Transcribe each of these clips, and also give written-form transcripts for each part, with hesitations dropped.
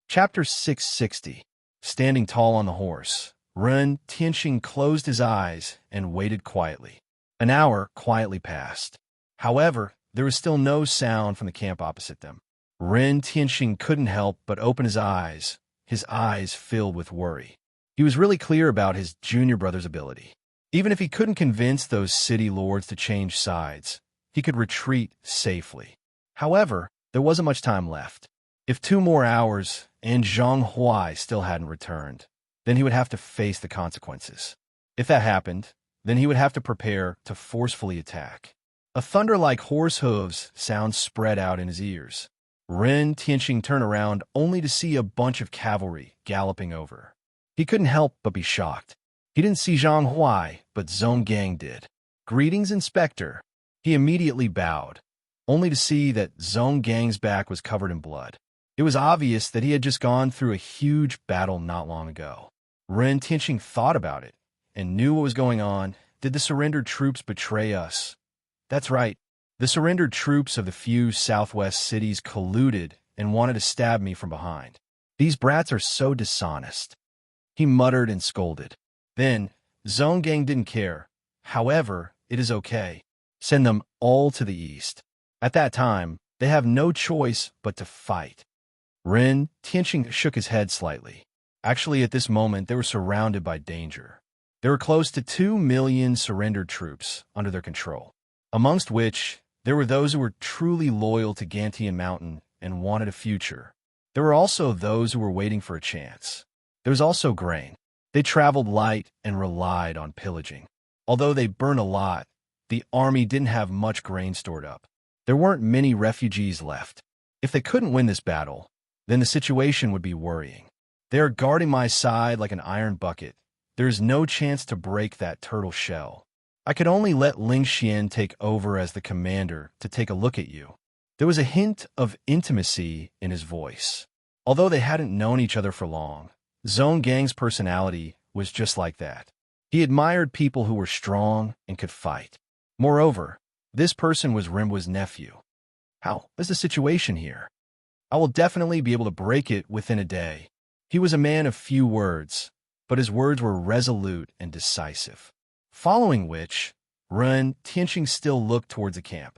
Chapter 660. Standing tall on the horse, Ren Tianxing closed his eyes and waited quietly. An hour quietly passed. However, there was still no sound from the camp opposite them. Ren Tianxing couldn't help but open his eyes filled with worry. He was really clear about his junior brother's ability. Even if he couldn't convince those city lords to change sides, he could retreat safely. However, there wasn't much time left. If 2 more hours and Zhang Huai still hadn't returned, then he would have to face the consequences. If that happened, then he would have to prepare to forcefully attack. A thunder like horse hooves sound spread out in his ears. Ren Tianxing turned around only to see a bunch of cavalry galloping over. He couldn't help but be shocked. He didn't see Zhang Huai, but Zhong Gang did. "Greetings, Inspector." He immediately bowed, only to see that Zhong Gang's back was covered in blood. It was obvious that he had just gone through a huge battle not long ago. Ren Tianxing thought about it and knew what was going on. Did the surrendered troops betray us? That's right. The surrendered troops of the few southwest cities colluded and wanted to stab me from behind. These brats are so dishonest. He muttered and scolded. Then, Zhong Gang didn't care. However, it is okay. Send them all to the east. At that time, they have no choice but to fight. Ren Tianxing shook his head slightly. Actually, at this moment, they were surrounded by danger. There were close to 2 million surrendered troops under their control, amongst which there were those who were truly loyal to Gantian Mountain and wanted a future. There were also those who were waiting for a chance. There was also grain. They traveled light and relied on pillaging. Although they burned a lot, the army didn't have much grain stored up. There weren't many refugees left. If they couldn't win this battle, then the situation would be worrying. They are guarding my side like an iron bucket. There is no chance to break that turtle shell. I could only let Ling Xian take over as the commander to take a look at you. There was a hint of intimacy in his voice. Although they hadn't known each other for long, Zhong Gang's personality was just like that. He admired people who were strong and could fight. Moreover, this person was Rimba's nephew. How is the situation here? I will definitely be able to break it within a day. He was a man of few words, but his words were resolute and decisive. Following which, Ren Tianxing still looked towards the camp.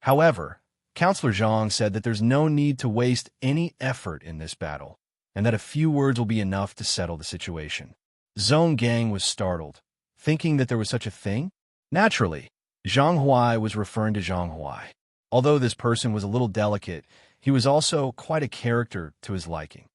However, Counselor Zhang said that there's no need to waste any effort in this battle, and that a few words will be enough to settle the situation. Zhong Gang was startled, thinking that there was such a thing. Naturally, Zhang Huai was referring to Zhang Huai. Although this person was a little delicate, he was also quite a character to his liking.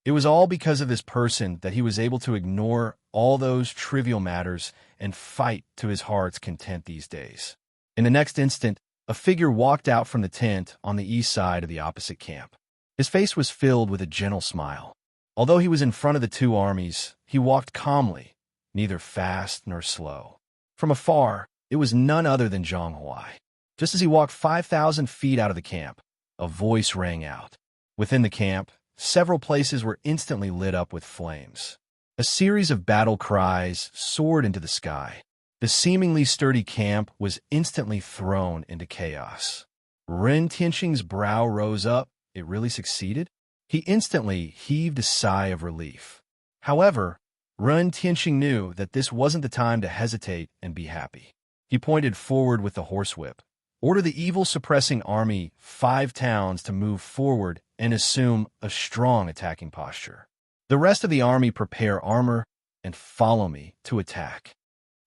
It was all because of this person that he was able to ignore all those trivial matters and fight to his heart's content these days. In the next instant, a figure walked out from the tent on the east side of the opposite camp. His face was filled with a gentle smile. Although he was in front of the 2 armies, he walked calmly, neither fast nor slow. From afar, it was none other than Zhang Huai. Just as he walked 5,000 feet out of the camp, a voice rang out. Within the camp, several places were instantly lit up with flames. A series of battle cries soared into the sky. The seemingly sturdy camp was instantly thrown into chaos. Ren Tianxing's brow rose up. It really succeeded? He instantly heaved a sigh of relief. However, Ren Tianxing knew that this wasn't the time to hesitate and be happy. He pointed forward with the horsewhip. Order the evil-suppressing army 5 towns to move forward and assume a strong attacking posture. The rest of the army prepare armor and follow me to attack.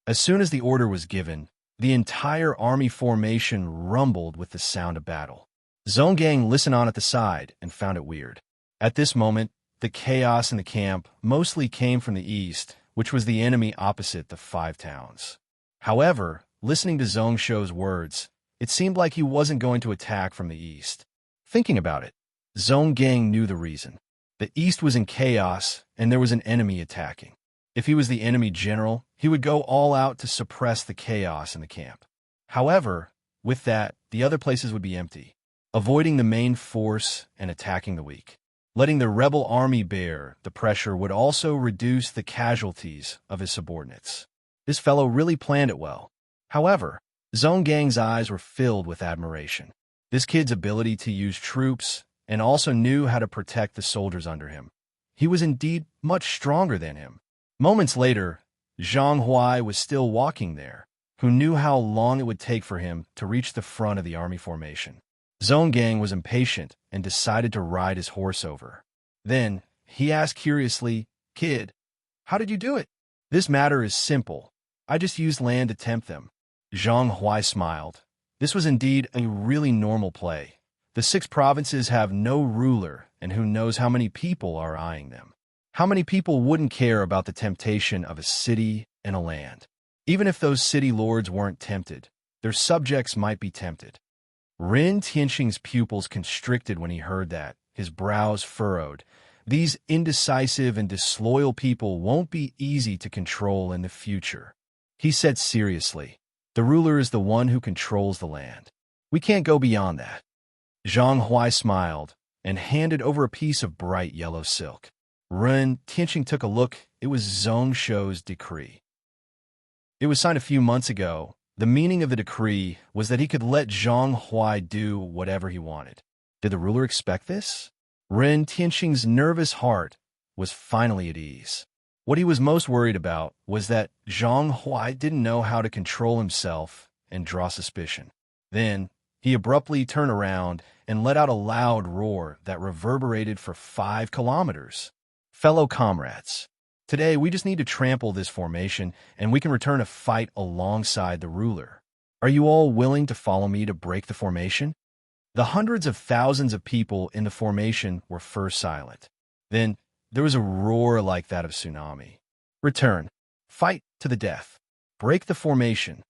As soon as the order was given, the entire army formation rumbled with the sound of battle. Zhong Gang listened on at the side and found it weird. At this moment, the chaos in the camp mostly came from the east, which was the enemy opposite the 5 towns. However, listening to Zhong Shou's words, it seemed like he wasn't going to attack from the east. Thinking about it, Zhong Gang knew the reason. The east was in chaos, and there was an enemy attacking. If he was the enemy general, he would go all out to suppress the chaos in the camp. However, with that, the other places would be empty, avoiding the main force and attacking the weak. Letting the rebel army bear the pressure would also reduce the casualties of his subordinates. This fellow really planned it well. However, Zhong Gang's eyes were filled with admiration. This kid's ability to use troops and also knew how to protect the soldiers under him. He was indeed much stronger than him. Moments later, Zhang Huai was still walking there, who knew how long it would take for him to reach the front of the army formation. Zhong Gang was impatient and decided to ride his horse over. Then, he asked curiously, "Kid, how did you do it?" "This matter is simple. I just used land to tempt them." Zhang Huai smiled. This was indeed a really normal play. The 6 provinces have no ruler, and who knows how many people are eyeing them. How many people wouldn't care about the temptation of a city and a land? Even if those city lords weren't tempted, their subjects might be tempted. Ren Tianxing's pupils constricted when he heard that, his brows furrowed. These indecisive and disloyal people won't be easy to control in the future. He said seriously, "The ruler is the one who controls the land. We can't go beyond that." Zhang Huai smiled and handed over a piece of bright yellow silk. Ren Tianxing took a look. It was Zhong Shou's decree. It was signed a few months ago. The meaning of the decree was that he could let Zhang Huai do whatever he wanted. Did the ruler expect this? Ren Tianxing's nervous heart was finally at ease. What he was most worried about was that Zhang Huai didn't know how to control himself and draw suspicion. Then, he abruptly turned around and let out a loud roar that reverberated for 5 kilometers. "Fellow comrades, today we just need to trample this formation and we can return to fight alongside the ruler. Are you all willing to follow me to break the formation?" The hundreds of thousands of people in the formation were first silent. Then, there was a roar like that of tsunami. "Return. Fight to the death. Break the formation."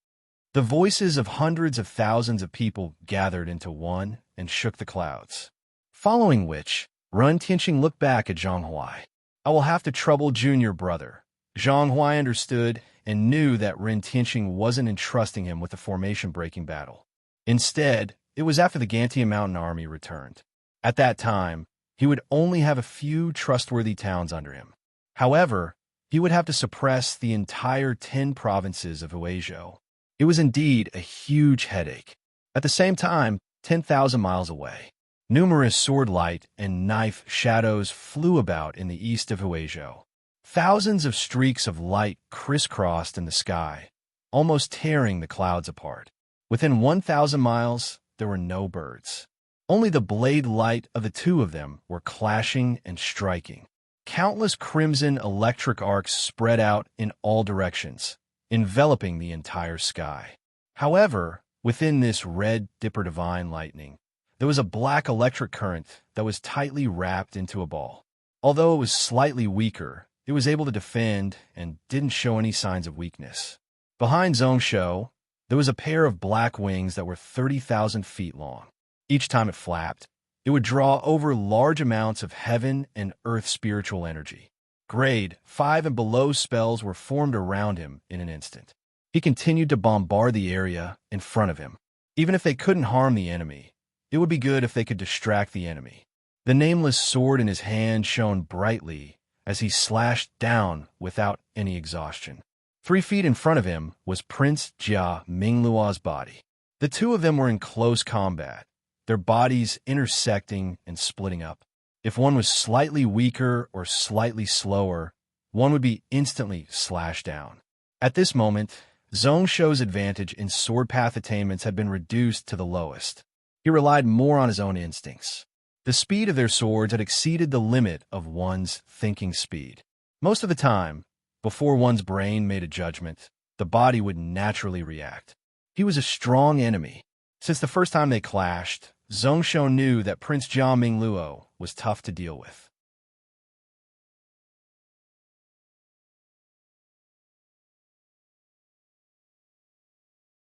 The voices of hundreds of thousands of people gathered into one and shook the clouds. Following which, Ren Tianxing looked back at Zhang Huai. "I will have to trouble junior brother." Zhang Huai understood and knew that Ren Tianxing wasn't entrusting him with a formation-breaking battle. Instead, it was after the Gantian Mountain Army returned. At that time, he would only have a few trustworthy towns under him. However, he would have to suppress the entire 10 provinces of Huizhou. It was indeed a huge headache. At the same time, 10,000 miles away, numerous sword light and knife shadows flew about in the east of Huizhou. Thousands of streaks of light crisscrossed in the sky, almost tearing the clouds apart. Within 1,000 miles, there were no birds. Only the blade light of the 2 of them were clashing and striking. Countless crimson electric arcs spread out in all directions, enveloping the entire sky. However, within this red Dipper divine lightning, there was a black electric current that was tightly wrapped into a ball. Although it was slightly weaker, it was able to defend and didn't show any signs of weakness. Behind Zhongshou, there was a pair of black wings that were 30,000 feet long. Each time it flapped, it would draw over large amounts of heaven and earth spiritual energy. Grade 5 and below spells were formed around him in an instant. He continued to bombard the area in front of him. Even if they couldn't harm the enemy, it would be good if they could distract the enemy. The nameless sword in his hand shone brightly as he slashed down without any exhaustion. 3 feet in front of him was Prince Jia Mingluo's body. The 2 of them were in close combat, their bodies intersecting and splitting up. If one was slightly weaker or slightly slower, one would be instantly slashed down. At this moment, Zhongshou's advantage in sword path attainments had been reduced to the lowest. He relied more on his own instincts. The speed of their swords had exceeded the limit of one's thinking speed. Most of the time, before one's brain made a judgment, the body would naturally react. He was a strong enemy. Since the first time they clashed, Zhongshou knew that Prince Jia Mingluo was tough to deal with.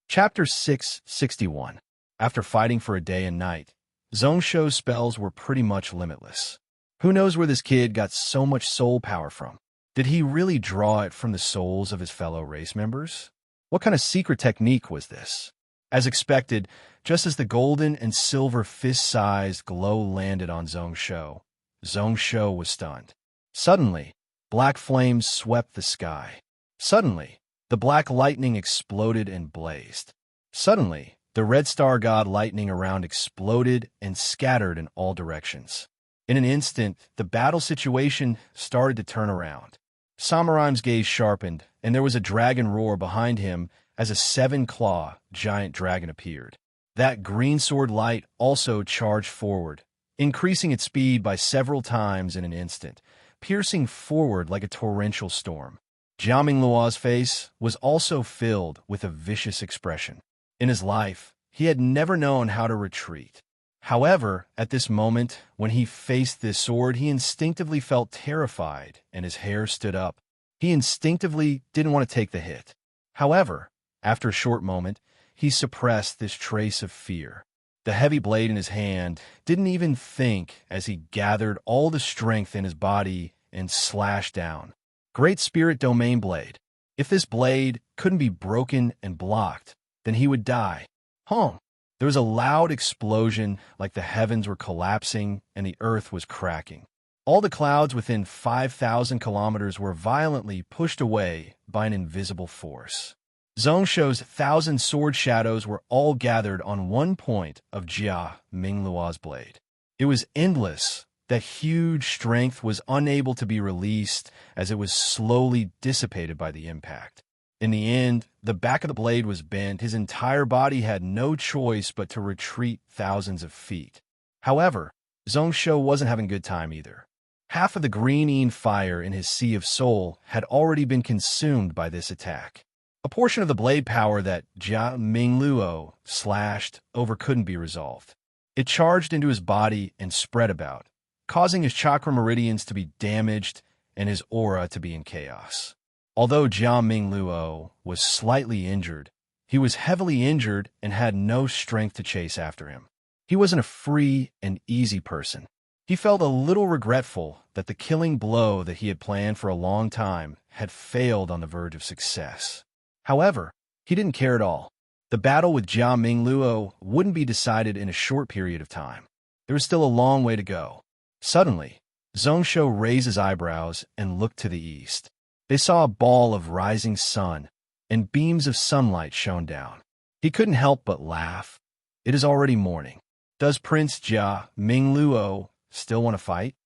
Chapter 661. After fighting for a day and night, Zhongshou's spells were pretty much limitless. Who knows where this kid got so much soul power from? Did he really draw it from the souls of his fellow race members? What kind of secret technique was this? As expected, just as the golden and silver fist-sized glow landed on Zhongshou, Zhongshou was stunned. Suddenly, black flames swept the sky. Suddenly, the black lightning exploded and blazed. Suddenly, The red star god lightning around exploded and scattered in all directions. In an instant, the battle situation started to turn around. Samuraim's gaze sharpened, and there was a dragon roar behind him as a seven-claw giant dragon appeared. That green sword light also charged forward, increasing its speed by several times in an instant, piercing forward like a torrential storm. Jia Mingluo's face was also filled with a vicious expression. In his life, he had never known how to retreat. However, at this moment, when he faced this sword, he instinctively felt terrified and his hair stood up. He instinctively didn't want to take the hit. However, after a short moment, he suppressed this trace of fear. The heavy blade in his hand didn't even think as he gathered all the strength in his body and slashed down. Great Spirit Domain Blade. If this blade couldn't be broken and blocked, then he would die. There was a loud explosion like the heavens were collapsing and the earth was cracking. All the clouds within 5,000 kilometers were violently pushed away by an invisible force. Zhongshuo's 1,000 sword shadows were all gathered on one point of Jia Mingluo's blade. It was endless. That huge strength was unable to be released as it was slowly dissipated by the impact. In the end, the back of the blade was bent. His entire body had no choice but to retreat thousands of feet. However, Zhongshuo wasn't having a good time either. Half of the green fire in his Sea of Soul had already been consumed by this attack. A portion of the blade power that Jia Mingluo slashed over couldn't be resolved. It charged into his body and spread about, causing his chakra meridians to be damaged and his aura to be in chaos. Although Jia Mingluo was slightly injured, he was heavily injured and had no strength to chase after him. He wasn't a free and easy person. He felt a little regretful that the killing blow that he had planned for a long time had failed on the verge of success. However, he didn't care at all. The battle with Jia Mingluo wouldn't be decided in a short period of time. There was still a long way to go. Suddenly, Zhongshuo raised his eyebrows and looked to the east. They saw a ball of rising sun, and beams of sunlight shone down. He couldn't help but laugh. It is already morning. Does Prince Jia Mingluo still want to fight?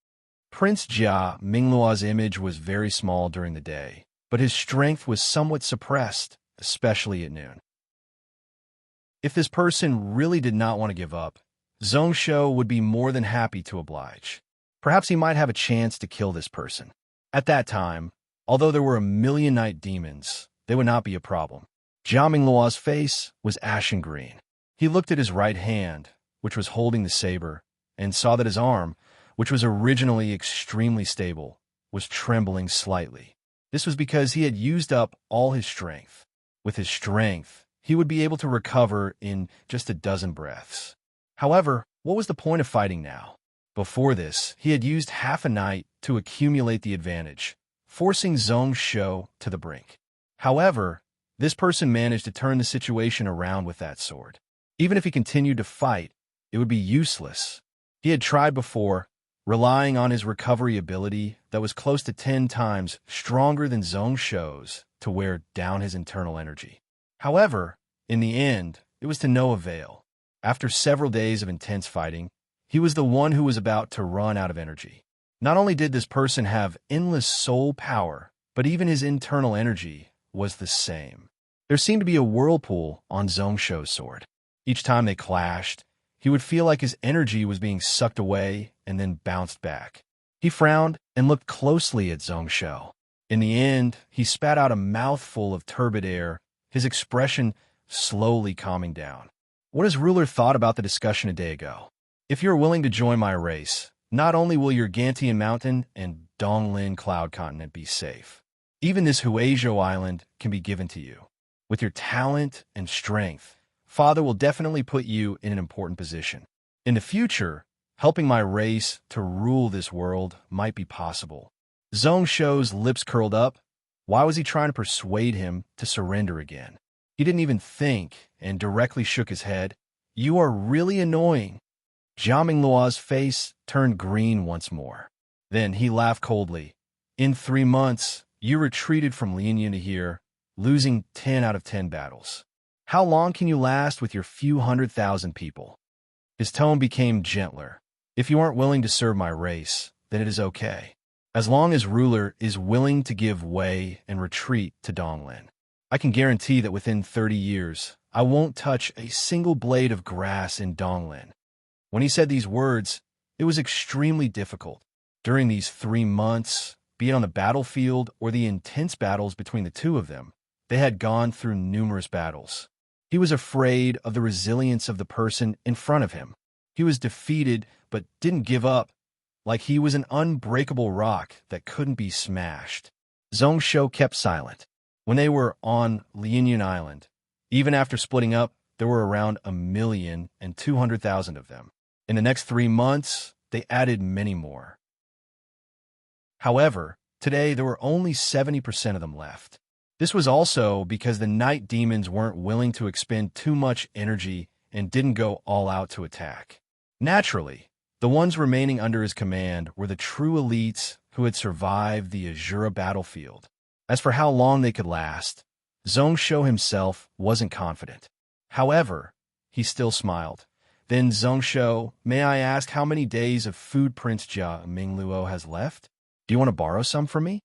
Prince Jia Mingluo's image was very small during the day, but his strength was somewhat suppressed, especially at noon. If this person really did not want to give up, Zhongshuo would be more than happy to oblige. Perhaps he might have a chance to kill this person. At that time, although there were a million night demons, they would not be a problem. Jia Mingluo's face was ashen green. He looked at his right hand, which was holding the saber, and saw that his arm, which was originally extremely stable, was trembling slightly. This was because he had used up all his strength. With his strength, he would be able to recover in just a dozen breaths. However, what was the point of fighting now? Before this, he had used half a night to accumulate the advantage, forcing Zhongshuo to the brink. However, this person managed to turn the situation around with that sword. Even if he continued to fight, it would be useless. He had tried before, relying on his recovery ability that was close to 10 times stronger than Zhongshuo's to wear down his internal energy. However, in the end, it was to no avail. After several days of intense fighting, he was the one who was about to run out of energy. Not only did this person have endless soul power, but even his internal energy was the same. There seemed to be a whirlpool on Zhongshuo's sword. Each time they clashed, he would feel like his energy was being sucked away and then bounced back. He frowned and looked closely at Zhongshuo. In the end, he spat out a mouthful of turbid air, his expression slowly calming down. What has Ruler thought about the discussion a day ago? If you're willing to join my race, not only will your Gantian Mountain and Donglin Cloud Continent be safe, even this Huizhou Island can be given to you. With your talent and strength, Father will definitely put you in an important position. In the future, helping my race to rule this world might be possible. Zhongshuo's lips curled up. Why was he trying to persuade him to surrender again? He didn't even think and directly shook his head. You are really annoying. Jia Mingluo's face turned green once more. Then he laughed coldly. In 3 months, you retreated from Lianyan to here, losing 10 out of 10 battles. How long can you last with your few 100,000 people? His tone became gentler. If you aren't willing to serve my race, then it is okay. As long as ruler is willing to give way and retreat to Donglin, I can guarantee that within 30 years, I won't touch a single blade of grass in Donglin. When he said these words, it was extremely difficult. During these 3 months, be it on the battlefield or the intense battles between the two of them, they had gone through numerous battles. He was afraid of the resilience of the person in front of him. He was defeated but didn't give up, like he was an unbreakable rock that couldn't be smashed. Zhongsho kept silent. When they were on Lianyan Island, even after splitting up, there were around 1,200,000 of them. In the next 3 months, they added many more. However, today there were only 70% of them left. This was also because the night demons weren't willing to expend too much energy and didn't go all out to attack. Naturally, the ones remaining under his command were the true elites who had survived the Azura battlefield. As for how long they could last, Zhongsho himself wasn't confident. However, he still smiled. Then, Zhongsho, may I ask how many days of food Prince Jia Mingluo has left? Do you want to borrow some from me?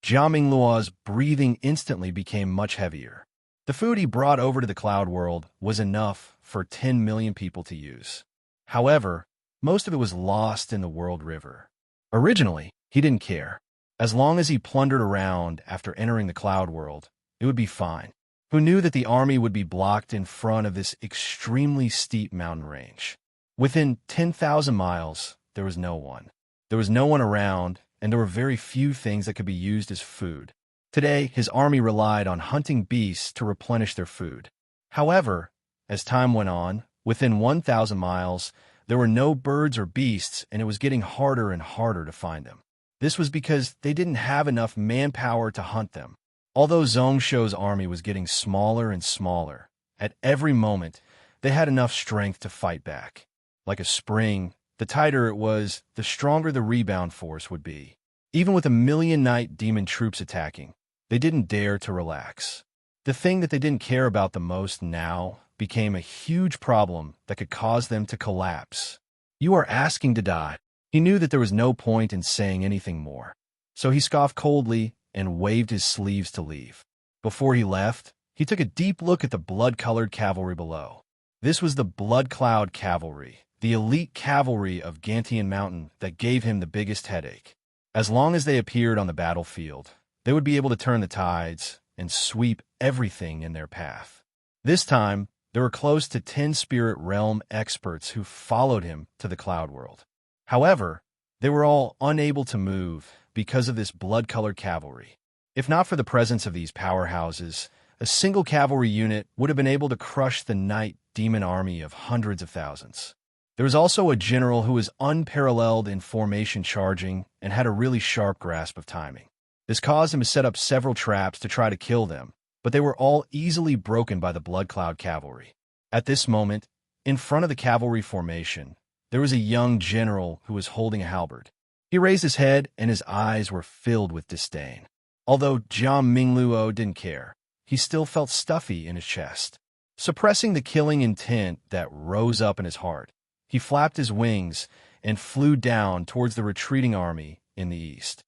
Jia Mingluo's breathing instantly became much heavier. The food he brought over to the cloud world was enough for 10 million people to use. However, most of it was lost in the world river. Originally, he didn't care. As long as he plundered around after entering the cloud world, it would be fine. Who knew that the army would be blocked in front of this extremely steep mountain range? Within 10,000 miles, there was no one. There was no one around, and there were very few things that could be used as food. Today, his army relied on hunting beasts to replenish their food. However, as time went on, within 1,000 miles, there were no birds or beasts, and it was getting harder and harder to find them. This was because they didn't have enough manpower to hunt them. Although Zhongsho's army was getting smaller and smaller, at every moment, they had enough strength to fight back. Like a spring, the tighter it was, the stronger the rebound force would be. Even with 1,000,000 night demon troops attacking, they didn't dare to relax. The thing that they didn't care about the most now became a huge problem that could cause them to collapse. You are asking to die. He knew that there was no point in saying anything more. So he scoffed coldly and waved his sleeves to leave. Before he left, he took a deep look at the blood-colored cavalry below. This was the Blood Cloud Cavalry, the elite cavalry of Gantian Mountain that gave him the biggest headache. As long as they appeared on the battlefield, they would be able to turn the tides and sweep everything in their path. This time, there were close to 10 Spirit Realm experts who followed him to the Cloud World. However, they were all unable to move because of this blood-colored cavalry. If not for the presence of these powerhouses, a single cavalry unit would have been able to crush the night demon army of hundreds of thousands. There was also a general who was unparalleled in formation charging and had a really sharp grasp of timing. This caused him to set up several traps to try to kill them, but they were all easily broken by the Blood Cloud cavalry. At this moment, in front of the cavalry formation, there was a young general who was holding a halberd. He raised his head, and his eyes were filled with disdain. Although Jia Mingluo didn't care, he still felt stuffy in his chest. Suppressing the killing intent that rose up in his heart, he flapped his wings and flew down towards the retreating army in the east.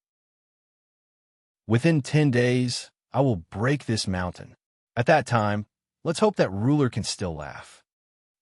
Within 10 days, I will break this mountain. At that time, let's hope that ruler can still laugh.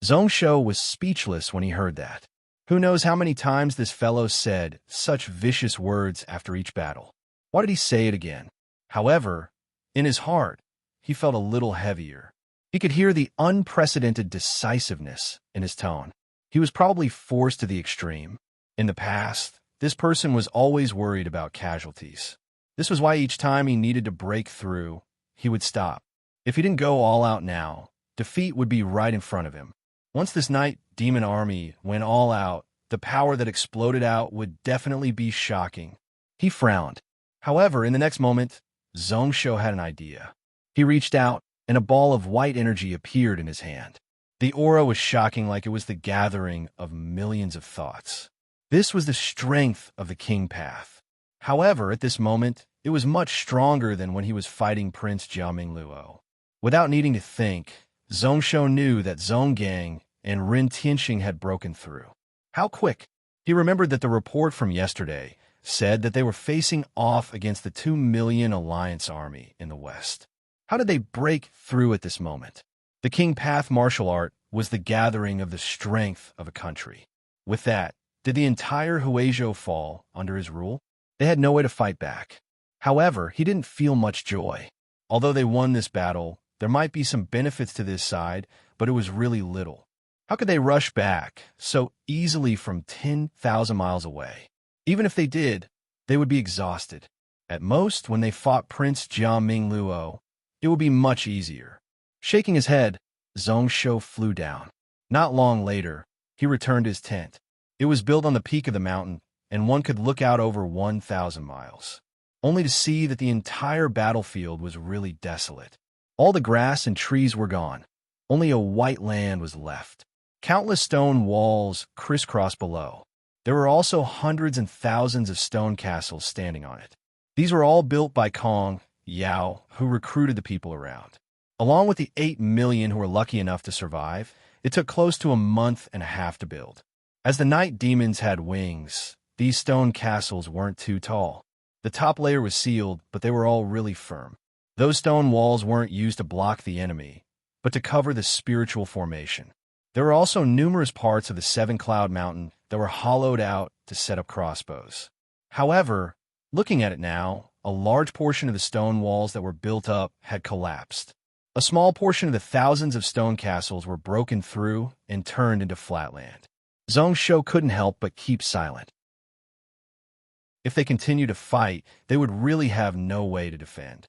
Zhongsho was speechless when he heard that. Who knows how many times this fellow said such vicious words after each battle. Why did he say it again? However, in his heart, he felt a little heavier. He could hear the unprecedented decisiveness in his tone. He was probably forced to the extreme. In the past, this person was always worried about casualties. This was why each time he needed to break through, he would stop. If he didn't go all out now, defeat would be right in front of him. Once this night demon army went all out, the power that exploded out would definitely be shocking. He frowned. However, in the next moment, Zhongsho had an idea. He reached out, and a ball of white energy appeared in his hand. The aura was shocking, like it was the gathering of millions of thoughts. This was the strength of the King Path. However, at this moment, it was much stronger than when he was fighting Prince Jia Mingluo. Without needing to think, Zhongsho knew that Zhonggang and Ren Tianxing had broken through. How quick! He remembered that the report from yesterday said that they were facing off against the 2 million Alliance army in the west. How did they break through at this moment? The King Path martial art was the gathering of the strength of a country. With that, did the entire Huizhou fall under his rule? They had no way to fight back. However, he didn't feel much joy. Although they won this battle, there might be some benefits to this side, but it was really little. How could they rush back so easily from 10,000 miles away? Even if they did, they would be exhausted. At most, when they fought Prince Jia Mingluo, it would be much easier. Shaking his head, Zhongsho flew down. Not long later, he returned to his tent. It was built on the peak of the mountain, and one could look out over 1,000 miles, only to see that the entire battlefield was really desolate. All the grass and trees were gone. Only a white land was left. Countless stone walls crisscrossed below. There were also hundreds and thousands of stone castles standing on it. These were all built by Kong Yao, who recruited the people around. Along with the 8 million who were lucky enough to survive, it took close to a month and a half to build. As the night demons had wings, these stone castles weren't too tall. The top layer was sealed, but they were all really firm. Those stone walls weren't used to block the enemy, but to cover the spiritual formation. There were also numerous parts of the Seven Cloud Mountain that were hollowed out to set up crossbows. However, looking at it now, a large portion of the stone walls that were built up had collapsed. A small portion of the thousands of stone castles were broken through and turned into flat land. Zhongsho couldn't help but keep silent. If they continued to fight, they would really have no way to defend.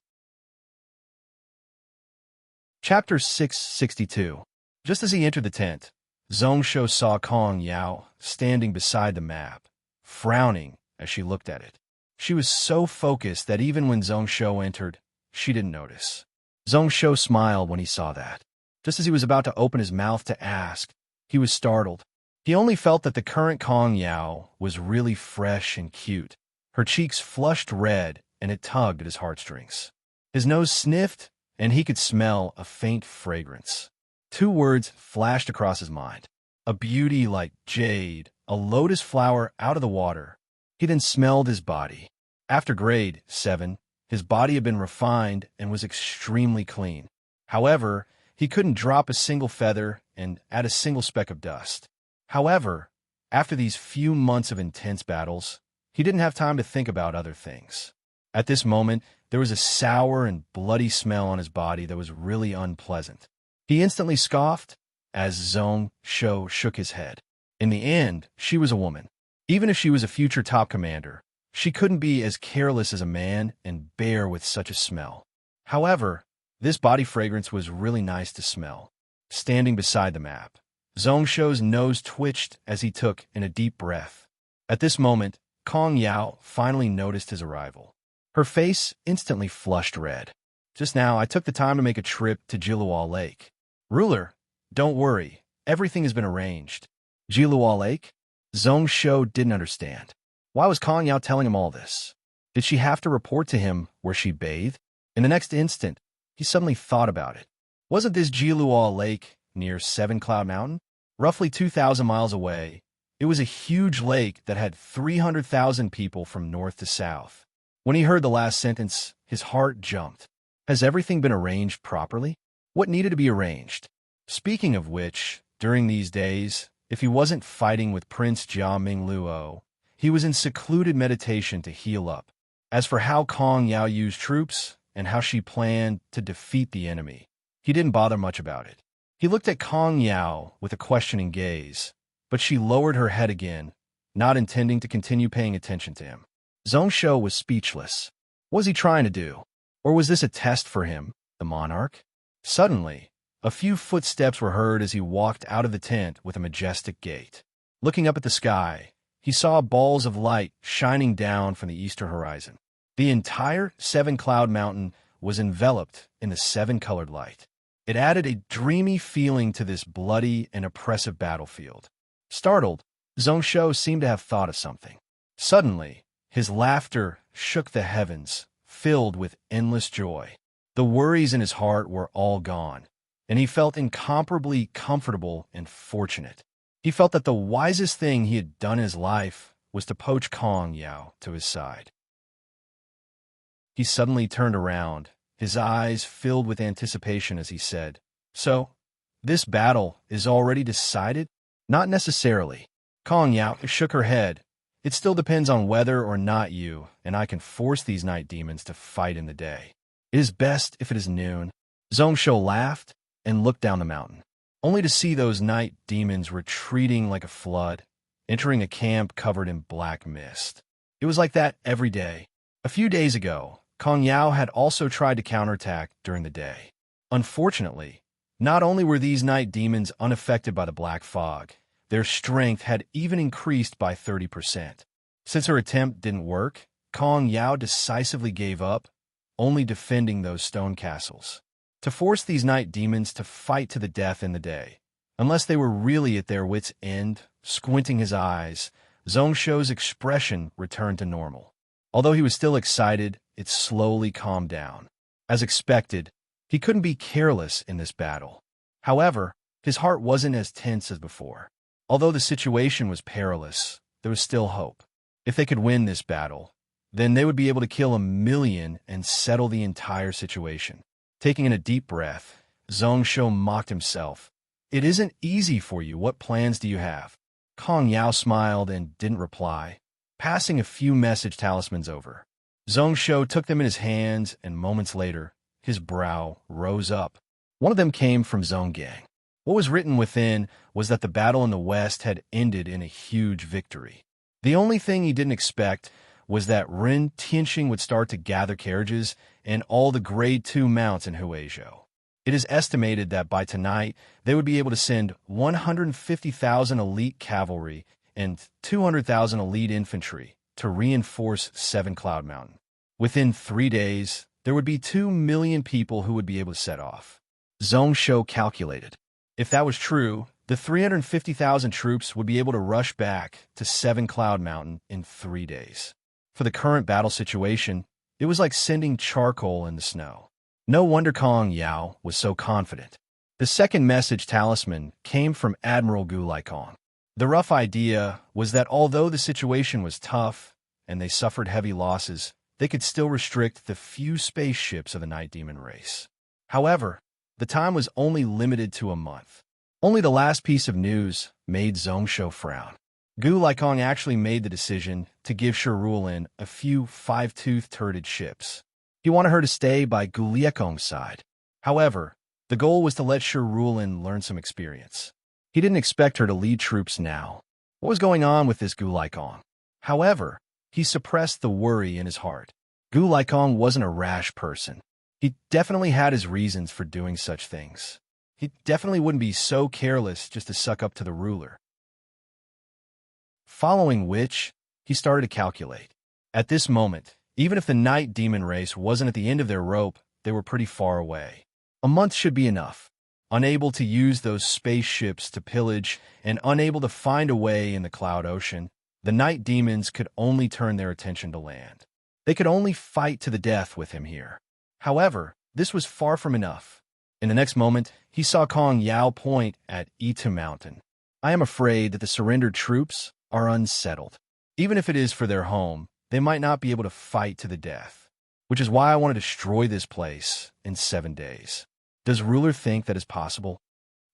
Chapter 662. Just as he entered the tent, Zhongsho saw Kong Yao standing beside the map, frowning as she looked at it. She was so focused that even when Zhongsho entered, she didn't notice. Zhongsho smiled when he saw that. Just as he was about to open his mouth to ask, he was startled. He only felt that the current Kong Yao was really fresh and cute. Her cheeks flushed red, and it tugged at his heartstrings. His nose sniffed, and he could smell a faint fragrance. 2 words flashed across his mind. A beauty like jade, a lotus flower out of the water. He then smelled his body. After grade 7, his body had been refined and was extremely clean. However, he couldn't drop a single feather and add a single speck of dust. However, after these few months of intense battles, he didn't have time to think about other things. At this moment, there was a sour and bloody smell on his body that was really unpleasant. He instantly scoffed as Zhongsho shook his head. In the end, she was a woman. Even if she was a future top commander, she couldn't be as careless as a man and bear with such a smell. However, this body fragrance was really nice to smell. Standing beside the map, Zhongsho's nose twitched as he took in a deep breath. At this moment, Kong Yao finally noticed his arrival. Her face instantly flushed red. Just now, I took the time to make a trip to Jiluo Lake. Ruler, don't worry. Everything has been arranged. Jiluo Lake? Zhongsho didn't understand. Why was Kong Yao telling him all this? Did she have to report to him where she bathed? In the next instant, he suddenly thought about it. Wasn't this Jiluo Lake near Seven Cloud Mountain? Roughly 2,000 miles away, it was a huge lake that had 300,000 people from north to south. When he heard the last sentence, his heart jumped. Has everything been arranged properly? What needed to be arranged? Speaking of which, during these days, if he wasn't fighting with Prince Jia Mingluo, he was in secluded meditation to heal up. As for how Kong Yao used troops and how she planned to defeat the enemy, he didn't bother much about it. He looked at Kong Yao with a questioning gaze, but she lowered her head again, not intending to continue paying attention to him. Zhongsho was speechless. What was he trying to do? Or was this a test for him, the monarch? Suddenly, a few footsteps were heard as he walked out of the tent with a majestic gait. Looking up at the sky, he saw balls of light shining down from the eastern horizon. The entire Seven Cloud Mountain was enveloped in the seven-colored light. It added a dreamy feeling to this bloody and oppressive battlefield. Startled, Zhongsho seemed to have thought of something. Suddenly, his laughter shook the heavens, filled with endless joy. The worries in his heart were all gone, and he felt incomparably comfortable and fortunate. He felt that the wisest thing he had done in his life was to poach Kong Yao to his side. He suddenly turned around, his eyes filled with anticipation as he said, "So, this battle is already decided?" "Not necessarily." Kong Yao shook her head. "It still depends on whether or not you and I can force these night demons to fight in the day. It is best if it is noon." Zhongshou laughed and looked down the mountain, only to see those night demons retreating like a flood, entering a camp covered in black mist. It was like that every day. A few days ago, Kong Yao had also tried to counterattack during the day. Unfortunately, not only were these night demons unaffected by the black fog, their strength had even increased by 30%. Since her attempt didn't work, Kong Yao decisively gave up, only defending those stone castles. To force these night demons to fight to the death in the day, unless they were really at their wits' end, squinting his eyes, Zhongshou's expression returned to normal. Although he was still excited, it slowly calmed down. As expected, he couldn't be careless in this battle. However, his heart wasn't as tense as before. Although the situation was perilous, there was still hope. If they could win this battle, then they would be able to kill 1,000,000 and settle the entire situation. Taking in a deep breath, Zhongshou mocked himself. "It isn't easy for you. What plans do you have?" Kong Yao smiled and didn't reply, passing a few message talismans over. Zhongshou took them in his hands, and moments later, his brow rose up. One of them came from Zhonggang. What was written within was that the battle in the west had ended in a huge victory. The only thing he didn't expect was that Ren Tianxing would start to gather carriages and all the Grade 2 mounts in Huizhou. It is estimated that by tonight, they would be able to send 150,000 elite cavalry and 200,000 elite infantry to reinforce Seven Cloud Mountain. Within 3 days, there would be 2 million people who would be able to set off. Zhongshou calculated. If that was true, the 350,000 troops would be able to rush back to Seven Cloud Mountain in 3 days. For the current battle situation, it was like sending charcoal in the snow. No wonder Kong Yao was so confident. The second message talisman came from Admiral Gu Laikong. The rough idea was that although the situation was tough and they suffered heavy losses, they could still restrict the few spaceships of the Night Demon race. However, the time was only limited to a month. Only the last piece of news made Zhongshou frown. Gu Laikong actually made the decision to give Shirulin a few five-toothed turreted ships. He wanted her to stay by Gu Liekong's side. However, the goal was to let Shirulin learn some experience. He didn't expect her to lead troops now. What was going on with this Gu Laikong? However, he suppressed the worry in his heart. Gu Laikong wasn't a rash person. He definitely had his reasons for doing such things. He definitely wouldn't be so careless just to suck up to the ruler. Following which, he started to calculate. At this moment, even if the Night Demon race wasn't at the end of their rope, they were pretty far away. A month should be enough. Unable to use those spaceships to pillage and unable to find a way in the Cloud Ocean, the Night Demons could only turn their attention to land. They could only fight to the death with him here. However, this was far from enough. In the next moment, he saw Kong Yao point at Yitu Mountain. "I am afraid that the surrendered troops are unsettled. Even if it is for their home, they might not be able to fight to the death, which is why I want to destroy this place in 7 days. Does ruler think that is possible?"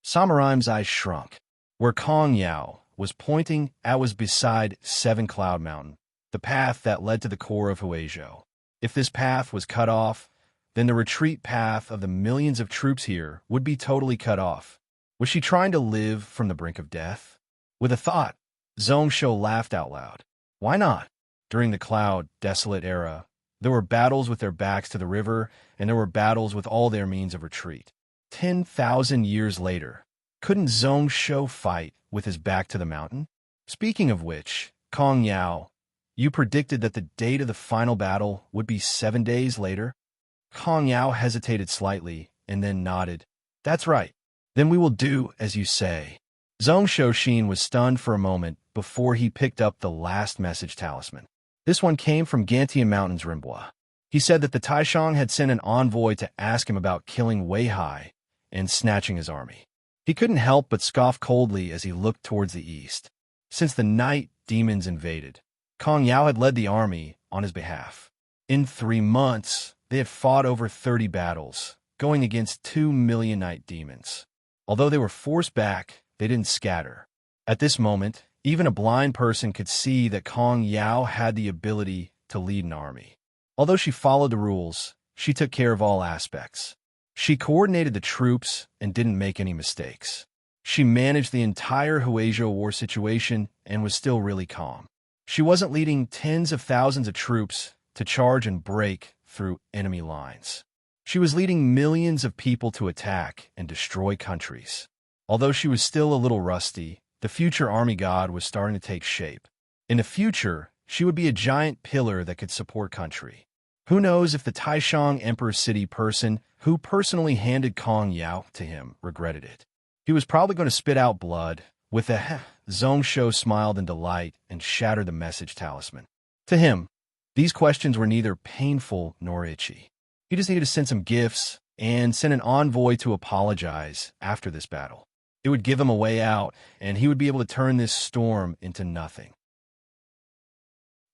Samuraim's eyes shrunk. Where Kong Yao was pointing at was beside Seven Cloud Mountain, the path that led to the core of Huizhou. If this path was cut off, then the retreat path of the millions of troops here would be totally cut off. Was she trying to live from the brink of death? With a thought, Zhongshou laughed out loud. Why not? During the Cloud Desolate era, there were battles with their backs to the river, and there were battles with all their means of retreat. 10,000 years later, couldn't Zhongshou fight with his back to the mountain? Speaking of which, Kong Yao, you predicted that the date of the final battle would be 7 days later? Kong Yao hesitated slightly and then nodded. That's right. Then we will do as you say. Zhongshou Xin was stunned for a moment before he picked up the last message talisman. This one came from Gantian Mountains Rimbois. He said that the Taishang had sent an envoy to ask him about killing Wei Hai and snatching his army. He couldn't help but scoff coldly as he looked towards the east. Since the night demons invaded, Kong Yao had led the army on his behalf. In 3 months, they had fought over 30 battles, going against 2 million night demons. Although they were forced back, they didn't scatter. At this moment, even a blind person could see that Kong Yao had the ability to lead an army. Although she followed the rules, she took care of all aspects. She coordinated the troops and didn't make any mistakes. She managed the entire Huizhou war situation and was still really calm. She wasn't leading tens of thousands of troops to charge and break through enemy lines. She was leading millions of people to attack and destroy countries. Although she was still a little rusty, the future army god was starting to take shape. In the future, she would be a giant pillar that could support country. Who knows if the Taishang Emperor City person who personally handed Kong Yao to him regretted it. He was probably going to spit out blood. With a Zhongshou smiled in delight and shattered the message talisman. To him, these questions were neither painful nor itchy. He just needed to send some gifts and send an envoy to apologize after this battle. It would give him a way out, and he would be able to turn this storm into nothing.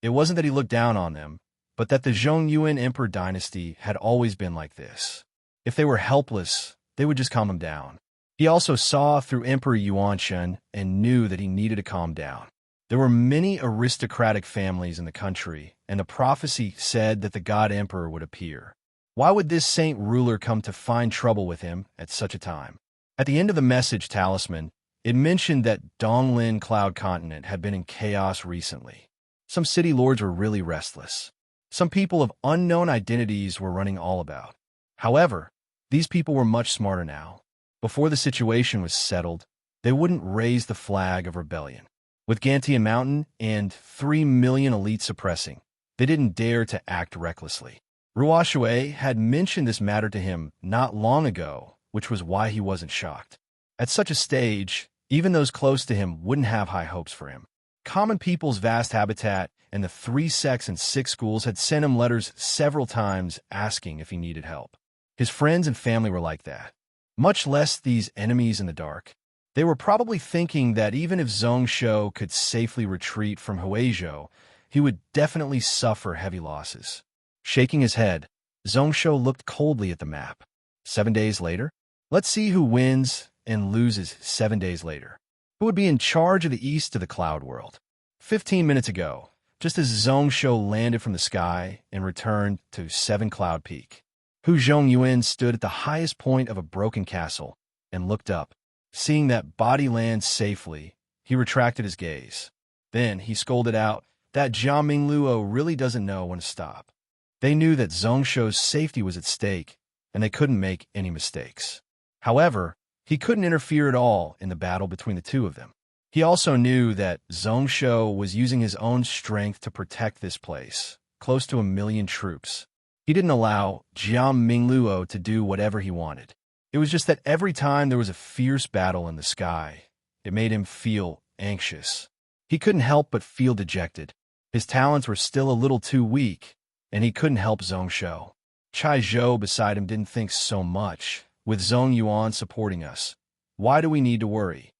It wasn't that he looked down on them, but that the Zhongyuan Emperor dynasty had always been like this. If they were helpless, they would just calm him down. He also saw through Emperor Yuanshen and knew that he needed to calm down. There were many aristocratic families in the country, and the prophecy said that the god emperor would appear. Why would this saint ruler come to find trouble with him at such a time? At the end of the message talisman, it mentioned that Donglin Cloud Continent had been in chaos recently. Some city lords were really restless. Some people of unknown identities were running all about. However, these people were much smarter now. Before the situation was settled, they wouldn't raise the flag of rebellion. With Gantian Mountain and 3 million elites suppressing, they didn't dare to act recklessly. Ruoshui had mentioned this matter to him not long ago, which was why he wasn't shocked. At such a stage, even those close to him wouldn't have high hopes for him. Common people's vast habitat and the 3 sects and 6 schools had sent him letters several times asking if he needed help. His friends and family were like that. Much less these enemies in the dark. They were probably thinking that even if Zhongshou could safely retreat from Huizhou, he would definitely suffer heavy losses. Shaking his head, Zhongshou looked coldly at the map. 7 days later? Let's see who wins and loses 7 days later. Who would be in charge of the east of the cloud world? 15 minutes ago, just as Zhongshou landed from the sky and returned to 7 Cloud Peak, Hu Zhongyuan stood at the highest point of a broken castle and looked up. Seeing that body land safely, he retracted his gaze. Then he scolded out that Jia Mingluo really doesn't know when to stop. They knew that Zhongshou's safety was at stake, and they couldn't make any mistakes. However, he couldn't interfere at all in the battle between the two of them. He also knew that Zhongshou was using his own strength to protect this place, close to 1 million troops. He didn't allow Jia Mingluo to do whatever he wanted. It was just that every time there was a fierce battle in the sky, it made him feel anxious. He couldn't help but feel dejected. His talents were still a little too weak, and he couldn't help Zhongshou. Chai Zhou beside him didn't think so much. With Zhong Yuan supporting us, why do we need to worry?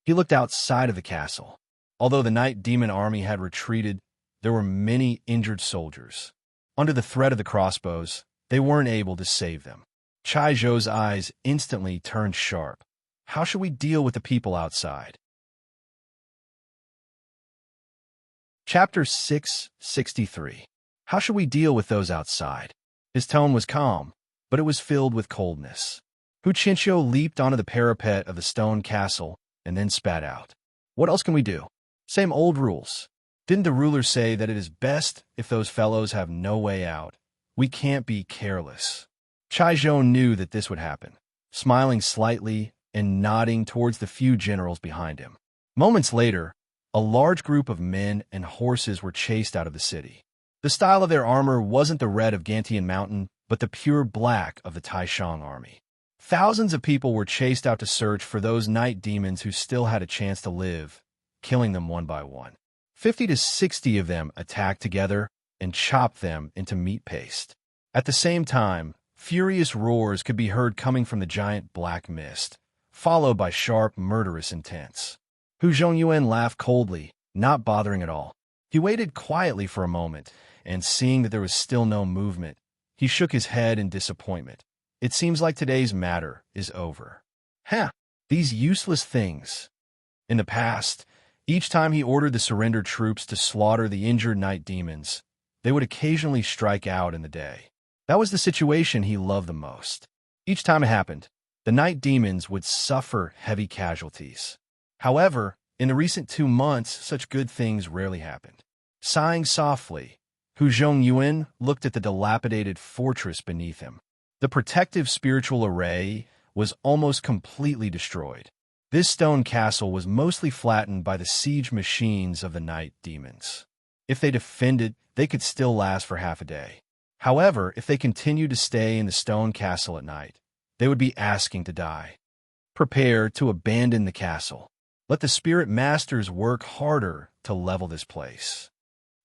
He looked outside of the castle. Although the night demon army had retreated, there were many injured soldiers. Under the threat of the crossbows, they weren't able to save them. Chai Zhou's eyes instantly turned sharp. How should we deal with the people outside? Chapter 663. How should we deal with those outside? His tone was calm, but it was filled with coldness. Hu Qinqiu leaped onto the parapet of the stone castle and then spat out. What else can we do? Same old rules. Didn't the ruler say that it is best if those fellows have no way out? We can't be careless. Chai Zhou knew that this would happen, smiling slightly and nodding towards the few generals behind him. Moments later, a large group of men and horses were chased out of the city. The style of their armor wasn't the red of Gantian Mountain, but the pure black of the Taishang army. Thousands of people were chased out to search for those night demons who still had a chance to live, killing them one by one. 50 to 60 of them attacked together and chopped them into meat paste. At the same time, Furious roars could be heard coming from the giant black mist, followed by sharp, murderous intents. Hu Zhongyuan laughed coldly, not bothering at all. He waited quietly for a moment, and seeing that there was still no movement, he shook his head in disappointment. It seems like today's matter is over. These useless things. In the past, each time he ordered the surrendered troops to slaughter the injured night demons, they would occasionally strike out in the day. That was the situation he loved the most. Each time it happened, the night demons would suffer heavy casualties. However, in the recent 2 months, such good things rarely happened. Sighing softly, Hu Zhongyuan looked at the dilapidated fortress beneath him. The protective spiritual array was almost completely destroyed. This stone castle was mostly flattened by the siege machines of the night demons. If they defended, they could still last for half a day. However, if they continued to stay in the stone castle at night, they would be asking to die. Prepare to abandon the castle. Let the spirit masters work harder to level this place.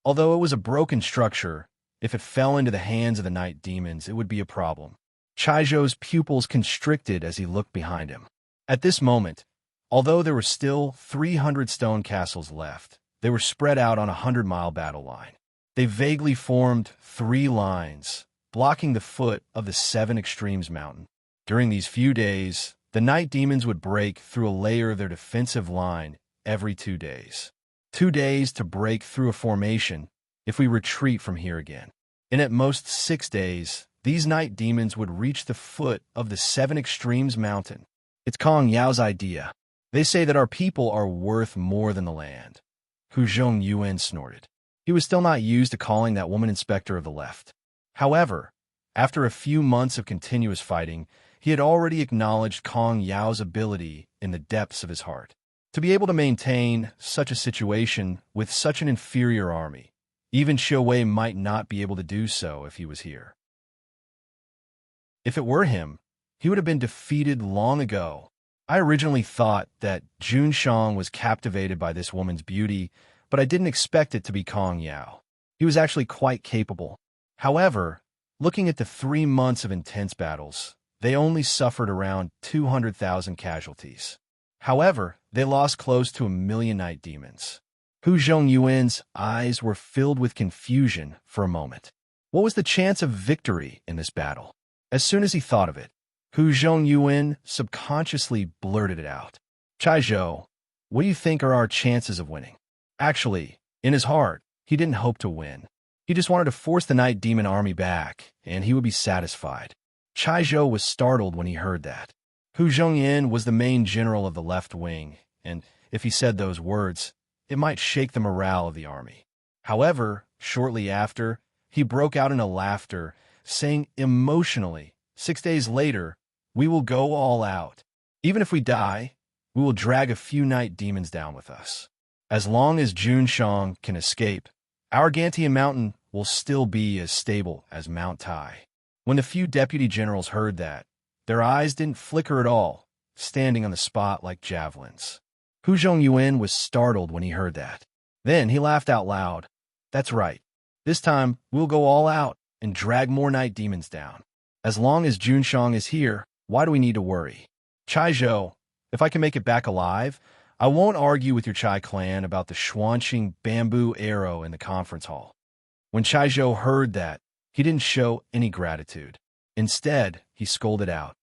Although it was a broken structure, if it fell into the hands of the night demons, it would be a problem. Chaizhou's pupils constricted as he looked behind him. At this moment, although there were still 300 stone castles left, they were spread out on a 100-mile battle line. They vaguely formed 3 lines, blocking the foot of the 7 Extremes mountain. During these few days, the night demons would break through a layer of their defensive line every 2 days. 2 days to break through a formation if we retreat from here again. And at most 6 days, these night demons would reach the foot of the 7 Extremes mountain. It's Kong Yao's idea. They say that our people are worth more than the land. Hu Zhongyuan snorted. He was still not used to calling that woman inspector of the left. However, after a few months of continuous fighting, he had already acknowledged Kong Yao's ability in the depths of his heart. To be able to maintain such a situation with such an inferior army, even Xiu Wei might not be able to do so if he was here. If it were him, he would have been defeated long ago. I originally thought that Jun Shang was captivated by this woman's beauty, but I didn't expect it to be Kong Yao. He was actually quite capable. However, looking at the 3 months of intense battles, they only suffered around 200,000 casualties. However, they lost close to 1 million night demons. Hu Zhongyuan's eyes were filled with confusion for a moment. What was the chance of victory in this battle? As soon as he thought of it, Hu Zhongyuan subconsciously blurted it out. Chaizhou, what do you think are our chances of winning? Actually, in his heart, he didn't hope to win. He just wanted to force the night demon army back, and he would be satisfied. Chaizhou was startled when he heard that. Hu Zhongyan was the main general of the left wing, and if he said those words, it might shake the morale of the army. However, shortly after, he broke out into laughter, saying emotionally, 6 days later, we will go all out. Even if we die, we will drag a few night demons down with us. As long as Jun Shang can escape, our Gantian Mountain will still be as stable as Mount Tai. When the few deputy generals heard that, their eyes didn't flicker at all, standing on the spot like javelins. Hu Zhongyuan was startled when he heard that. Then he laughed out loud. That's right. This time, we'll go all out and drag more night demons down. As long as Jun Shang is here, why do we need to worry? Chaizhou, if I can make it back alive, I won't argue with your Chai clan about the Xuanqing bamboo arrow in the conference hall. When Chaizhou heard that, he didn't show any gratitude. Instead, he scolded out.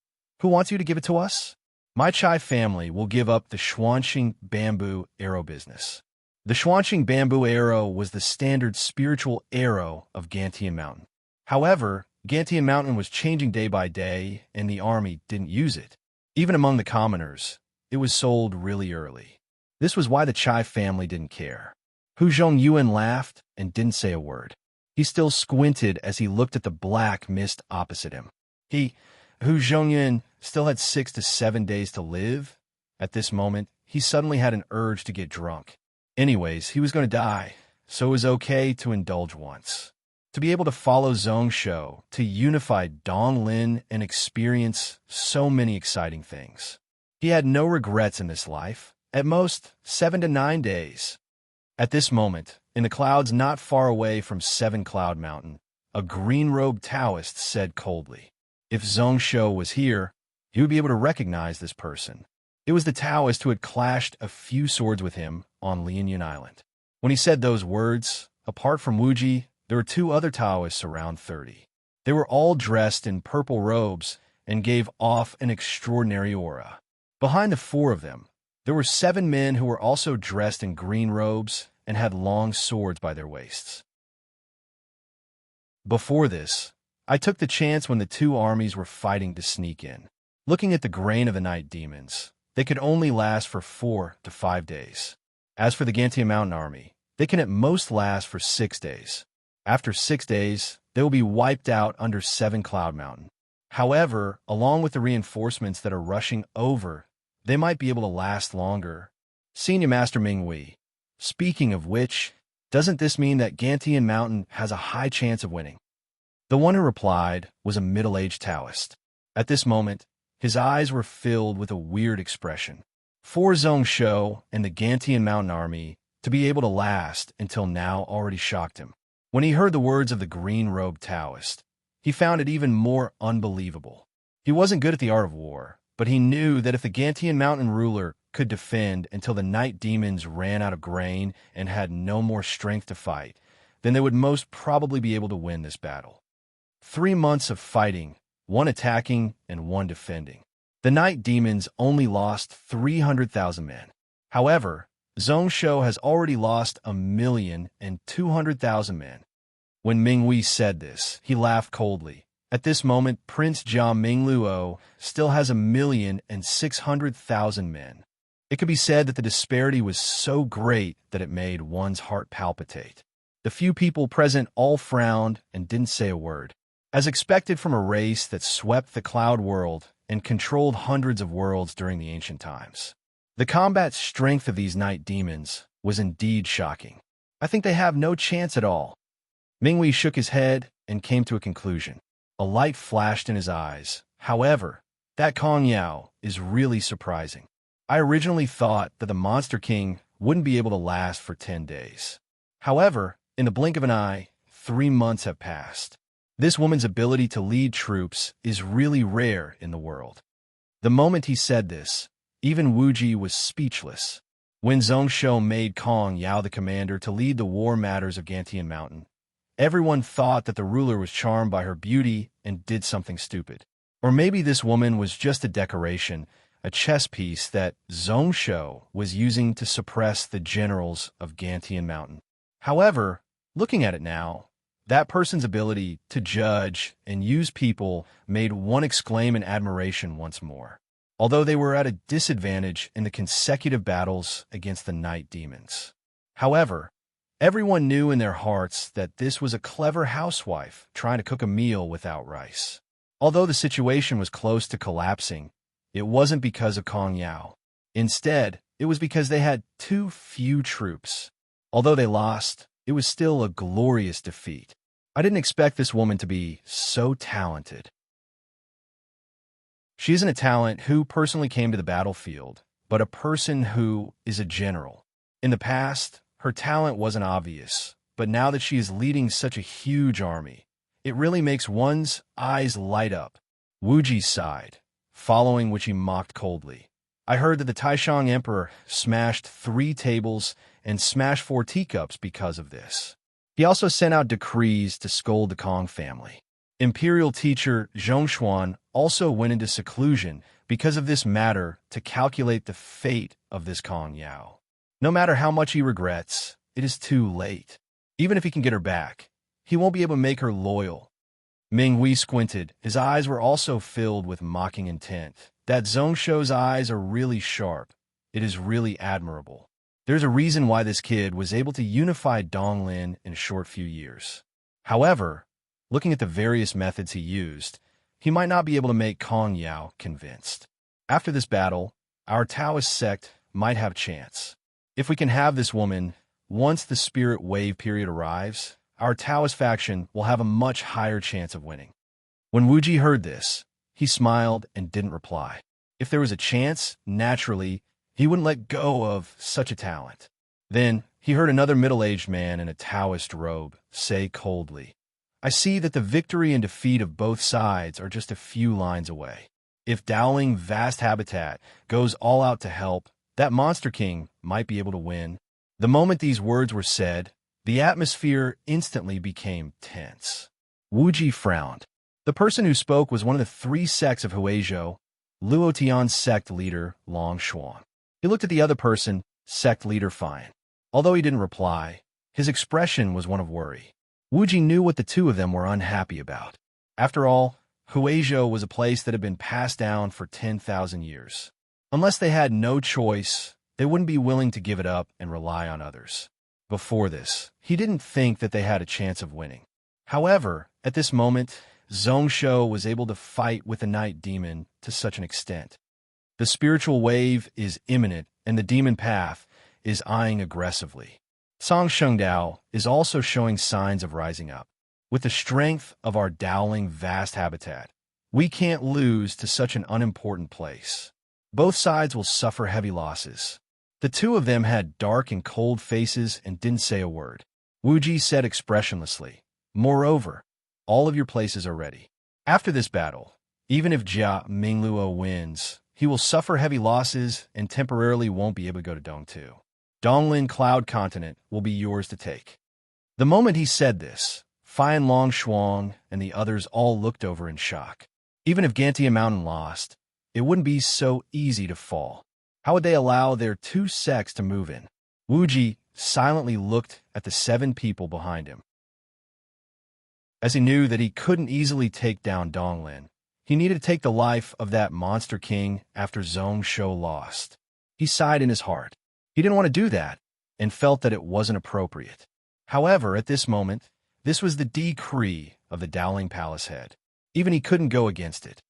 Who wants you to give it to us? My Chai family will give up the Xuanqing bamboo arrow business. The Xuanqing bamboo arrow was the standard spiritual arrow of Gantian Mountain. However, Gantian Mountain was changing day by day, and the army didn't use it. Even among the commoners, it was sold really early. This was why the Chai family didn't care. Hu Zhongyuan laughed and didn't say a word. He still squinted as he looked at the black mist opposite him. Hu Zhongyuan, still had 6 to 7 days to live. At this moment, he suddenly had an urge to get drunk. Anyways, he was going to die, so it was okay to indulge once. To be able to follow Zhong Shou, to unify Dong Lin and experience so many exciting things. He had no regrets in this life, at most 7 to 9 days. At this moment, in the clouds not far away from Seven Cloud Mountain, a green-robed Taoist said coldly, If Zhongsho was here, he would be able to recognize this person. It was the Taoist who had clashed a few swords with him on Lianyan Island. When he said those words, apart from Wuji, there were two other Taoists around 30. They were all dressed in purple robes and gave off an extraordinary aura. Behind the four of them, there were 7 men who were also dressed in green robes and had long swords by their waists. Before this, I took the chance when the two armies were fighting to sneak in. Looking at the grain of the night demons, they could only last for 4 to 5 days. As for the Gantian Mountain Army, they can at most last for 6 days. After 6 days, they will be wiped out under 7 Cloud Mountain. However, along with the reinforcements that are rushing over, they might be able to last longer. Senior Master Minghui. Speaking of which, doesn't this mean that Gantian Mountain has a high chance of winning? The one who replied was a middle-aged Taoist. At this moment, his eyes were filled with a weird expression. For Zhongsho and the Gantian Mountain Army to be able to last until now already shocked him. When he heard the words of the green-robed Taoist, he found it even more unbelievable. He wasn't good at the art of war, but he knew that if the Gantian Mountain ruler could defend until the night demons ran out of grain and had no more strength to fight, then they would most probably be able to win this battle. 3 months of fighting, 1 attacking and 1 defending. The night demons only lost 300,000 men. However, Zhongsho has already lost 1,200,000 men. When Minghui said this, he laughed coldly. At this moment, Prince Jia Mingluo still has 1,600,000 men. It could be said that the disparity was so great that it made one's heart palpitate. The few people present all frowned and didn't say a word. As expected from a race that swept the cloud world and controlled hundreds of worlds during the ancient times. The combat strength of these night demons was indeed shocking. I think they have no chance at all. Minghui shook his head and came to a conclusion. A light flashed in his eyes. However, that Kong Yao is really surprising. I originally thought that the Monster King wouldn't be able to last for 10 days. However, in the blink of an eye, 3 months have passed. This woman's ability to lead troops is really rare in the world. The moment he said this, even Wuji was speechless. When Zhongsho made Kong Yao the commander to lead the war matters of Gantian Mountain, everyone thought that the ruler was charmed by her beauty and did something stupid. Or maybe this woman was just a decoration, a chess piece that Zhongsho was using to suppress the generals of Gantian Mountain. However, looking at it now, that person's ability to judge and use people made one exclaim in admiration once more, although they were at a disadvantage in the consecutive battles against the night demons. However, everyone knew in their hearts that this was a clever housewife trying to cook a meal without rice. Although the situation was close to collapsing, it wasn't because of Kong Yao. Instead, it was because they had too few troops. Although they lost, it was still a glorious defeat. I didn't expect this woman to be so talented. She isn't a talent who personally came to the battlefield, but a person who is a general. In the past, her talent wasn't obvious, but now that she is leading such a huge army, it really makes one's eyes light up. Wuji sighed, following which he mocked coldly. I heard that the Taishang Emperor smashed 3 tables and smashed 4 teacups because of this. He also sent out decrees to scold the Kong family. Imperial teacher Zhongshuan also went into seclusion because of this matter to calculate the fate of this Kong Yao. No matter how much he regrets, it is too late. Even if he can get her back, he won't be able to make her loyal. Minghui squinted. His eyes were also filled with mocking intent. That Zhongsho's eyes are really sharp. It is really admirable. There's a reason why this kid was able to unify Donglin in a short few years. However, looking at the various methods he used, he might not be able to make Kong Yao convinced. After this battle, our Taoist sect might have a chance. If we can have this woman, once the spirit wave period arrives, our Taoist faction will have a much higher chance of winning. When Wuji heard this, he smiled and didn't reply. If there was a chance, naturally, he wouldn't let go of such a talent. Then, he heard another middle-aged man in a Taoist robe say coldly, I see that the victory and defeat of both sides are just a few lines away. If Dowling Vast Habitat goes all out to help, that Monster King might be able to win. The moment these words were said, the atmosphere instantly became tense. Wuji frowned. The person who spoke was one of the three sects of Huizhou, Luotian's sect leader, Long Xuan. He looked at the other person, sect leader Fine. Although he didn't reply, his expression was one of worry. Wuji knew what the two of them were unhappy about. After all, Huizhou was a place that had been passed down for 10,000 years. Unless they had no choice, they wouldn't be willing to give it up and rely on others. Before this, he didn't think that they had a chance of winning. However, at this moment, Zhongshu was able to fight with the night demon to such an extent. The spiritual wave is imminent, and the demon path is eyeing aggressively. Song Shengdao is also showing signs of rising up. With the strength of our Dowling Vast Habitat, we can't lose to such an unimportant place. Both sides will suffer heavy losses. The two of them had dark and cold faces and didn't say a word. Wuji said expressionlessly, "Moreover, all of your places are ready. After this battle, even if Jia Mingluo wins, he will suffer heavy losses and temporarily won't be able to go to Dongtu. Donglin Cloud Continent will be yours to take." The moment he said this, Fan Long Shuang and the others all looked over in shock. Even if Gantia Mountain lost, it wouldn't be so easy to fall. How would they allow their two sects to move in? Wuji silently looked at the 7 people behind him. As he knew that he couldn't easily take down Donglin, he needed to take the life of that Monster King after Zhongshu lost. He sighed in his heart. He didn't want to do that, and felt that it wasn't appropriate. However, at this moment, this was the decree of the Dowling Palace head. Even he couldn't go against it.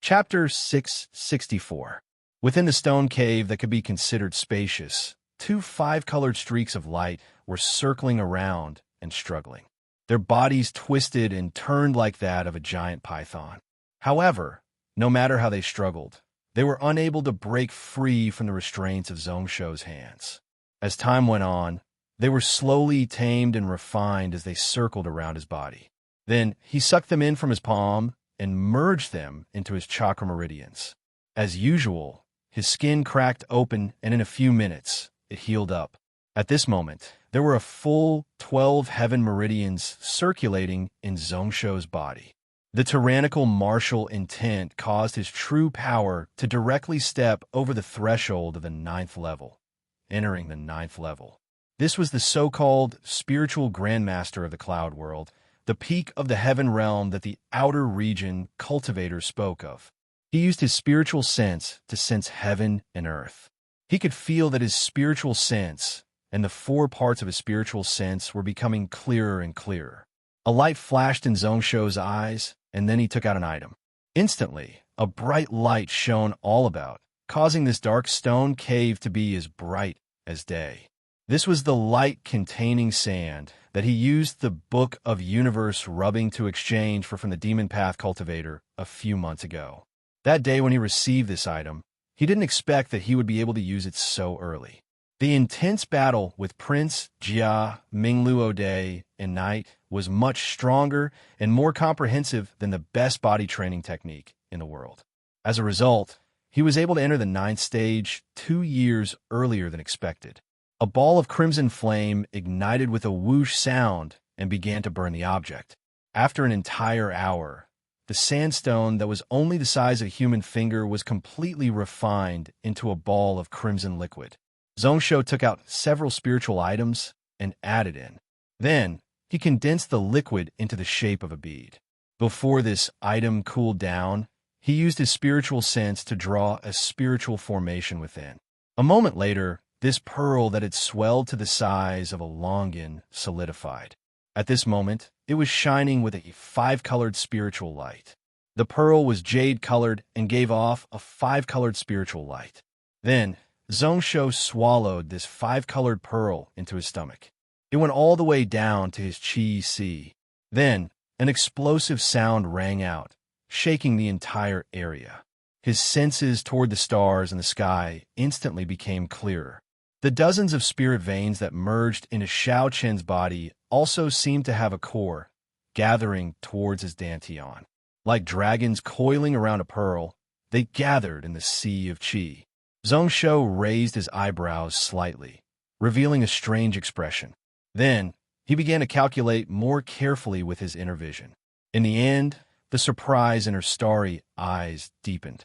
Chapter 664. Within the stone cave that could be considered spacious, 2 5-colored streaks of light were circling around and struggling. Their bodies twisted and turned like that of a giant python. However, no matter how they struggled, they were unable to break free from the restraints of Zhongshu's hands. As time went on, they were slowly tamed and refined as they circled around his body. Then he sucked them in from his palm and merged them into his chakra meridians. As usual, his skin cracked open, and in a few minutes, it healed up. At this moment, there were a full 12 heaven meridians circulating in Zhongshu's body. The tyrannical martial intent caused his true power to directly step over the threshold of the 9th level, entering the 9th level. This was the so-called spiritual grandmaster of the cloud world, the peak of the heaven realm that the outer region cultivator spoke of. He used his spiritual sense to sense heaven and earth. He could feel that his spiritual sense and the 4 parts of his spiritual sense were becoming clearer and clearer. A light flashed in Zhongshu's eyes, and then he took out an item. Instantly, a bright light shone all about, causing this dark stone cave to be as bright as day. This was the light-containing sand that he used the Book of Universe rubbing to exchange for from the Demon Path cultivator a few months ago. That day when he received this item, he didn't expect that he would be able to use it so early. The intense battle with Prince Jia Mingluo Day and Night was much stronger and more comprehensive than the best body training technique in the world. As a result, he was able to enter the 9th stage 2 years earlier than expected. A ball of crimson flame ignited with a whoosh sound and began to burn the object. After an entire hour, the sandstone that was only the size of a human finger was completely refined into a ball of crimson liquid. Zhongshu took out several spiritual items and added in. Then, he condensed the liquid into the shape of a bead. Before this item cooled down, he used his spiritual sense to draw a spiritual formation within. A moment later, this pearl that had swelled to the size of a longan solidified. At this moment, it was shining with a 5-colored spiritual light. The pearl was jade-colored and gave off a 5-colored spiritual light. Then, Zhongshu swallowed this 5-colored pearl into his stomach. It went all the way down to his chi. Then, an explosive sound rang out, shaking the entire area. His senses toward the stars and the sky instantly became clearer. The dozens of spirit veins that merged into Shao Chen's body also seemed to have a core, gathering towards his dantian. Like dragons coiling around a pearl, they gathered in the sea of qi. Zhongshou raised his eyebrows slightly, revealing a strange expression. Then, he began to calculate more carefully with his inner vision. In the end, the surprise in her starry eyes deepened.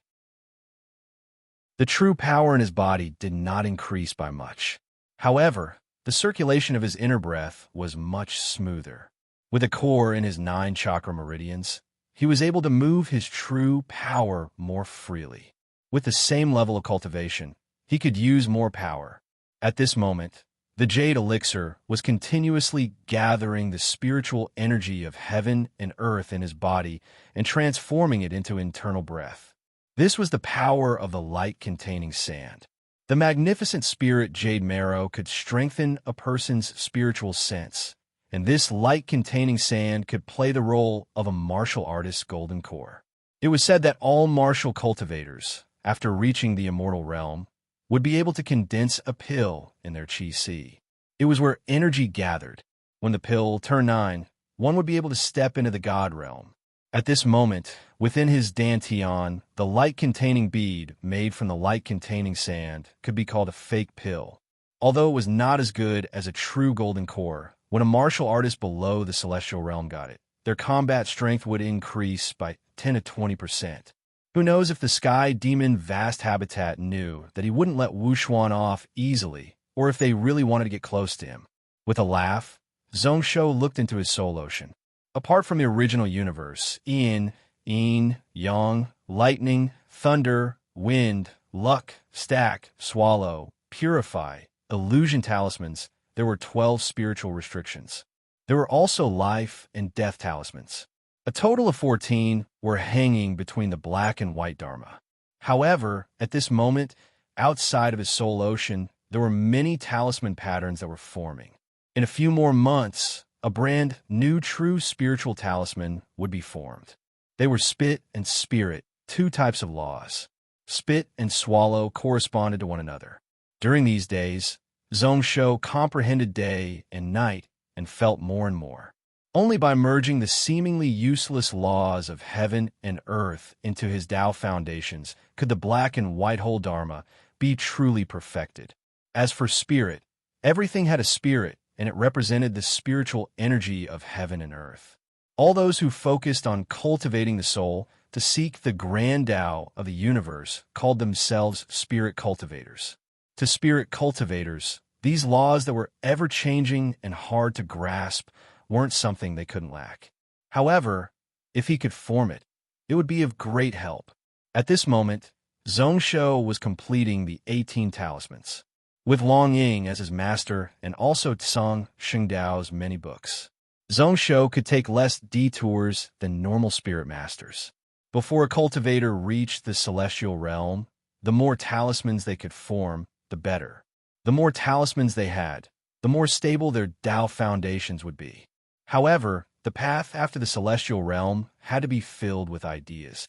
The true power in his body did not increase by much. However, the circulation of his inner breath was much smoother. With a core in his 9 chakra meridians, he was able to move his true power more freely. With the same level of cultivation, he could use more power. At this moment, the jade elixir was continuously gathering the spiritual energy of heaven and earth in his body and transforming it into internal breath. This was the power of the light-containing sand. The magnificent spirit jade marrow could strengthen a person's spiritual sense, and this light-containing sand could play the role of a martial artist's golden core. It was said that all martial cultivators, after reaching the immortal realm, would be able to condense a pill in their qi sea. It was where energy gathered. When the pill turned 9, one would be able to step into the god realm. At this moment, within his dantian, the light-containing bead made from the light-containing sand could be called a fake pill. Although it was not as good as a true golden core, when a martial artist below the celestial realm got it, their combat strength would increase by 10 to 20%. Who knows if the sky demon vast habitat knew that he wouldn't let Wushuan off easily, or if they really wanted to get close to him. With a laugh, Zhongshou looked into his soul ocean. Apart from the original universe, yin, yang, lightning, thunder, wind, luck, stack, swallow, purify, illusion talismans, there were 12 spiritual restrictions. There were also life and death talismans. A total of 14 were hanging between the black and white Dharma. However, at this moment, outside of his soul ocean, there were many talisman patterns that were forming. In a few more months, a brand new true spiritual talisman would be formed. They were spit and spirit, 2 types of laws. Spit and swallow corresponded to one another. During these days, Zhongshou comprehended day and night and felt more and more. Only by merging the seemingly useless laws of heaven and earth into his Tao foundations could the black and white whole Dharma be truly perfected. As for spirit, everything had a spirit, and it represented the spiritual energy of heaven and earth. All those who focused on cultivating the soul to seek the grand Tao of the universe called themselves spirit cultivators. To spirit cultivators, these laws that were ever-changing and hard to grasp weren't something they couldn't lack. However, if he could form it, it would be of great help. At this moment, Zhongshou was completing the 18 talismans, with Long Ying as his master and also Tsang Xingdao's many books. Zhongshou could take less detours than normal spirit masters. Before a cultivator reached the celestial realm, the more talismans they could form, the better. The more talismans they had, the more stable their Tao foundations would be. However, the path after the celestial realm had to be filled with ideas.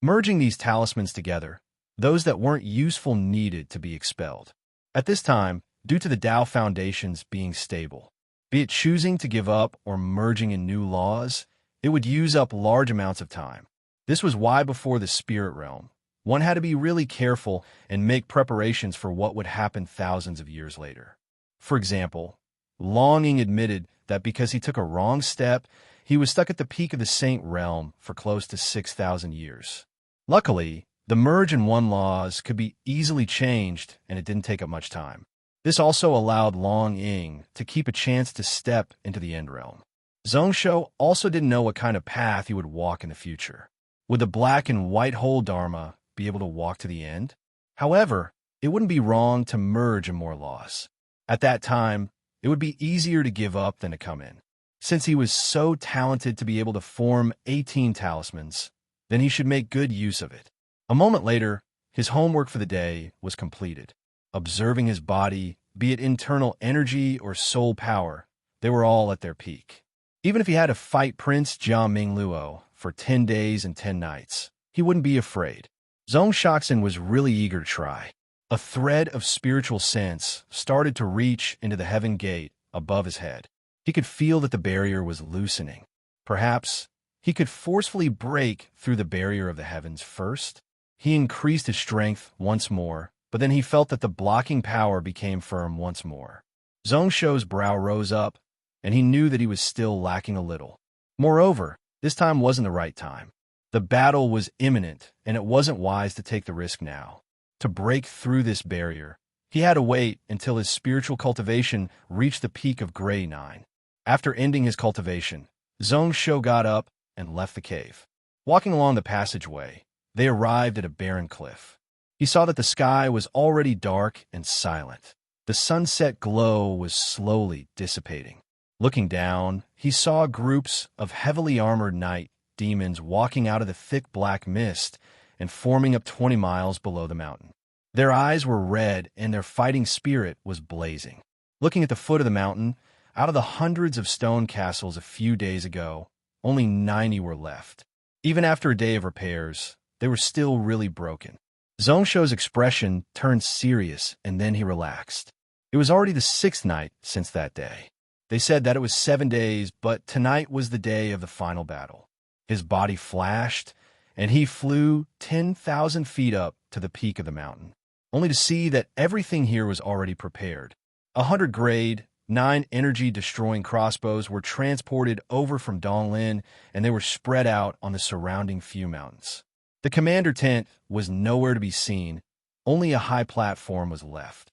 Merging these talismans together, those that weren't useful needed to be expelled. At this time, due to the Tao foundations being stable, be it choosing to give up or merging in new laws, it would use up large amounts of time. This was why before the spirit realm, one had to be really careful and make preparations for what would happen thousands of years later. For example, Longing admitted that because he took a wrong step, he was stuck at the peak of the saint realm for close to 6,000 years. Luckily, the merge and one laws could be easily changed and it didn't take up much time. This also allowed Long Ying to keep a chance to step into the end realm. Zhongshou also didn't know what kind of path he would walk in the future. Would the black and white whole Dharma be able to walk to the end? However, it wouldn't be wrong to merge in more laws. At that time, it would be easier to give up than to come in. Since he was so talented to be able to form 18 talismans, then he should make good use of it. A moment later, his homework for the day was completed. Observing his body, be it internal energy or soul power, they were all at their peak. Even if he had to fight Prince Jia Mingluo for 10 days and 10 nights, he wouldn't be afraid. Zhong Shaxin was really eager to try. A thread of spiritual sense started to reach into the heaven gate above his head. He could feel that the barrier was loosening. Perhaps he could forcefully break through the barrier of the heavens first. He increased his strength once more, but then he felt that the blocking power became firm once more. Zhongsho's brow rose up, and he knew that he was still lacking a little. Moreover, this time wasn't the right time. The battle was imminent, and it wasn't wise to take the risk now. To break through this barrier, he had to wait until his spiritual cultivation reached the peak of Grade 9. After ending his cultivation, Zhongsho got up and left the cave. Walking along the passageway, they arrived at a barren cliff. He saw that the sky was already dark and silent. The sunset glow was slowly dissipating. Looking down, he saw groups of heavily armored night demons walking out of the thick black mist and forming up 20 miles below the mountain. Their eyes were red and their fighting spirit was blazing. Looking at the foot of the mountain, out of the hundreds of stone castles a few days ago, only 90 were left. Even after a day of repairs, they were still really broken. Zhongsho's expression turned serious and then he relaxed. It was already the 6th night since that day. They said that it was 7 days, but tonight was the day of the final battle. His body flashed, and he flew 10,000 feet up to the peak of the mountain, only to see that everything here was already prepared. 100 Grade 9 energy-destroying crossbows were transported over from Donglin, and they were spread out on the surrounding few mountains. The commander tent was nowhere to be seen. Only a high platform was left.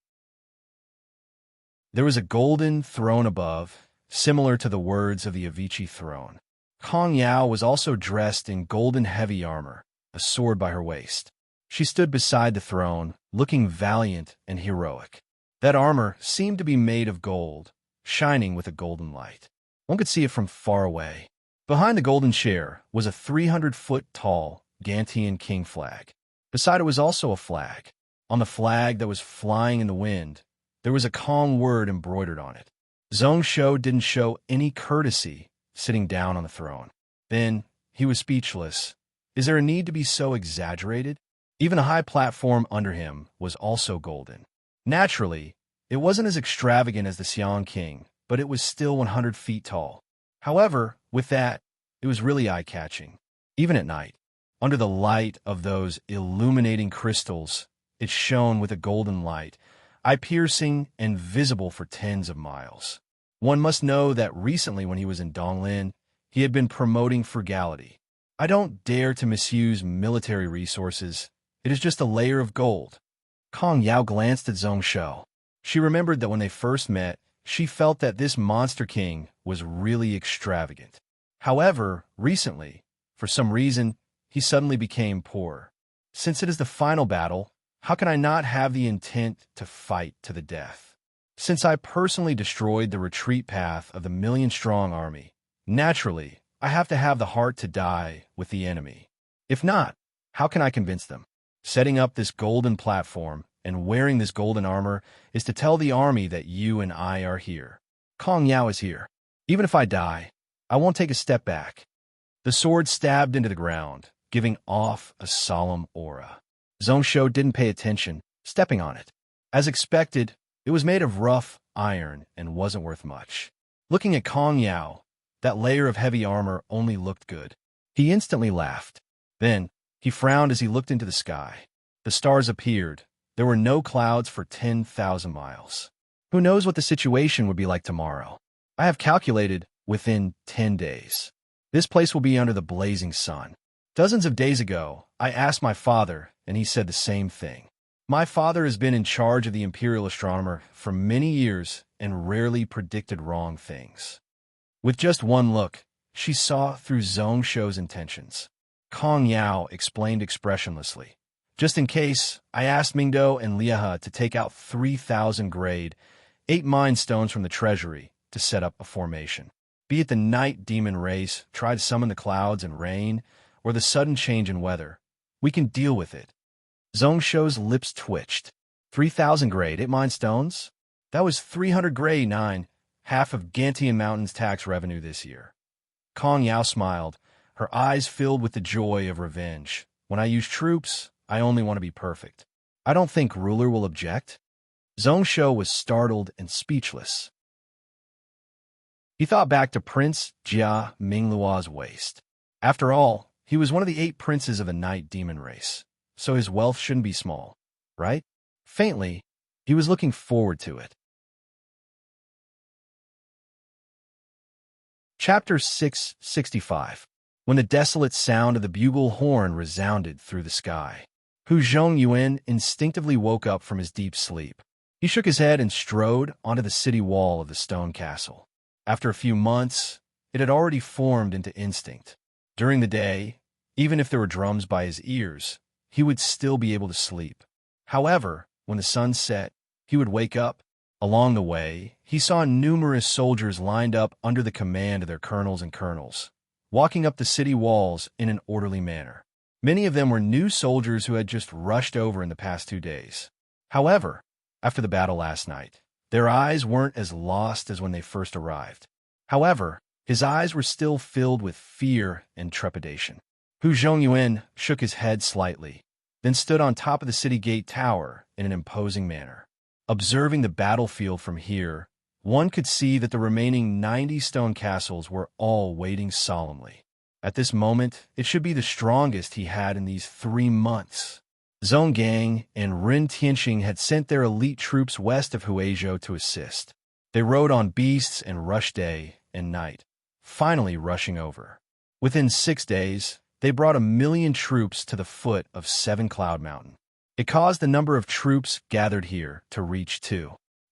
There was a golden throne above, similar to the words of the Avicii throne. Kong Yao was also dressed in golden heavy armor, a sword by her waist. She stood beside the throne, looking valiant and heroic. That armor seemed to be made of gold, shining with a golden light. One could see it from far away. Behind the golden chair was a 300-foot-tall Gantian king flag. Beside it was also a flag. On the flag that was flying in the wind, there was a Kong word embroidered on it. Zhongsho didn't show any courtesy sitting down on the throne. Then he was speechless. Is there a need to be so exaggerated? Even a high platform under him was also golden. Naturally, it wasn't as extravagant as the Xiang King, but it was still 100 feet tall. However, with that, it was really eye-catching. Even at night, under the light of those illuminating crystals, it shone with a golden light, eye-piercing and visible for tens of miles. One must know that recently when he was in Donglin, he had been promoting frugality. I don't dare to misuse military resources. It is just a layer of gold. Kong Yao glanced at Zhongsho. She remembered that when they first met, she felt that this monster king was really extravagant. However, recently, for some reason, he suddenly became poor. Since it is the final battle, how can I not have the intent to fight to the death? Since I personally destroyed the retreat path of the million-strong army, naturally, I have to have the heart to die with the enemy. If not, how can I convince them? Setting up this golden platform and wearing this golden armor is to tell the army that you and I are here. Kong Yao is here. Even if I die, I won't take a step back. The sword stabbed into the ground, giving off a solemn aura. Zhongsho didn't pay attention, stepping on it. As expected, it was made of rough iron and wasn't worth much. Looking at Kong Yao, that layer of heavy armor only looked good. He instantly laughed. Then, he frowned as he looked into the sky. The stars appeared. There were no clouds for 10,000 miles. Who knows what the situation would be like tomorrow? I have calculated within 10 days. This place will be under the blazing sun. Dozens of days ago, I asked my father, and he said the same thing. My father has been in charge of the Imperial Astronomer for many years and rarely predicted wrong things. With just one look, she saw through Zhongsho's intentions. Kong Yao explained expressionlessly. Just in case, I asked Mingdo and Liahe to take out 3,000 Grade 8 mind stones from the treasury to set up a formation. Be it the night demon race try to summon the clouds and rain, or the sudden change in weather, we can deal with it. Zhongsho's lips twitched. 3,000 Grade 8 mind stones? That was 300 Grade 9, half of Gantian Mountain's tax revenue this year. Kong Yao smiled, her eyes filled with the joy of revenge. When I use troops, I only want to be perfect. I don't think ruler will object. Zhongshu was startled and speechless. He thought back to Prince Jia Mingluo's waist. After all, he was one of the 8 princes of the night demon race, so his wealth shouldn't be small, right? Faintly, he was looking forward to it. Chapter 665. When the desolate sound of the bugle horn resounded through the sky, Hu Zhongyuan instinctively woke up from his deep sleep. He shook his head and strode onto the city wall of the stone castle. After a few months, it had already formed into instinct. During the day, even if there were drums by his ears, he would still be able to sleep. However, when the sun set, he would wake up. Along the way, he saw numerous soldiers lined up under the command of their colonels and colonels, walking up the city walls in an orderly manner. Many of them were new soldiers who had just rushed over in the past 2 days. However, after the battle last night, their eyes weren't as lost as when they first arrived. However, his eyes were still filled with fear and trepidation. Hu Zhongyuan shook his head slightly, then stood on top of the city gate tower in an imposing manner. Observing the battlefield from here, one could see that the remaining 90 stone castles were all waiting solemnly. At this moment, it should be the strongest he had in these 3 months. Zhonggang and Ren Tianxing had sent their elite troops west of Huizhou to assist. They rode on beasts and rushed day and night, finally rushing over. Within 6 days, they brought 1,000,000 troops to the foot of Seven Cloud Mountain. It caused the number of troops gathered here to reach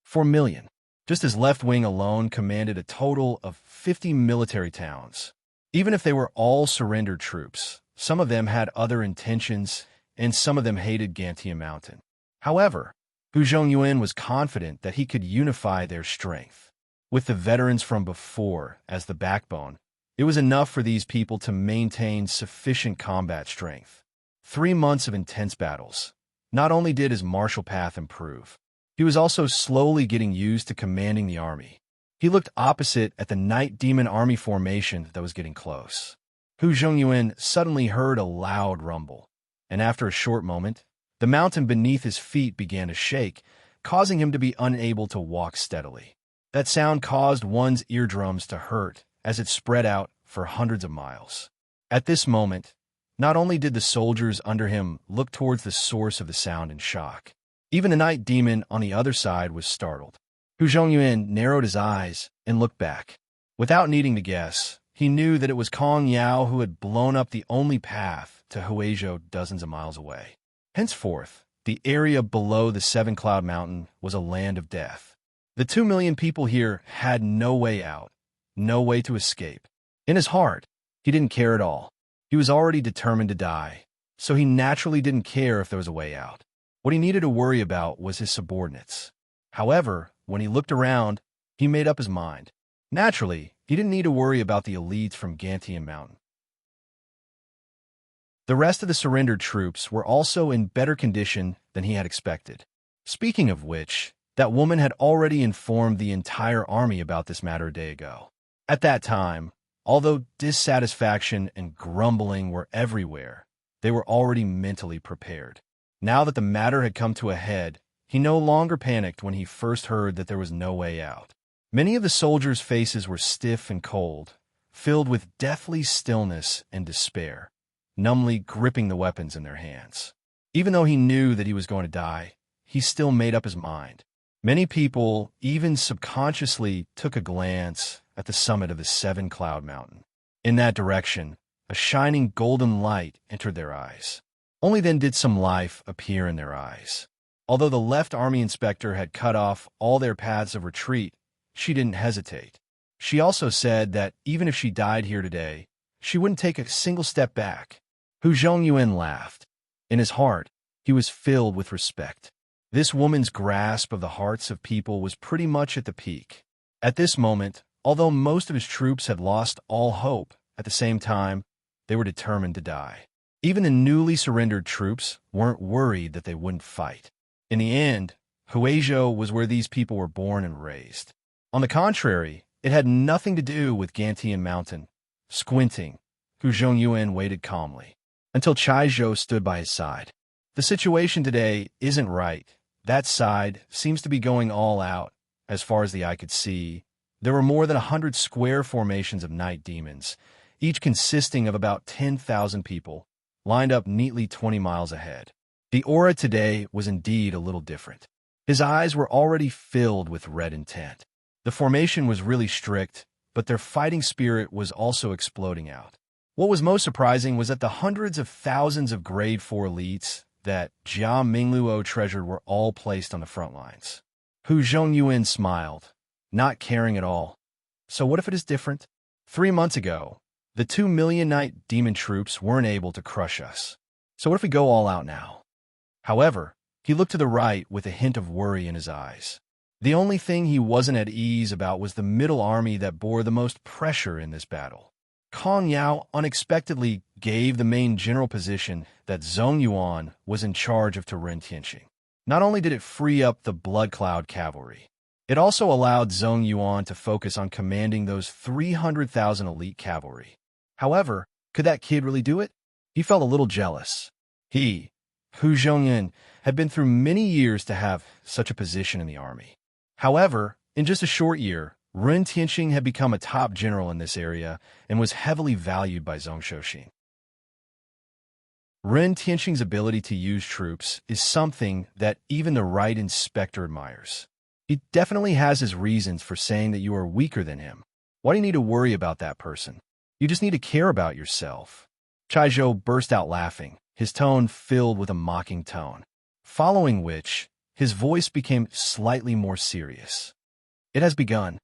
4 million, just as Left Wing alone commanded a total of 50 military towns. Even if they were all surrendered troops, some of them had other intentions, and some of them hated Gantian Mountain. However, Hu Zhongyuan was confident that he could unify their strength. With the veterans from before as the backbone, it was enough for these people to maintain sufficient combat strength. 3 months of intense battles. Not only did his martial path improve, he was also slowly getting used to commanding the army. He looked opposite at the night demon army formation that was getting close. Hu Zhongyuan suddenly heard a loud rumble, and after a short moment, the mountain beneath his feet began to shake, causing him to be unable to walk steadily. That sound caused one's eardrums to hurt as it spread out for hundreds of miles. At this moment, not only did the soldiers under him look towards the source of the sound in shock, even the night demon on the other side was startled. Hu Zhongyuan narrowed his eyes and looked back. Without needing to guess, he knew that it was Kong Yao who had blown up the only path to Huizhou dozens of miles away. Henceforth, the area below the Seven Cloud Mountain was a land of death. The 2 million people here had no way out, no way to escape. In his heart, he didn't care at all. He was already determined to die, so he naturally didn't care if there was a way out. What he needed to worry about was his subordinates. However, when he looked around, he made up his mind. Naturally, he didn't need to worry about the elites from Gantian Mountain. The rest of the surrendered troops were also in better condition than he had expected. Speaking of which, that woman had already informed the entire army about this matter a day ago. At that time, although dissatisfaction and grumbling were everywhere, they were already mentally prepared. Now that the matter had come to a head, he no longer panicked when he first heard that there was no way out. Many of the soldiers' faces were stiff and cold, filled with deathly stillness and despair, numbly gripping the weapons in their hands. Even though he knew that he was going to die, he still made up his mind. Many people, even subconsciously, took a glance at the summit of the Seven Cloud Mountain. In that direction, a shining golden light entered their eyes. Only then did some life appear in their eyes. Although the left army inspector had cut off all their paths of retreat, she didn't hesitate. She also said that even if she died here today, she wouldn't take a single step back. Hu Zhongyuan laughed. In his heart, he was filled with respect. This woman's grasp of the hearts of people was pretty much at the peak. At this moment, although most of his troops had lost all hope, at the same time, they were determined to die. Even the newly surrendered troops weren't worried that they wouldn't fight. In the end, Huizhou was where these people were born and raised. On the contrary, it had nothing to do with Gantian Mountain. Squinting, Hu Zhongyuan waited calmly until Chaizhou stood by his side. The situation today isn't right. That side seems to be going all out, as far as the eye could see. There were more than 100 square formations of night demons, each consisting of about 10,000 people, lined up neatly 20 miles ahead. The aura today was indeed a little different. His eyes were already filled with red intent. The formation was really strict, but their fighting spirit was also exploding out. What was most surprising was that the hundreds of thousands of Grade 4 elites that Jia Mingluo treasured were all placed on the front lines. Hu Zhongyuan smiled, not caring at all. So what if it is different? 3 months ago, the 2 million night demon troops weren't able to crush us. So what if we go all out now? However, he looked to the right with a hint of worry in his eyes. The only thing he wasn't at ease about was the middle army that bore the most pressure in this battle. Kong Yao unexpectedly gave the main general position that Zhong Yuan was in charge of to Ren Tianxing. Not only did it free up the Blood Cloud cavalry, it also allowed Zhong Yuan to focus on commanding those 300,000 elite cavalry. However, could that kid really do it? He felt a little jealous. He, Hu Zhongyan, had been through many years to have such a position in the army. However, in just a short year, Ren Tianxing had become a top general in this area and was heavily valued by Zhong Shouxin. Ren Tianxing's ability to use troops is something that even the right inspector admires. He definitely has his reasons for saying that you are weaker than him. Why do you need to worry about that person? You just need to care about yourself. Chai Zhou burst out laughing, his tone filled with a mocking tone, following which his voice became slightly more serious. It has begun.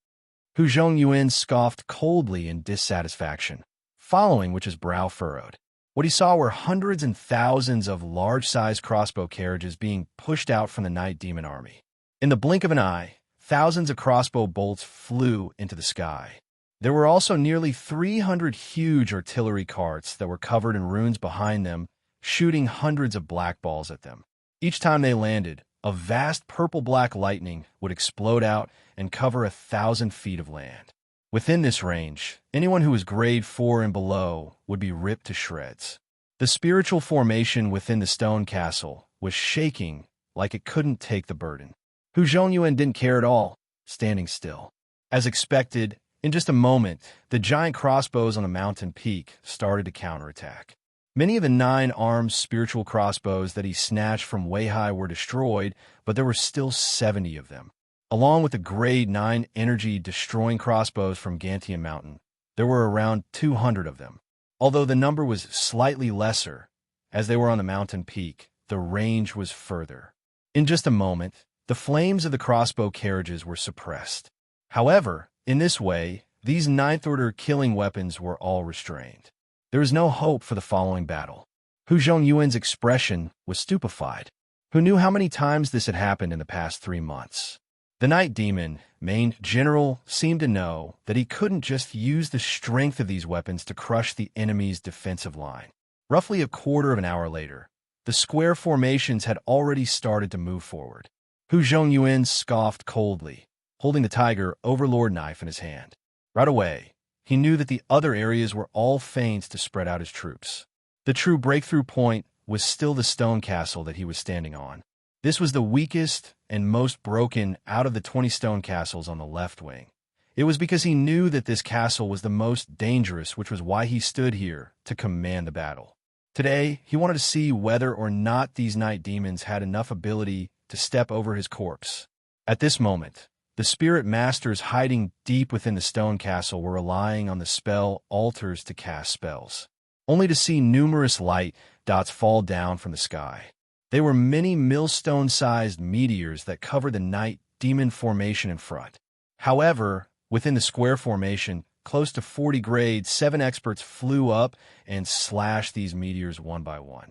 Hu Zhongyuan scoffed coldly in dissatisfaction, following which his brow furrowed. What he saw were hundreds and thousands of large-sized crossbow carriages being pushed out from the Night Demon army. In the blink of an eye, thousands of crossbow bolts flew into the sky. There were also nearly 300 huge artillery carts that were covered in runes behind them, shooting hundreds of black balls at them. Each time they landed, a vast purple-black lightning would explode out and cover 1,000 feet of land. Within this range, anyone who was Grade 4 and below would be ripped to shreds. The spiritual formation within the stone castle was shaking like it couldn't take the burden. Hu Zhongyuan didn't care at all, standing still. As expected, in just a moment, the giant crossbows on the mountain peak started to counterattack. Many of the 9-armed spiritual crossbows that he snatched from way high were destroyed, but there were still 70 of them. Along with the Grade 9 energy-destroying crossbows from Gantian Mountain, there were around 200 of them. Although the number was slightly lesser, as they were on the mountain peak, the range was further. In just a moment, the flames of the crossbow carriages were suppressed. However, in this way, these 9th-order killing weapons were all restrained. There was no hope for the following battle. Hu Zhongyuan's expression was stupefied. Who knew how many times this had happened in the past 3 months? The Night Demon, main general, seemed to know that he couldn't just use the strength of these weapons to crush the enemy's defensive line. Roughly a quarter of an hour later, the square formations had already started to move forward. Hu Zhongyuan scoffed coldly, holding the Tiger Overlord knife in his hand. Right away, he knew that the other areas were all feints to spread out his troops. The true breakthrough point was still the stone castle that he was standing on. This was the weakest and most broken out of the 20 stone castles on the left wing. It was because he knew that this castle was the most dangerous, which was why he stood here to command the battle. Today, he wanted to see whether or not these night demons had enough ability to step over his corpse. At this moment, the spirit masters hiding deep within the stone castle were relying on the spell altars to cast spells, only to see numerous light dots fall down from the sky. They were many millstone-sized meteors that covered the night demon formation in front. However, within the square formation, close to 40 Grade 7 experts flew up and slashed these meteors one by one.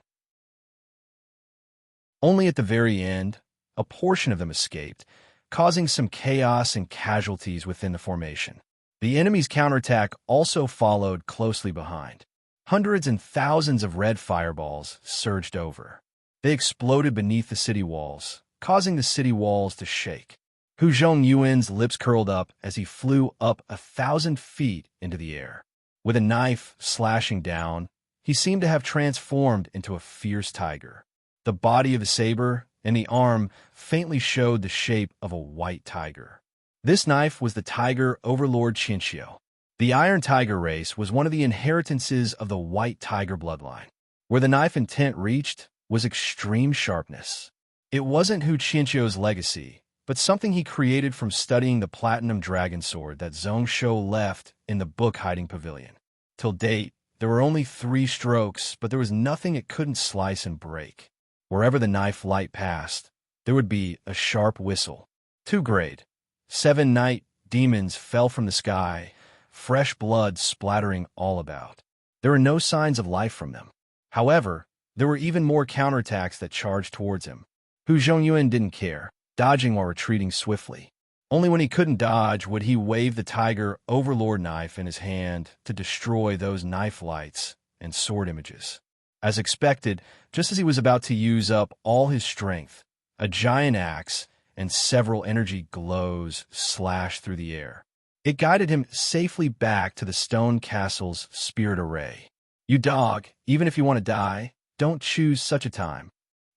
Only at the very end, a portion of them escaped, causing some chaos and casualties within the formation. The enemy's counterattack also followed closely behind. Hundreds and thousands of red fireballs surged over. They exploded beneath the city walls, causing the city walls to shake. Hu Zhongyuan's lips curled up as he flew up 1,000 feet into the air. With a knife slashing down, he seemed to have transformed into a fierce tiger. the body of a saber, and the arm faintly showed the shape of a white tiger. This knife was the Tiger Overlord Chinchio. The Iron Tiger race was one of the inheritances of the White Tiger bloodline. Where the knife intent reached was extreme sharpness. It wasn't Hu Chinchio's legacy, but something he created from studying the Platinum Dragon Sword that Zhongshou left in the book-hiding pavilion. Till date, there were only 3 strokes, but there was nothing it couldn't slice and break. Wherever the knife light passed, there would be a sharp whistle. 2 grade. 7 night demons fell from the sky, fresh blood splattering all about. There were no signs of life from them. However, there were even more counterattacks that charged towards him. Hu Zhongyuan didn't care, dodging while retreating swiftly. Only when he couldn't dodge would he wave the Tiger Overlord knife in his hand to destroy those knife lights and sword images. As expected, just as he was about to use up all his strength, a giant axe and several energy glows slashed through the air. It guided him safely back to the stone castle's spirit array. "You dog, even if you want to die, don't choose such a time."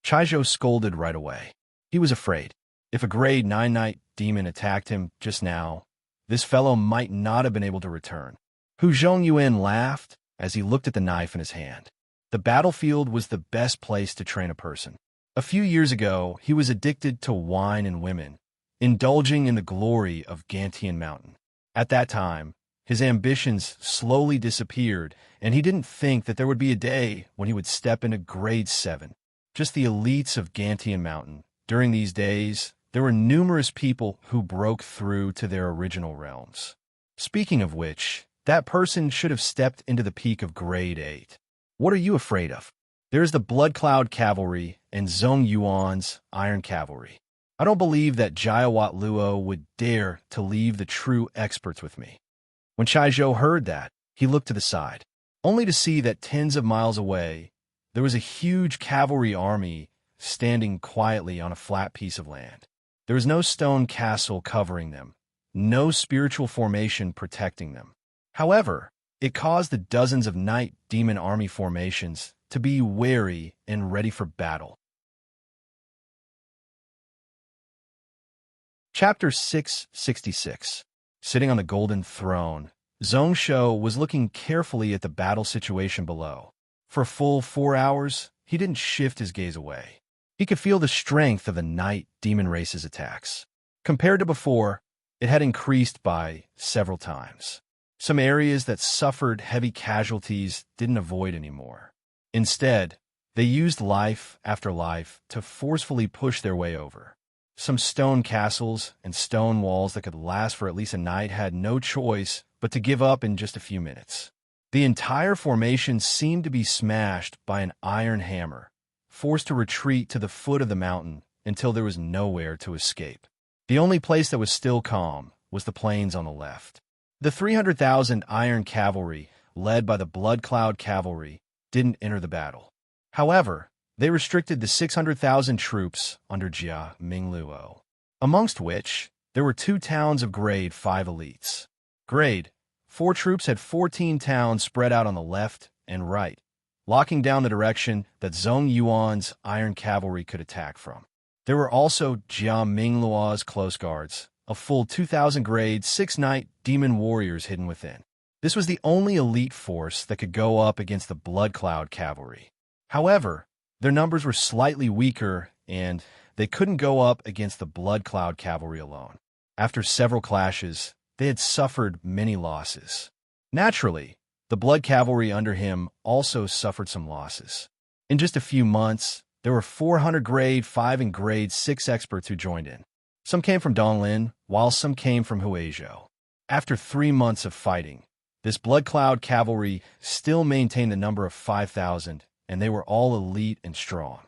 Chaizhou scolded right away. He was afraid. If a grade 9 night demon attacked him just now, this fellow might not have been able to return. Hu Zhongyuan laughed as he looked at the knife in his hand. The battlefield was the best place to train a person. A few years ago, he was addicted to wine and women, indulging in the glory of Gantian Mountain. At that time, his ambitions slowly disappeared, and he didn't think that there would be a day when he would step into grade 7. Just the elites of Gantian Mountain. During these days, there were numerous people who broke through to their original realms. Speaking of which, that person should have stepped into the peak of grade 8. What are you afraid of? There is the Blood Cloud Cavalry and Zhong Yuan's Iron Cavalry. I don't believe that Jiawat Luo would dare to leave the true experts with me. When Chaizhou heard that, he looked to the side, only to see that tens of miles away, there was a huge cavalry army standing quietly on a flat piece of land. There was no stone castle covering them, no spiritual formation protecting them. However, it caused the dozens of night demon army formations to be wary and ready for battle. Chapter 666. Sitting on the golden throne, Zhongshou was looking carefully at the battle situation below. For a full 4 hours, he didn't shift his gaze away. He could feel the strength of the night demon race's attacks. Compared to before, it had increased by several times. Some areas that suffered heavy casualties didn't avoid anymore. Instead, they used life after life to forcefully push their way over. Some stone castles and stone walls that could last for at least a night had no choice but to give up in just a few minutes. The entire formation seemed to be smashed by an iron hammer, forced to retreat to the foot of the mountain until there was nowhere to escape. The only place that was still calm was the plains on the left. The 300,000 Iron Cavalry, led by the Blood Cloud Cavalry, didn't enter the battle. However, they restricted the 600,000 troops under Jia Mingluo, amongst which there were 2 towns of grade 5 elites. Grade 4 troops had 14 towns spread out on the left and right, locking down the direction that Zhong Yuan's Iron Cavalry could attack from. There were also Jia Mingluo's close guards, a full 2,000 grade 6 night demon warriors hidden within. This was the only elite force that could go up against the Blood Cloud Cavalry. However, their numbers were slightly weaker, and they couldn't go up against the Blood Cloud Cavalry alone. After several clashes, they had suffered many losses. Naturally, the Blood Cavalry under him also suffered some losses. In just a few months, there were 400 grade 5 and grade 6 experts who joined in. Some came from Donglin, while some came from Huizhou. After 3 months of fighting, this Blood Cloud Cavalry still maintained a number of 5,000, and they were all elite and strong.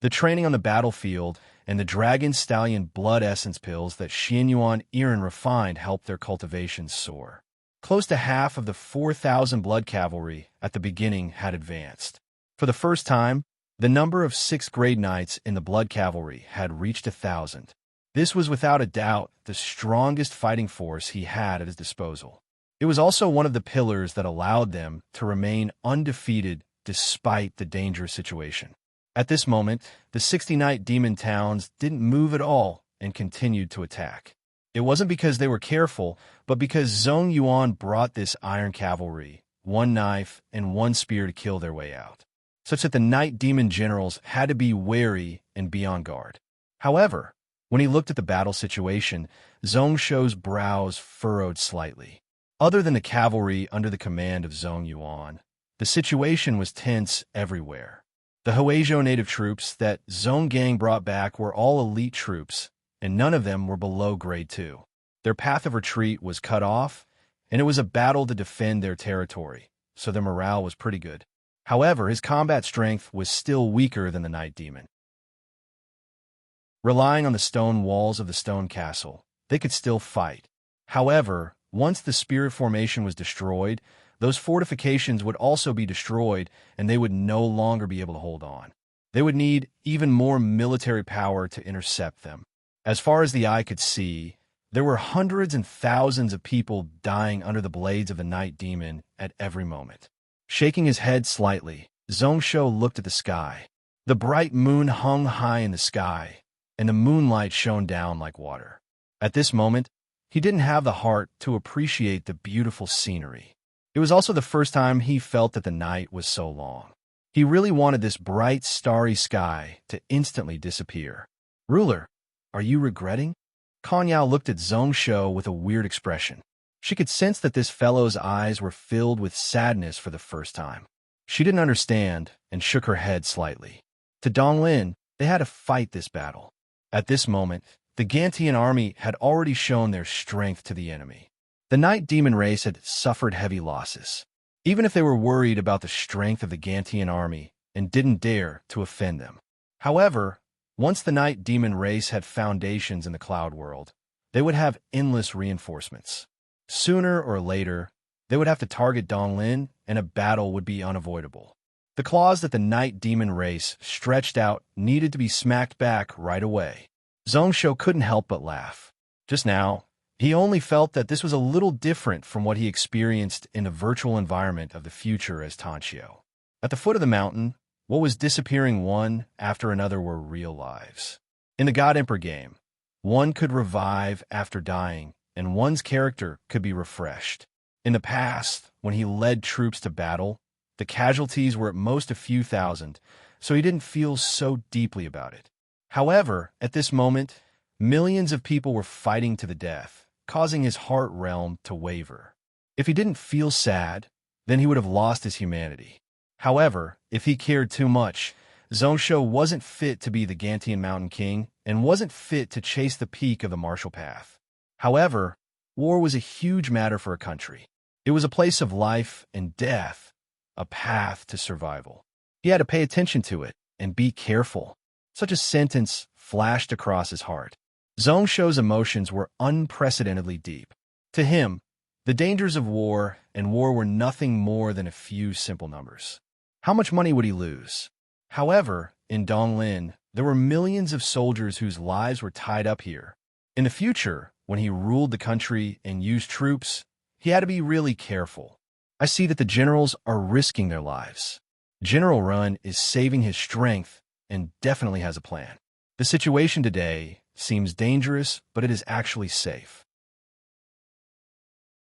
The training on the battlefield and the Dragon Stallion blood essence pills that Xianyuan Irin refined helped their cultivation soar. Close to half of the 4,000 Blood Cavalry at the beginning had advanced. For the first time, the number of 6th grade knights in the Blood Cavalry had reached 1,000. This was without a doubt the strongest fighting force he had at his disposal. It was also one of the pillars that allowed them to remain undefeated despite the dangerous situation. At this moment, the 60 Night Demon towns didn't move at all and continued to attack. It wasn't because they were careful, but because Zhong Yuan brought this iron cavalry, one knife and one spear to kill their way out, such that the Night Demon generals had to be wary and be on guard. However, when he looked at the battle situation, Zhong Shou's brows furrowed slightly. Other than the cavalry under the command of Zhong Yuan, the situation was tense everywhere. The Huizhou native troops that Zhong Gang brought back were all elite troops, and none of them were below grade 2. Their path of retreat was cut off, and it was a battle to defend their territory, so their morale was pretty good. However, his combat strength was still weaker than the Night Demon. Relying on the stone walls of the stone castle, they could still fight. However, once the spirit formation was destroyed, those fortifications would also be destroyed, and they would no longer be able to hold on. They would need even more military power to intercept them. As far as the eye could see, there were hundreds and thousands of people dying under the blades of the Night Demon at every moment. Shaking his head slightly, Zhong Shou looked at the sky. The bright moon hung high in the sky, and the moonlight shone down like water. At this moment, he didn't have the heart to appreciate the beautiful scenery. It was also the first time he felt that the night was so long. He really wanted this bright, starry sky to instantly disappear. "Ruler, are you regretting?" Kan Yao looked at Zhong Shou with a weird expression. She could sense that this fellow's eyes were filled with sadness for the first time. She didn't understand and shook her head slightly. To Donglin, they had to fight this battle. At this moment, the Gantian army had already shown their strength to the enemy. The Night Demon race had suffered heavy losses. Even if they were worried about the strength of the Gantian army and didn't dare to offend them. However, once the Night Demon race had foundations in the cloud world, they would have endless reinforcements. Sooner or later, they would have to target Donglin, and a battle would be unavoidable. The claws that the Night Demon race stretched out needed to be smacked back right away. Zhong Shou couldn't help but laugh. Just now, he only felt that this was a little different from what he experienced in the virtual environment of the future as Tanxio. At the foot of the mountain, what was disappearing one after another were real lives. In the God Emperor game, one could revive after dying, and one's character could be refreshed. In the past, when he led troops to battle, the casualties were at most a few thousand, so he didn't feel so deeply about it. However, at this moment, millions of people were fighting to the death, causing his heart realm to waver. If he didn't feel sad, then he would have lost his humanity. However, if he cared too much, Zhong Shou wasn't fit to be the Gantian Mountain King and wasn't fit to chase the peak of the martial path. However, war was a huge matter for a country. It was a place of life and death, a path to survival. He had to pay attention to it and be careful. Such a sentence flashed across his heart. Zhong Shou's emotions were unprecedentedly deep. To him, the dangers of war and war were nothing more than a few simple numbers. How much money would he lose? However, in Donglin, there were millions of soldiers whose lives were tied up here. In the future, when he ruled the country and used troops, he had to be really careful. I see that the generals are risking their lives. General Run is saving his strength and definitely has a plan. The situation today seems dangerous, but it is actually safe.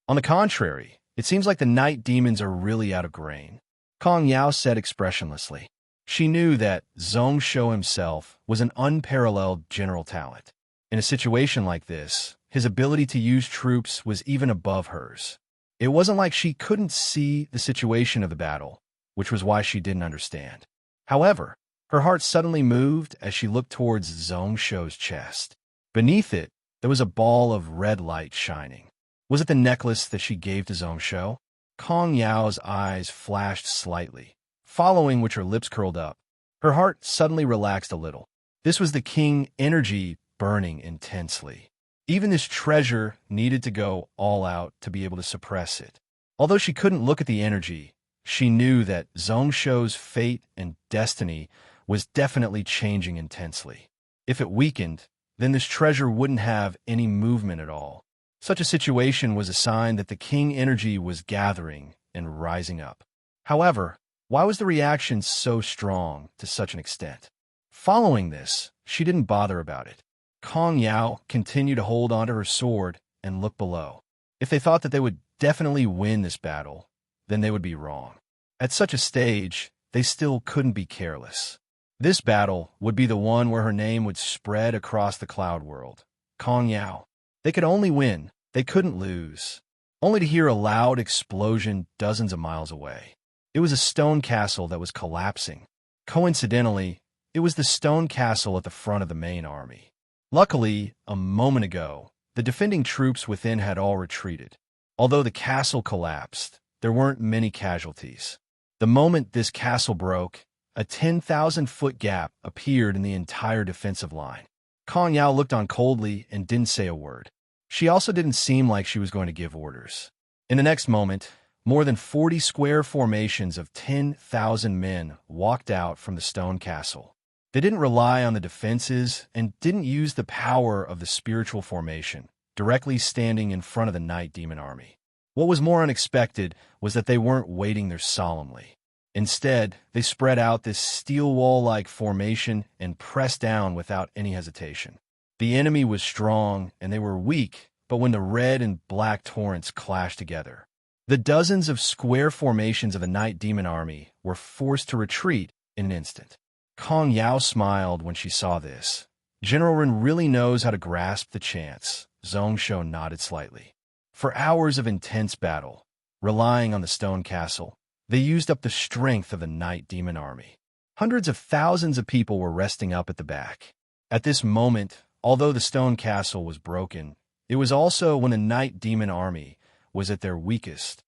On the contrary, it seems like the Night Demons are really out of grain. Kong Yao said expressionlessly. She knew that Zhong Shou himself was an unparalleled general talent. In a situation like this, his ability to use troops was even above hers. It wasn't like she couldn't see the situation of the battle, which was why she didn't understand. However, her heart suddenly moved as she looked towards Zhong Shou's chest. Beneath it, there was a ball of red light shining. Was it the necklace that she gave to Zhong Shou? Kong Yao's eyes flashed slightly, following which her lips curled up. Her heart suddenly relaxed a little. This was the king energy burning intensely. Even this treasure needed to go all out to be able to suppress it. Although she couldn't look at the energy, she knew that Zhong Shou's fate and destiny was definitely changing intensely. If it weakened, then this treasure wouldn't have any movement at all. Such a situation was a sign that the king energy was gathering and rising up. However, Why was the reaction so strong to such an extent? Following this, she didn't bother about it. Kong Yao continued to hold onto her sword and look below. If they thought that they would definitely win this battle, then they would be wrong. At such a stage, they still couldn't be careless. This battle would be the one where her name would spread across the cloud world. Kong Yao. They could only win, they couldn't lose. Only to hear a loud explosion dozens of miles away. It was a stone castle that was collapsing. Coincidentally, it was the stone castle at the front of the main army. Luckily, a moment ago, the defending troops within had all retreated. Although the castle collapsed, there weren't many casualties. The moment this castle broke, a 10,000-foot gap appeared in the entire defensive line. Kong Yao looked on coldly and didn't say a word. She also didn't seem like she was going to give orders. In the next moment, more than 40 square formations of 10,000 men walked out from the stone castle. They didn't rely on the defenses and didn't use the power of the spiritual formation, directly standing in front of the Night Demon army. What was more unexpected was that they weren't waiting there solemnly. Instead, they spread out this steel wall-like formation and pressed down without any hesitation. The enemy was strong and they were weak, but when the red and black torrents clashed together, the dozens of square formations of the Night Demon army were forced to retreat in an instant. Kong Yao smiled when she saw this. General Ren really knows how to grasp the chance. Zhong Shou nodded slightly. For hours of intense battle, relying on the stone castle, they used up the strength of the Night Demon army. Hundreds of thousands of people were resting up at the back. At this moment, although the stone castle was broken, it was also when the Night Demon army was at their weakest.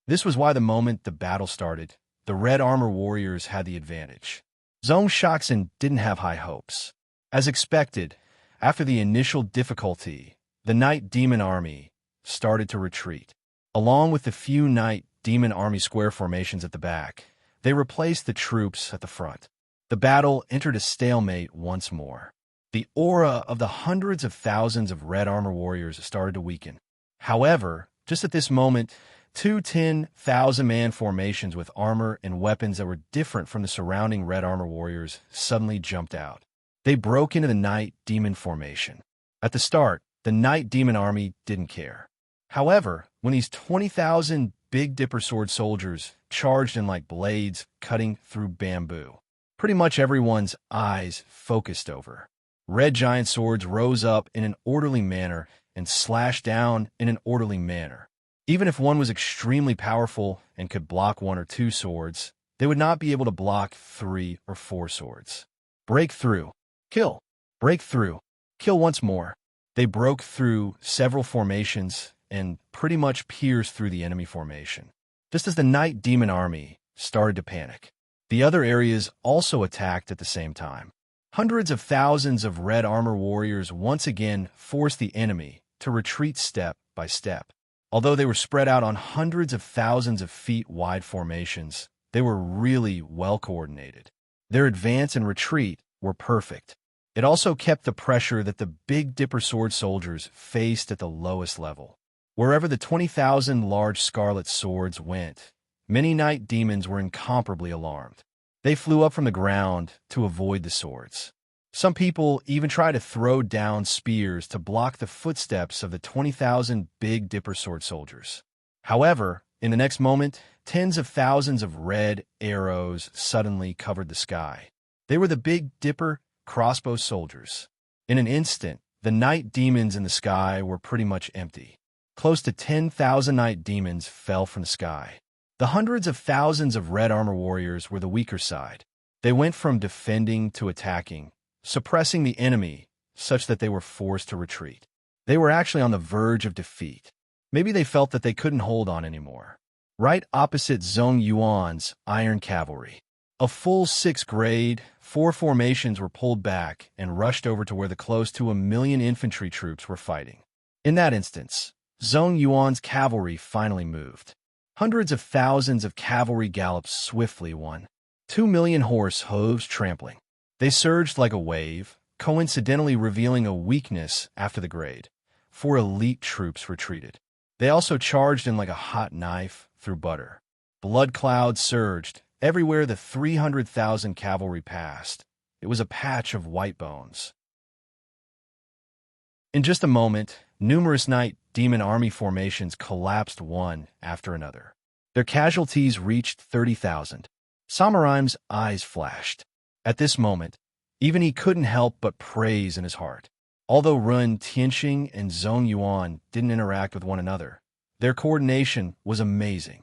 This was why the moment the battle started, the red armor warriors had the advantage. Zhong Shaxin didn't have high hopes. As expected, after the initial difficulty, the Night Demon army started to retreat. Along with the few Night Demon army square formations at the back, they replaced the troops at the front. The battle entered a stalemate once more. The aura of the hundreds of thousands of red armor warriors started to weaken. However, just at this moment, two 10,000-man formations with armor and weapons that were different from the surrounding red armor warriors suddenly jumped out. They broke into the Night Demon formation. At the start, the Night Demon army didn't care. However, when these 20,000 Big Dipper sword soldiers charged in like blades cutting through bamboo, pretty much everyone's eyes focused over. Red giant swords rose up in an orderly manner and slashed down in an orderly manner. Even if one was extremely powerful and could block one or two swords, they would not be able to block 3 or 4 swords. Break through. Kill. Break through. Kill once more. They broke through several formations and pretty much pierced through the enemy formation. Just as the Night Demon army started to panic, the other areas also attacked at the same time. Hundreds of thousands of red armor warriors once again forced the enemy to retreat step by step. Although they were spread out on hundreds of thousands of feet wide formations, they were really well coordinated. Their advance and retreat were perfect. It also kept the pressure that the Big Dipper sword soldiers faced at the lowest level. Wherever the 20,000 large scarlet swords went, many night demons were incomparably alarmed. They flew up from the ground to avoid the swords. Some people even tried to throw down spears to block the footsteps of the 20,000 Big Dipper sword soldiers. However, in the next moment, tens of thousands of red arrows suddenly covered the sky. They were the Big Dipper crossbow soldiers. In an instant, the night demons in the sky were pretty much empty. Close to 10,000 night demons fell from the sky. The hundreds of thousands of red armor warriors were the weaker side. They went from defending to attacking, suppressing the enemy such that they were forced to retreat. They were actually on the verge of defeat. Maybe they felt that they couldn't hold on anymore. Right opposite Zhong Yuan's Iron Cavalry, a full 6 grade, 4 formations were pulled back and rushed over to where the close to 1 million infantry troops were fighting. In that instance, Zhong Yuan's cavalry finally moved. Hundreds of thousands of cavalry galloped swiftly 2 million horse hooves trampling. They surged like a wave, coincidentally revealing a weakness after the grade. 4 elite troops retreated. They also charged in like a hot knife through butter. Blood clouds surged everywhere the 300,000 cavalry passed. It was a patch of white bones. In just a moment, numerous night demon army formations collapsed one after another. Their casualties reached 30,000. Samuraim's eyes flashed. At this moment, even he couldn't help but praise in his heart. Although Run Tianxing and Zhong Yuan didn't interact with one another, their coordination was amazing.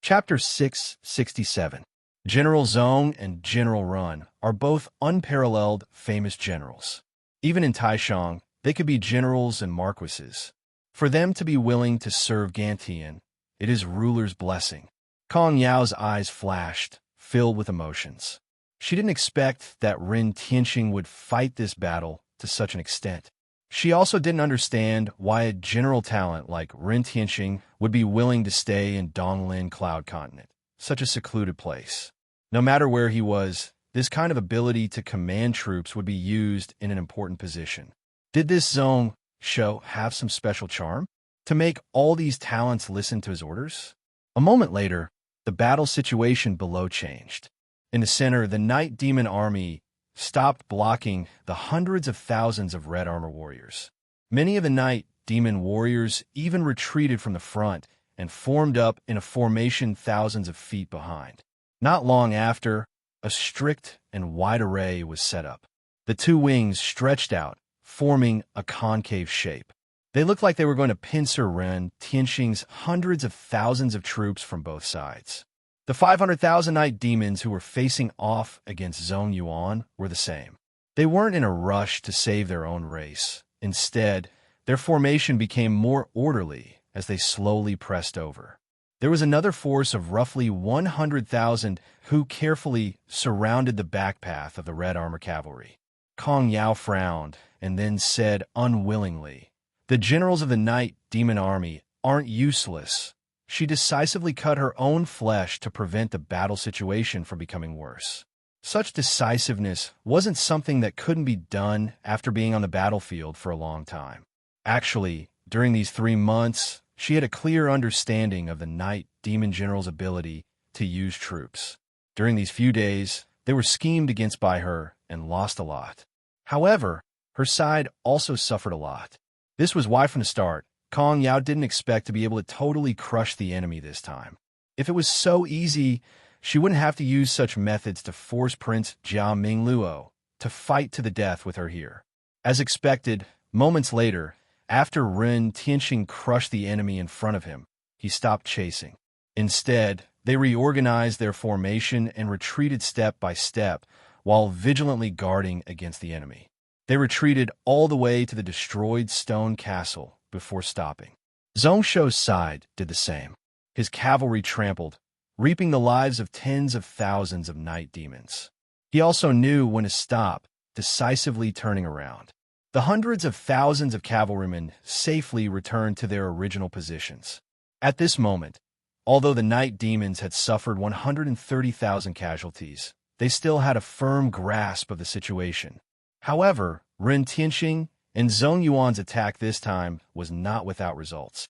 Chapter 667. General Zhong and General Run are both unparalleled famous generals. Even in Taishang, they could be generals and marquises. For them to be willing to serve Gantian, it is ruler's blessing. Kong Yao's eyes flashed, filled with emotions. She didn't expect that Ren Tianxing would fight this battle to such an extent. She also didn't understand why a general talent like Ren Tianxing would be willing to stay in Donglin Cloud Continent, such a secluded place. No matter where he was, this kind of ability to command troops would be used in an important position. Did this Zhong Shou have some special charm to make all these talents listen to his orders? A moment later, the battle situation below changed. In the center, the Night Demon Army stopped blocking the hundreds of thousands of red armor warriors. Many of the Night Demon warriors even retreated from the front and formed up in a formation thousands of feet behind. Not long after, a strict and wide array was set up. The two wings stretched out, forming a concave shape. They looked like they were going to pincer Ren Tianxing's hundreds of thousands of troops from both sides. The 500,000 Night Demons who were facing off against Zhong Yuan were the same. They weren't in a rush to save their own race. Instead, their formation became more orderly as they slowly pressed over. There was another force of roughly 100,000 who carefully surrounded the back path of the red armor cavalry. Kong Yao frowned and then said unwillingly, "The generals of the Night Demon Army aren't useless." She decisively cut her own flesh to prevent the battle situation from becoming worse. Such decisiveness wasn't something that couldn't be done after being on the battlefield for a long time. Actually, during these 3 months, she had a clear understanding of the Night Demon General's ability to use troops. During these few days, they were schemed against by her and lost a lot. However, her side also suffered a lot. This was why from the start, Kong Yao didn't expect to be able to totally crush the enemy this time. If it was so easy, she wouldn't have to use such methods to force Prince Jia Mingluo to fight to the death with her here. As expected, moments later, after Ren Tianxing crushed the enemy in front of him, he stopped chasing. Instead, they reorganized their formation and retreated step by step while vigilantly guarding against the enemy. They retreated all the way to the destroyed stone castle before stopping. Zhong Shou's side did the same. His cavalry trampled, reaping the lives of tens of thousands of night demons. He also knew when to stop, decisively turning around. The hundreds of thousands of cavalrymen safely returned to their original positions. At this moment, although the night demons had suffered 130,000 casualties, they still had a firm grasp of the situation. However, Ren Tianxing and Zhong Yuan's attack this time was not without results.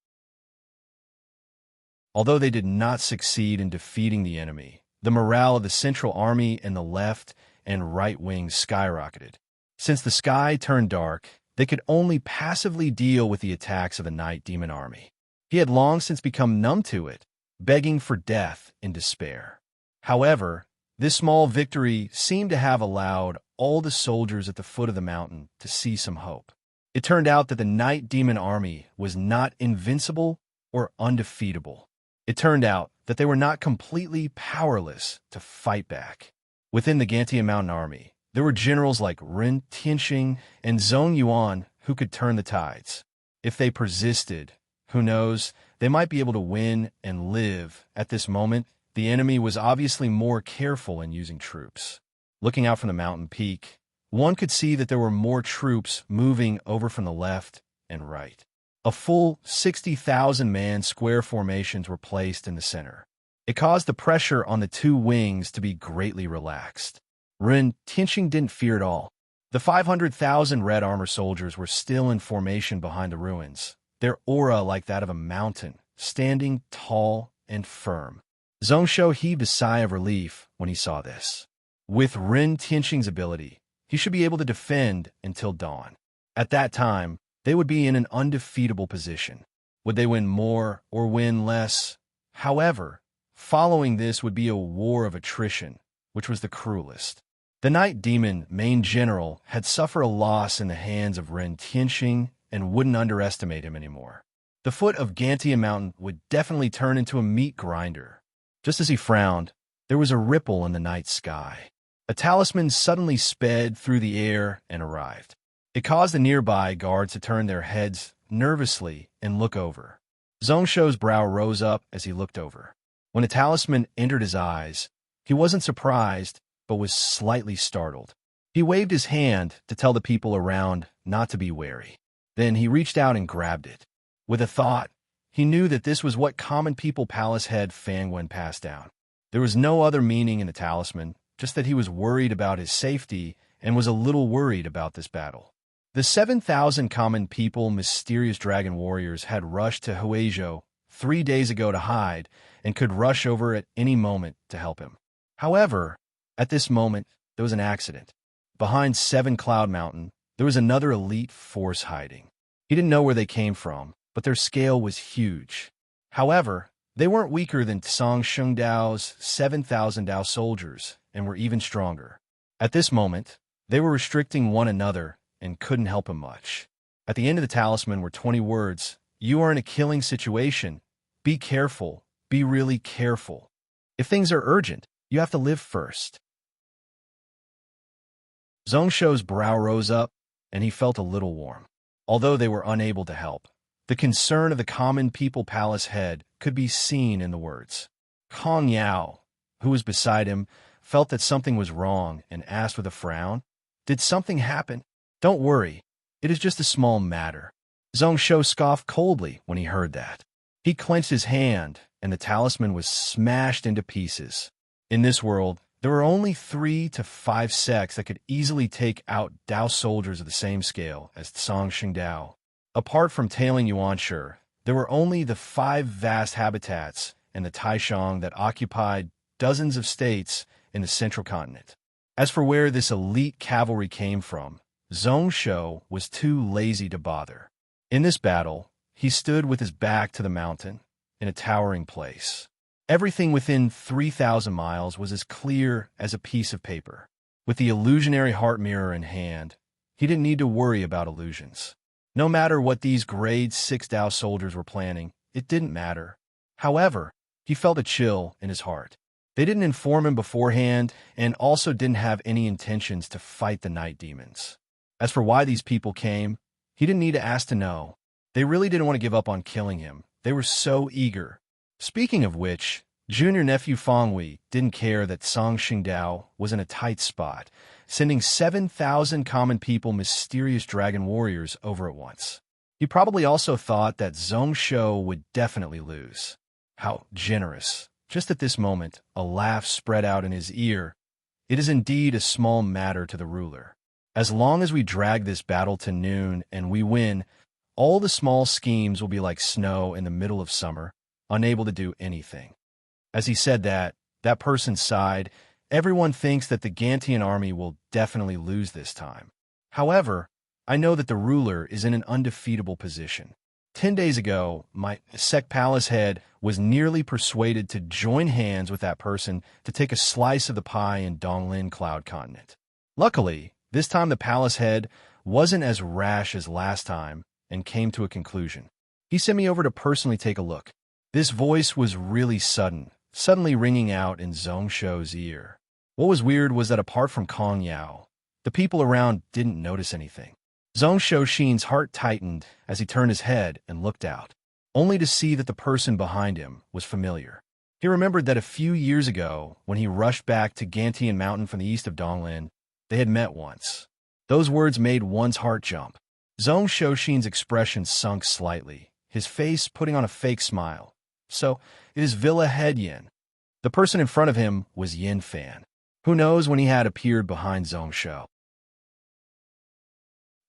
Although they did not succeed in defeating the enemy, the morale of the Central Army and the left and right wings skyrocketed. Since the sky turned dark, they could only passively deal with the attacks of the Night Demon Army. He had long since become numb to it, begging for death in despair. However, this small victory seemed to have allowed all the soldiers at the foot of the mountain to see some hope. It turned out that the Night Demon Army was not invincible or undefeatable. It turned out that they were not completely powerless to fight back. Within the Gantian Mountain Army, there were generals like Ren Tianxing and Zhong Yuan who could turn the tides. If they persisted, who knows, they might be able to win and live. At this moment, the enemy was obviously more careful in using troops. Looking out from the mountain peak, one could see that there were more troops moving over from the left and right. A full 60,000-man square formations were placed in the center. It caused the pressure on the two wings to be greatly relaxed. Ren Tianxing didn't fear at all. The 500,000 red armor soldiers were still in formation behind the ruins, their aura like that of a mountain, standing tall and firm. Zhongsho heaved a sigh of relief when he saw this. With Ren Tianxing's ability, he should be able to defend until dawn. At that time, they would be in an undefeatable position. Would they win more or win less? However, following this would be a war of attrition, which was the cruelest. The Night Demon main general had suffered a loss in the hands of Ren Tianxing and wouldn't underestimate him anymore. The foot of Gantian Mountain would definitely turn into a meat grinder. Just as he frowned, there was a ripple in the night sky. A talisman suddenly sped through the air and arrived. It caused the nearby guards to turn their heads nervously and look over. Zhongsho's brow rose up as he looked over. When the talisman entered his eyes, he wasn't surprised, but was slightly startled. He waved his hand to tell the people around not to be wary. Then he reached out and grabbed it. With a thought, he knew that this was what common people Palace head Fangwen passed down. There was no other meaning in the talisman, just that he was worried about his safety and was a little worried about this battle. The 7,000 common people mysterious dragon warriors had rushed to Huizhou 3 days ago to hide and could rush over at any moment to help him. However, at this moment, there was an accident. Behind Seven Cloud Mountain, there was another elite force hiding. He didn't know where they came from, but their scale was huge. However, they weren't weaker than Tsang Shengdao's 7,000 Dao soldiers and were even stronger. At this moment, they were restricting one another and couldn't help him much. At the end of the talisman were 20 words. You are in a killing situation. Be careful. Be really careful. If things are urgent, you have to live first. Zhongsho's brow rose up, and he felt a little warm. Although they were unable to help, the concern of the common people palace head could be seen in the words. Kong Yao, who was beside him, felt that something was wrong and asked with a frown, "Did something happen?" "Don't worry. It is just a small matter." Zhongsho scoffed coldly when he heard that. He clenched his hand, and the talisman was smashed into pieces. In this world, there were only 3 to 5 sects that could easily take out Dao soldiers of the same scale as Tsang Shengdao. Apart from Tailing Yuanshi, there were only the 5 vast habitats and the Taishang that occupied dozens of states in the central continent. As for where this elite cavalry came from, Zhongsho was too lazy to bother. In this battle, he stood with his back to the mountain in a towering place. Everything within 3,000 miles was as clear as a piece of paper. With the illusionary heart mirror in hand, he didn't need to worry about illusions. No matter what these grade 6 Dao soldiers were planning, it didn't matter. However, he felt a chill in his heart. They didn't inform him beforehand and also didn't have any intentions to fight the night demons. As for why these people came, he didn't need to ask to know. They really didn't want to give up on killing him. They were so eager. Speaking of which, junior nephew Fangwei didn't care that Tsang Shengdao was in a tight spot, sending 7,000 common people mysterious dragon warriors over at once. He probably also thought that Zhongsho would definitely lose. How generous. Just at this moment, a laugh spread out in his ear. It is indeed a small matter to the ruler. As long as we drag this battle to noon and we win, all the small schemes will be like snow in the middle of summer, unable to do anything. As he said that, that person sighed. Everyone thinks that the Gantian army will definitely lose this time. However, I know that the ruler is in an undefeatable position. 10 days ago, my sect palace head was nearly persuaded to join hands with that person to take a slice of the pie in Donglin Cloud Continent. Luckily, this time the palace head wasn't as rash as last time and came to a conclusion. He sent me over to personally take a look. This voice was really suddenly ringing out in Zhongsho's ear. What was weird was that apart from Kong Yao, the people around didn't notice anything. Zhongsho Xin's heart tightened as he turned his head and looked out, only to see that the person behind him was familiar. He remembered that a few years ago, when he rushed back to Gantian Mountain from the east of Donglin, they had met once. Those words made one's heart jump. Zhongsho Xin's expression sunk slightly, his face putting on a fake smile. So, it is Villa Head Yin. The person in front of him was Yin Fan. Who knows when he had appeared behind Zhongsho?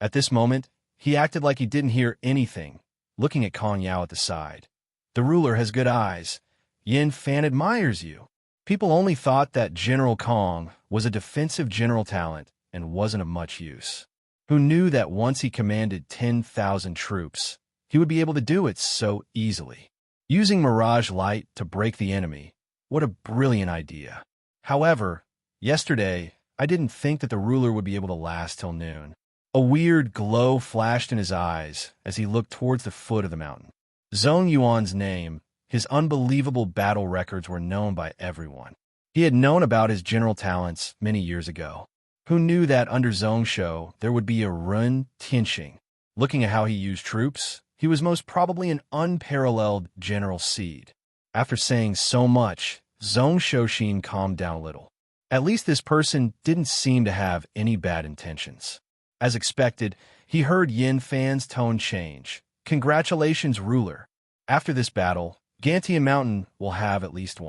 At this moment, he acted like he didn't hear anything looking at Kong Yao at the side. "The ruler has good eyes. Yin Fan admires you." People only thought that General Kong was a defensive general talent and wasn't of much use. Who knew that once he commanded 10,000 troops, he would be able to do it so easily? Using Mirage Light to break the enemy, what a brilliant idea. However, yesterday, I didn't think that the ruler would be able to last till noon. A weird glow flashed in his eyes as he looked towards the foot of the mountain. Zhong Yuan's name, his unbelievable battle records were known by everyone. He had known about his general talents many years ago. Who knew that under Zhong Shou there would be a Run Tianxing? Looking at how he used troops, he was most probably an unparalleled general seed. After saying so much, Zhong Shouxin calmed down a little. At least this person didn't seem to have any bad intentions. As expected, he heard Yin Fan's tone change. "Congratulations, ruler. After this battle, Gantian Mountain will have at least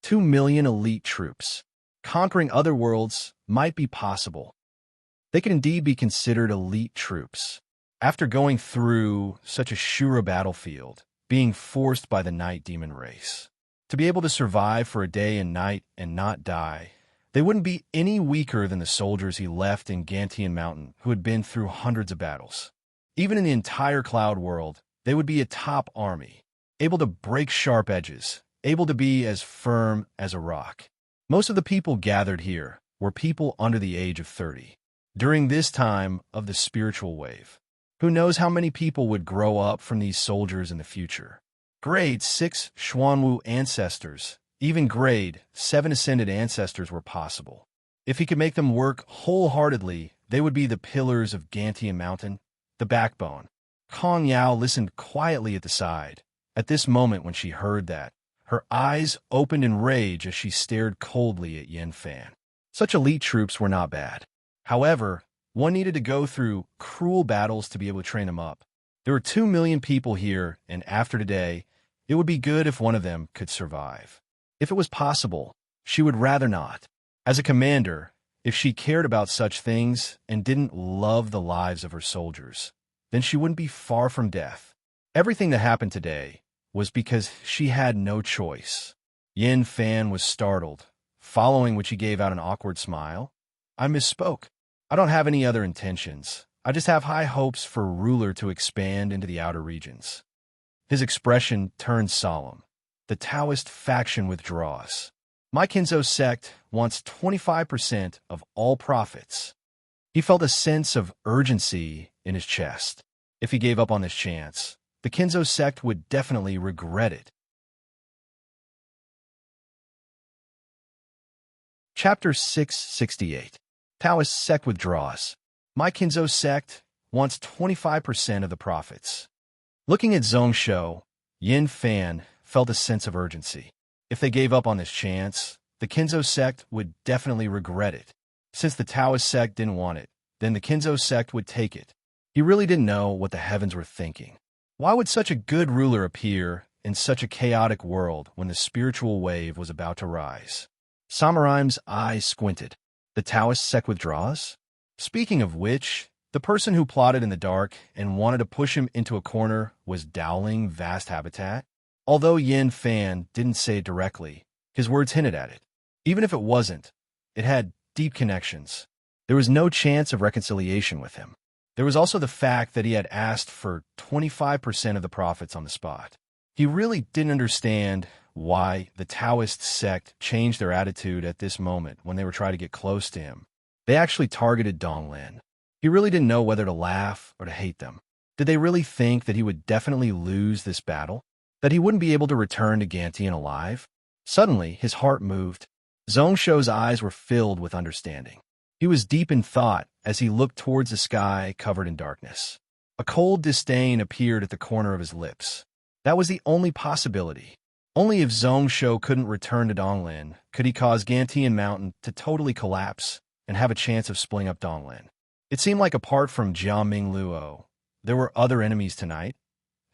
2 million elite troops. Conquering other worlds might be possible. They could indeed be considered elite troops. After going through such a Shura battlefield, being forced by the night demon race, to be able to survive for a day and night and not die, they wouldn't be any weaker than the soldiers he left in Gantian Mountain who had been through hundreds of battles. Even in the entire cloud world, they would be a top army, able to break sharp edges, able to be as firm as a rock. Most of the people gathered here were people under the age of 30. During this time of the spiritual wave, who knows how many people would grow up from these soldiers in the future? Grade 6 Xuanwu ancestors, even grade 7 ascended ancestors were possible. If he could make them work wholeheartedly, they would be the pillars of Gantian Mountain, the backbone. Kong Yao listened quietly at the side. At this moment when she heard that, her eyes opened in rage as she stared coldly at Yin Fan. Such elite troops were not bad. However, one needed to go through cruel battles to be able to train them up. There were 2 million people here, and after today, it would be good if one of them could survive. If it was possible, she would rather not. As a commander, if she cared about such things and didn't love the lives of her soldiers, then she wouldn't be far from death. Everything that happened today was because she had no choice. Yin Fan was startled, following which he gave out an awkward smile. "I misspoke. I don't have any other intentions. I just have high hopes for ruler to expand into the outer regions." His expression turned solemn. "The Taoist faction withdraws. My Kinzo sect wants 25% of all profits." He felt a sense of urgency in his chest. If he gave up on this chance, the Kinzo sect would definitely regret it. Chapter 668. Taoist sect withdraws. My Kinzo sect wants 25% of the profits. Looking at Zhong Shou, Yin Fan felt a sense of urgency. If they gave up on this chance, the Kinzo sect would definitely regret it. Since the Taoist sect didn't want it, then the Kinzo sect would take it. He really didn't know what the heavens were thinking. Why would such a good ruler appear in such a chaotic world when the spiritual wave was about to rise? Samuraim's eyes squinted. The Taoist sect withdraws? Speaking of which, the person who plotted in the dark and wanted to push him into a corner was Dowling Vast Habitat. Although Yin Fan didn't say it directly, his words hinted at it. Even if it wasn't, it had deep connections. There was no chance of reconciliation with him. There was also the fact that he had asked for 25% of the profits on the spot. He really didn't understand why the Taoist sect changed their attitude at this moment when they were trying to get close to him. They actually targeted Donglin. He really didn't know whether to laugh or to hate them. Did they really think that he would definitely lose this battle? That he wouldn't be able to return to Gantian alive? Suddenly, his heart moved. Zhong Shou's eyes were filled with understanding. He was deep in thought as he looked towards the sky covered in darkness. A cold disdain appeared at the corner of his lips. That was the only possibility. Only if Zhong Shou couldn't return to Donglin could he cause Gantian Mountain to totally collapse and have a chance of splitting up Donglin. It seemed like apart from Jiaming Luo, there were other enemies tonight.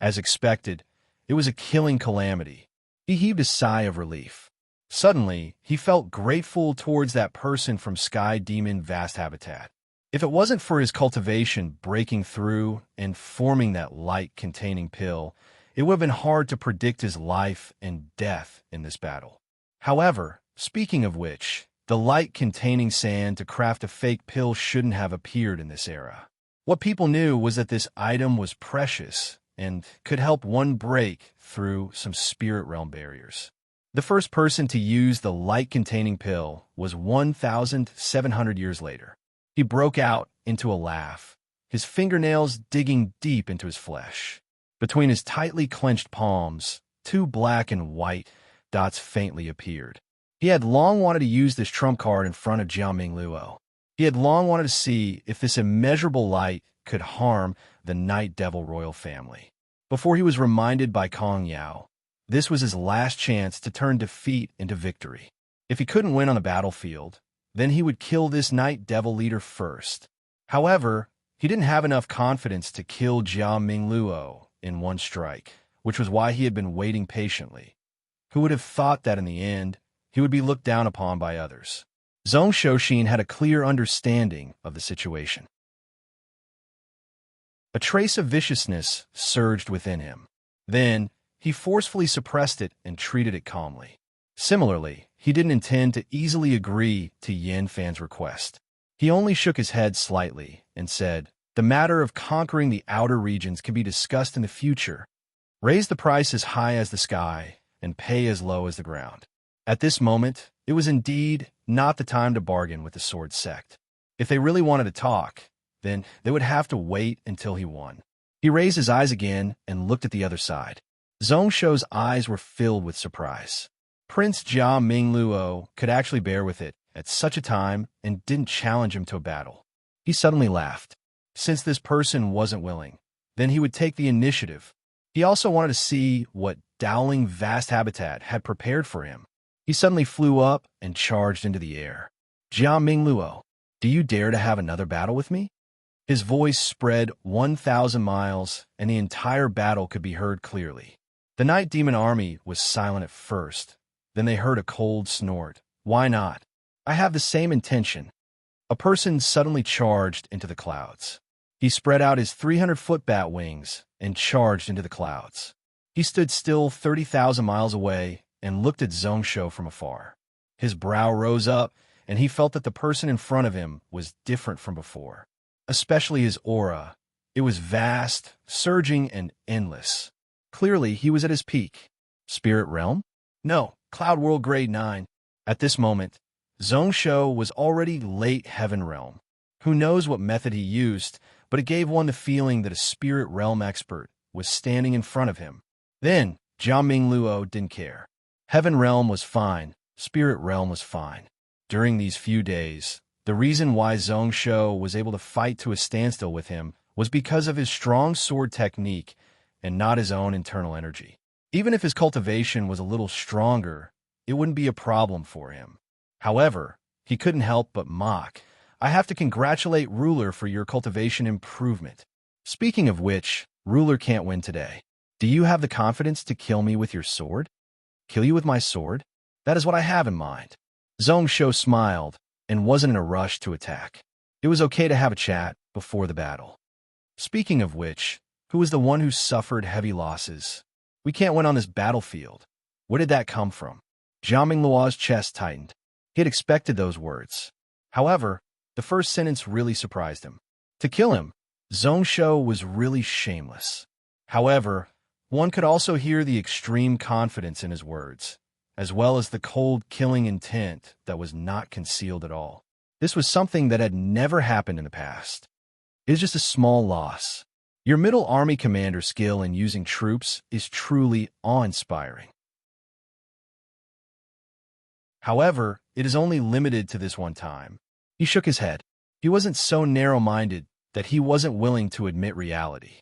As expected, it was a killing calamity. He heaved a sigh of relief. Suddenly, he felt grateful towards that person from Sky Demon Vast Habitat. If it wasn't for his cultivation breaking through and forming that light-containing pill, it would have been hard to predict his life and death in this battle. However, speaking of which, the light-containing sand to craft a fake pill shouldn't have appeared in this era. What people knew was that this item was precious and could help one break through some spirit realm barriers. The first person to use the light-containing pill was 1,700 years later. He broke out into a laugh, his fingernails digging deep into his flesh. Between his tightly clenched palms, two black and white dots faintly appeared. He had long wanted to use this trump card in front of Jiaming Luo. He had long wanted to see if this immeasurable light could harm the Night Devil royal family. Before he was reminded by Kong Yao, this was his last chance to turn defeat into victory. If he couldn't win on the battlefield, then he would kill this Night Devil leader first. However, he didn't have enough confidence to kill Jiaming Luo in one strike, which was why he had been waiting patiently. Who would have thought that in the end, he would be looked down upon by others? Zhong Shouxin had a clear understanding of the situation. A trace of viciousness surged within him. Then, he forcefully suppressed it and treated it calmly. Similarly, he didn't intend to easily agree to Yan Fan's request. He only shook his head slightly and said, "The matter of conquering the outer regions can be discussed in the future. Raise the price as high as the sky and pay as low as the ground." At this moment, it was indeed not the time to bargain with the Sword Sect. If they really wanted to talk, then they would have to wait until he won. He raised his eyes again and looked at the other side. Zhong Shou's eyes were filled with surprise. Prince Jiaming Luo could actually bear with it at such a time and didn't challenge him to a battle. He suddenly laughed. Since this person wasn't willing, then he would take the initiative. He also wanted to see what Dowling Vast Habitat had prepared for him. He suddenly flew up and charged into the air. "Jiaming Luo, do you dare to have another battle with me?" His voice spread 1,000 miles, and the entire battle could be heard clearly. The Night Demon army was silent at first. Then they heard a cold snort. "Why not? I have the same intention." A person suddenly charged into the clouds. He spread out his 300-foot bat wings and charged into the clouds. He stood still 30,000 miles away and looked at Zhong Shou from afar. His brow rose up, and he felt that the person in front of him was different from before. Especially his aura. It was vast, surging, and endless. Clearly, he was at his peak. Spirit Realm? No, Cloud World Grade 9. At this moment, Zhong Shou was already late Heaven Realm. Who knows what method he used, but it gave one the feeling that a Spirit Realm expert was standing in front of him. Then, Jiaming Luo didn't care. Heaven Realm was fine. Spirit Realm was fine. During these few days, the reason why Zhong Shou was able to fight to a standstill with him was because of his strong sword technique and not his own internal energy. Even if his cultivation was a little stronger, it wouldn't be a problem for him. However, he couldn't help but mock. "I have to congratulate Ruler for your cultivation improvement. Speaking of which, Ruler can't win today. Do you have the confidence to kill me with your sword?" "Kill you with my sword? That is what I have in mind." Zhong Shou smiled and wasn't in a rush to attack. It was okay to have a chat before the battle. "Speaking of which, who was the one who suffered heavy losses? We can't win on this battlefield. Where did that come from?" Jiaming Luo's chest tightened. He had expected those words. However, the first sentence really surprised him. To kill him, Zhong Shou was really shameless. However, one could also hear the extreme confidence in his words, as well as the cold killing intent that was not concealed at all. This was something that had never happened in the past. It is just a small loss. Your middle army commander's skill in using troops is truly awe-inspiring. However, it is only limited to this one time. He shook his head. He wasn't so narrow-minded that he wasn't willing to admit reality.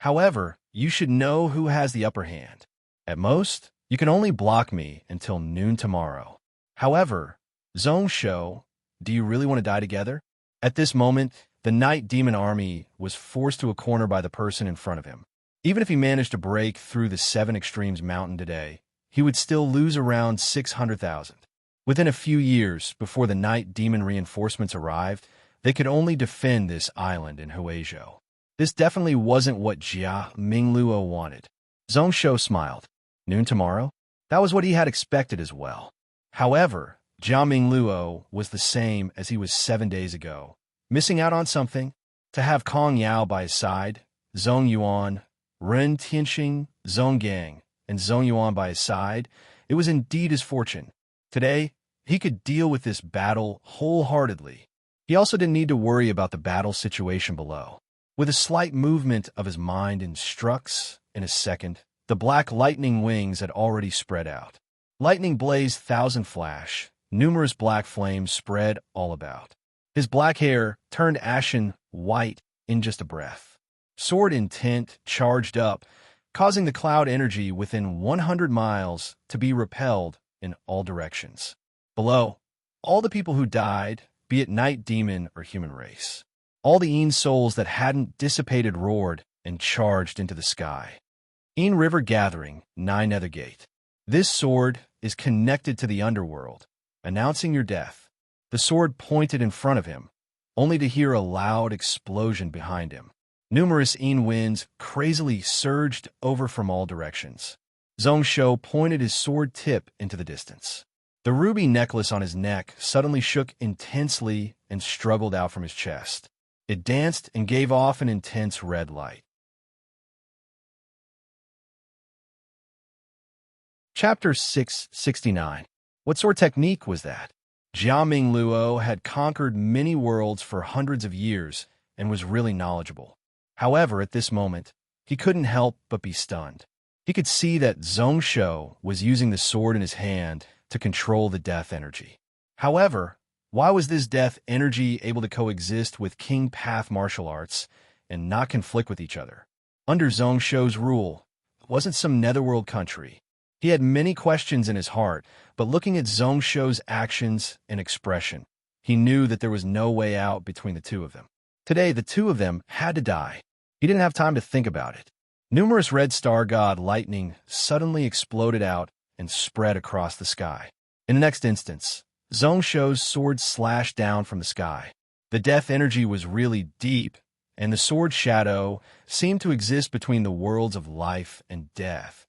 However, you should know who has the upper hand. At most, you can only block me until noon tomorrow. However, Zhong Shou, do you really want to die together? At this moment, the Night Demon army was forced to a corner by the person in front of him. Even if he managed to break through the Seven Extremes mountain today, he would still lose around 600,000. Within a few years, before the Night Demon reinforcements arrived, They could only defend this island in Huizhou. This definitely wasn't what Jia Mingluo wanted. Zhongshou smiled. Noon tomorrow? That was what he had expected as well. However, Jia Mingluo was the same as he was 7 days ago. Missing out on something? To have Kong Yao by his side, Zhong Yuan, Ren Tianxing, Zhong Gang, and Zhong Yuan by his side, it was indeed his fortune. Today, he could deal with this battle wholeheartedly. He also didn't need to worry about the battle situation below. With a slight movement of his mind in Strux, in a second, the black lightning wings had already spread out. Lightning blazed thousand flash, numerous black flames spread all about. His black hair turned ashen white in just a breath. Sword intent charged up, causing the cloud energy within 100 miles to be repelled in all directions. Below, all the people who died, be it night demon or human race. All the Een souls that hadn't dissipated roared and charged into the sky. Een River Gathering, 9 Nethergate. This sword is connected to the underworld, announcing your death. The sword pointed in front of him, only to hear a loud explosion behind him. Numerous Een winds crazily surged over from all directions. Zhongshou pointed his sword tip into the distance. The ruby necklace on his neck suddenly shook intensely and struggled out from his chest. It danced and gave off an intense red light. Chapter 669. What sword technique was that? Jia Mingluo had conquered many worlds for hundreds of years and was really knowledgeable. However, at this moment, he couldn't help but be stunned. He could see that Zhongshou was using the sword in his hand to control the death energy. However, why was this death energy able to coexist with King Path martial arts and not conflict with each other? Under Zhongshou's rule, it wasn't some netherworld country. He had many questions in his heart, but looking at Zhongshou's actions and expression, he knew that there was no way out between the two of them. Today, the two of them had to die. He didn't have time to think about it. Numerous red star god lightning suddenly exploded out and spread across the sky. In the next instance, Zhongshou's sword slashed down from the sky. The death energy was really deep, and the sword shadow seemed to exist between the worlds of life and death,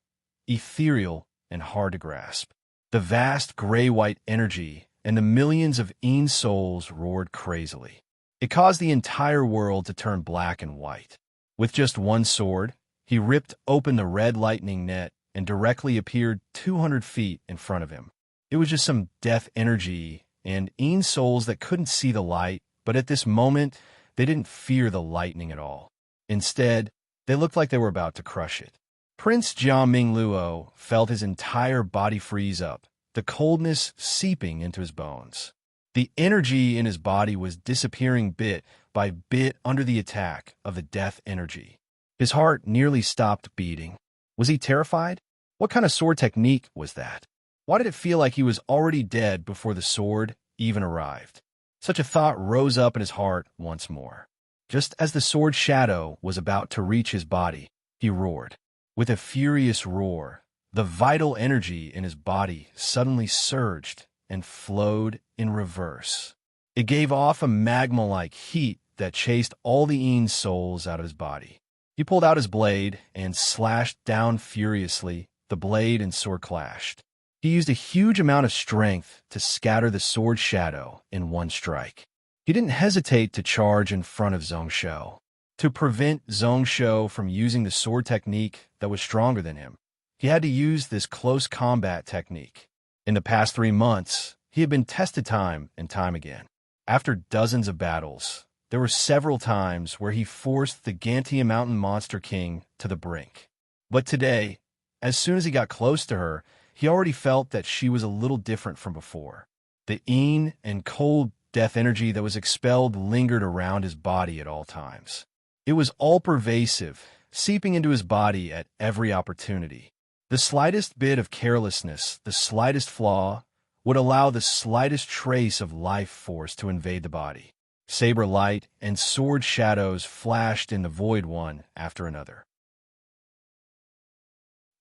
ethereal and hard to grasp. The vast gray-white energy and the millions of Een souls roared crazily. It caused the entire world to turn black and white. With just one sword, he ripped open the red lightning net and directly appeared 200 feet in front of him. It was just some death energy and Een souls that couldn't see the light, but at this moment, they didn't fear the lightning at all. Instead, they looked like they were about to crush it. Prince Jia Mingluo felt his entire body freeze up, the coldness seeping into his bones. The energy in his body was disappearing bit by bit under the attack of the death energy. His heart nearly stopped beating. Was he terrified? What kind of sword technique was that? Why did it feel like he was already dead before the sword even arrived? Such a thought rose up in his heart once more. Just as the sword shadow was about to reach his body, he roared. With a furious roar, the vital energy in his body suddenly surged and flowed in reverse. It gave off a magma-like heat that chased all the Een souls out of his body. He pulled out his blade and slashed down furiously. The blade and sword clashed. He used a huge amount of strength to scatter the sword shadow in one strike. He didn't hesitate to charge in front of Zhongshou. To prevent Zhongshou from using the sword technique that was stronger than him, he had to use this close combat technique. In the past 3 months, he had been tested time and time again. After dozens of battles, there were several times where he forced the Gantia Mountain Monster King to the brink. But today, as soon as he got close to her, he already felt that she was a little different from before. The Een and cold death energy that was expelled lingered around his body at all times. It was all-pervasive, seeping into his body at every opportunity. The slightest bit of carelessness, the slightest flaw, would allow the slightest trace of life force to invade the body. Saber light and sword shadows flashed in the void one after another.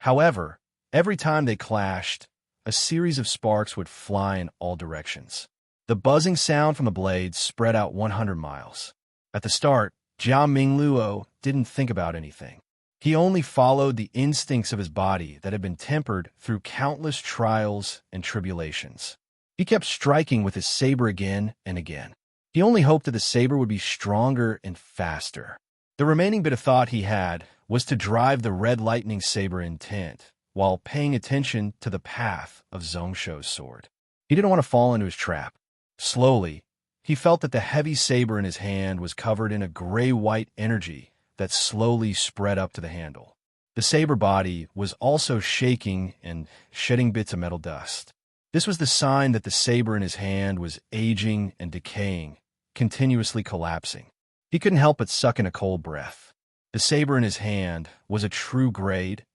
However, every time they clashed, a series of sparks would fly in all directions. The buzzing sound from the blades spread out 100 miles. At the start, Jia Mingluo didn't think about anything. He only followed the instincts of his body that had been tempered through countless trials and tribulations. He kept striking with his saber again and again. He only hoped that the saber would be stronger and faster. The remaining bit of thought he had was to drive the red lightning saber intent, while paying attention to the path of Zhongsho's sword. He didn't want to fall into his trap. Slowly, he felt that the heavy saber in his hand was covered in a gray-white energy that slowly spread up to the handle. The saber body was also shaking and shedding bits of metal dust. This was the sign that the saber in his hand was aging and decaying, continuously collapsing. He couldn't help but suck in a cold breath. The saber in his hand was a true grade,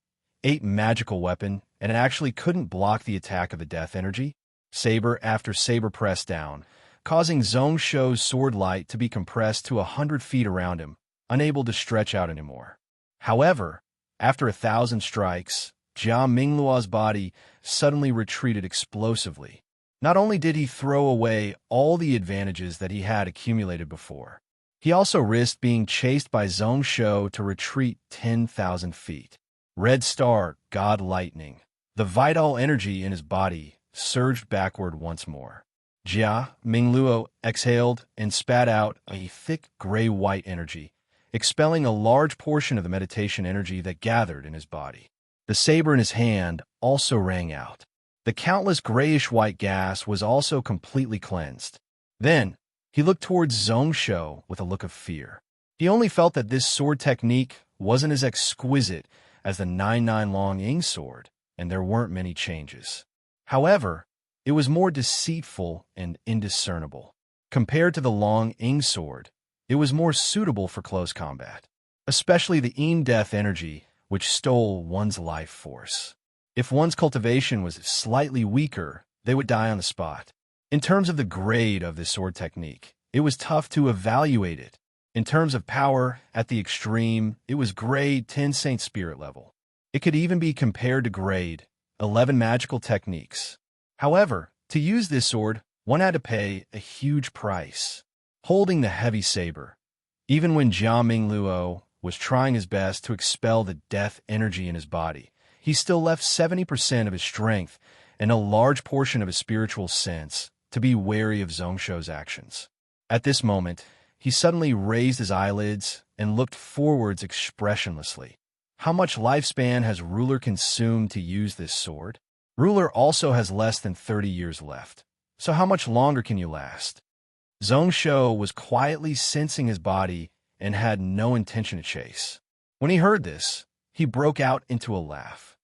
8 magical weapon, and it actually couldn't block the attack of the death energy. Saber after saber pressed down, causing Zhongsho's sword light to be compressed to 100 feet around him, unable to stretch out anymore. However, after 1,000 strikes, Jia Mingluo's body suddenly retreated explosively. Not only did he throw away all the advantages that he had accumulated before, he also risked being chased by Zhongsho to retreat 10,000 feet. Red Star, God Lightning. The vital energy in his body surged backward once more. Jia Mingluo exhaled and spat out a thick gray-white energy, expelling a large portion of the meditation energy that gathered in his body. The saber in his hand also rang out. The countless grayish-white gas was also completely cleansed. Then, he looked towards Zhongsho with a look of fear. He only felt that this sword technique wasn't as exquisite as the 9-9 long Ying sword, and there weren't many changes. However, it was more deceitful and indiscernible. Compared to the long Ying sword, it was more suitable for close combat, especially the Ying death energy, which stole one's life force. If one's cultivation was slightly weaker, they would die on the spot. In terms of the grade of this sword technique, it was tough to evaluate it. In terms of power, at the extreme, it was grade 10 Saint Spirit level. It could even be compared to grade 11 magical techniques. However, to use this sword, one had to pay a huge price. Holding the heavy saber, even when Jia Mingluo was trying his best to expel the death energy in his body, he still left 70% of his strength and a large portion of his spiritual sense to be wary of Zhongsho's actions. At this moment, he suddenly raised his eyelids and looked forwards expressionlessly. How much lifespan has Ruler consumed to use this sword? Ruler also has less than 30 years left. So how much longer can you last? Zhongsho was quietly sensing his body and had no intention to chase. When he heard this, he broke out into a laugh.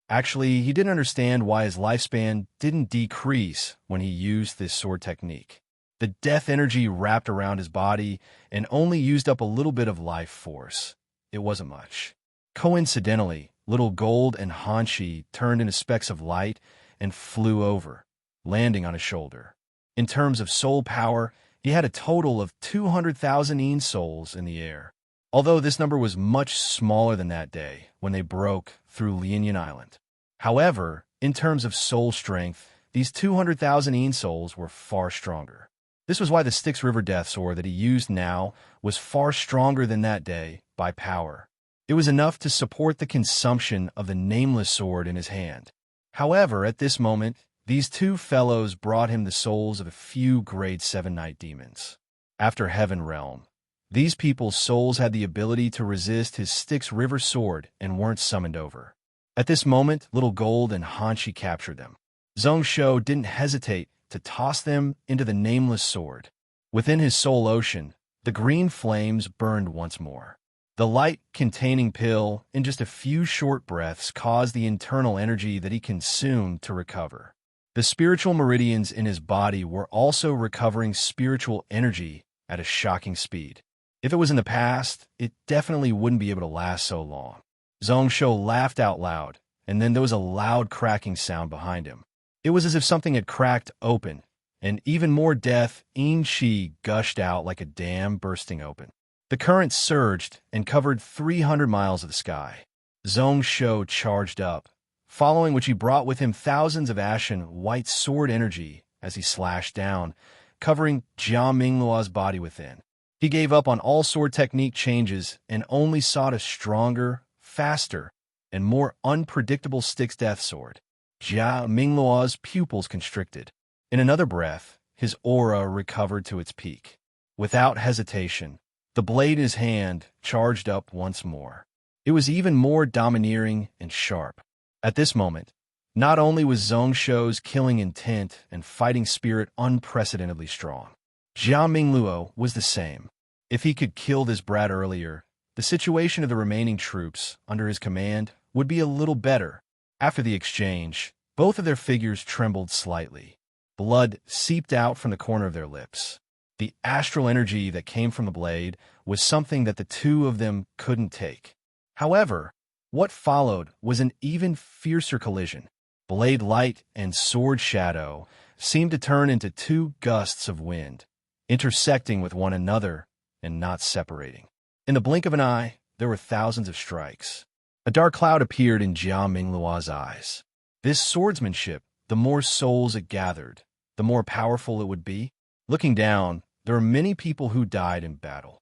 Actually, he didn't understand why his lifespan didn't decrease when he used this sword technique. The death energy wrapped around his body and only used up a little bit of life force. It wasn't much. Coincidentally, little Gold and Hanshi turned into specks of light and flew over, landing on his shoulder. In terms of soul power, he had a total of 200,000 Yin souls in the air, although this number was much smaller than that day when they broke through Lianyan Island. However, in terms of soul strength, these 200,000 Yin souls were far stronger. This was why the Styx River Death Sword that he used now was far stronger than that day by power. It was enough to support the consumption of the nameless sword in his hand. However, at this moment, these two fellows brought him the souls of a few grade 7 night demons. After Heaven Realm, these people's souls had the ability to resist his Styx River sword and weren't summoned over. At this moment, Little Gold and Hanshi captured them. Zhongsho didn't hesitate to toss them into the nameless sword. Within his soul ocean, the green flames burned once more. The light-containing pill, in just a few short breaths, caused the internal energy that he consumed to recover. The spiritual meridians in his body were also recovering spiritual energy at a shocking speed. If it was in the past, it definitely wouldn't be able to last so long. Zhongsho laughed out loud, and then there was a loud cracking sound behind him. It was as if something had cracked open, and even more death, Yin Qi gushed out like a dam bursting open. The current surged and covered 300 miles of the sky. Zhongsho charged up, following which he brought with him thousands of ashen white sword energy as he slashed down, covering Jia Mingluo's body within. He gave up on all sword technique changes and only sought a stronger, faster, and more unpredictable Styx death sword. Jia Mingluo's pupils constricted. In another breath, his aura recovered to its peak. Without hesitation, the blade in his hand charged up once more. It was even more domineering and sharp. At this moment, not only was Zhongshuo's killing intent and fighting spirit unprecedentedly strong, Jia Mingluo was the same. If he could kill this brat earlier, the situation of the remaining troops under his command would be a little better. After the exchange, both of their figures trembled slightly. Blood seeped out from the corner of their lips. The astral energy that came from the blade was something that the two of them couldn't take. However, what followed was an even fiercer collision. Blade light and sword shadow seemed to turn into two gusts of wind, intersecting with one another and not separating. In the blink of an eye, there were thousands of strikes. A dark cloud appeared in Jia Mingluo's eyes. This swordsmanship, the more souls it gathered, the more powerful it would be. Looking down, there were many people who died in battle.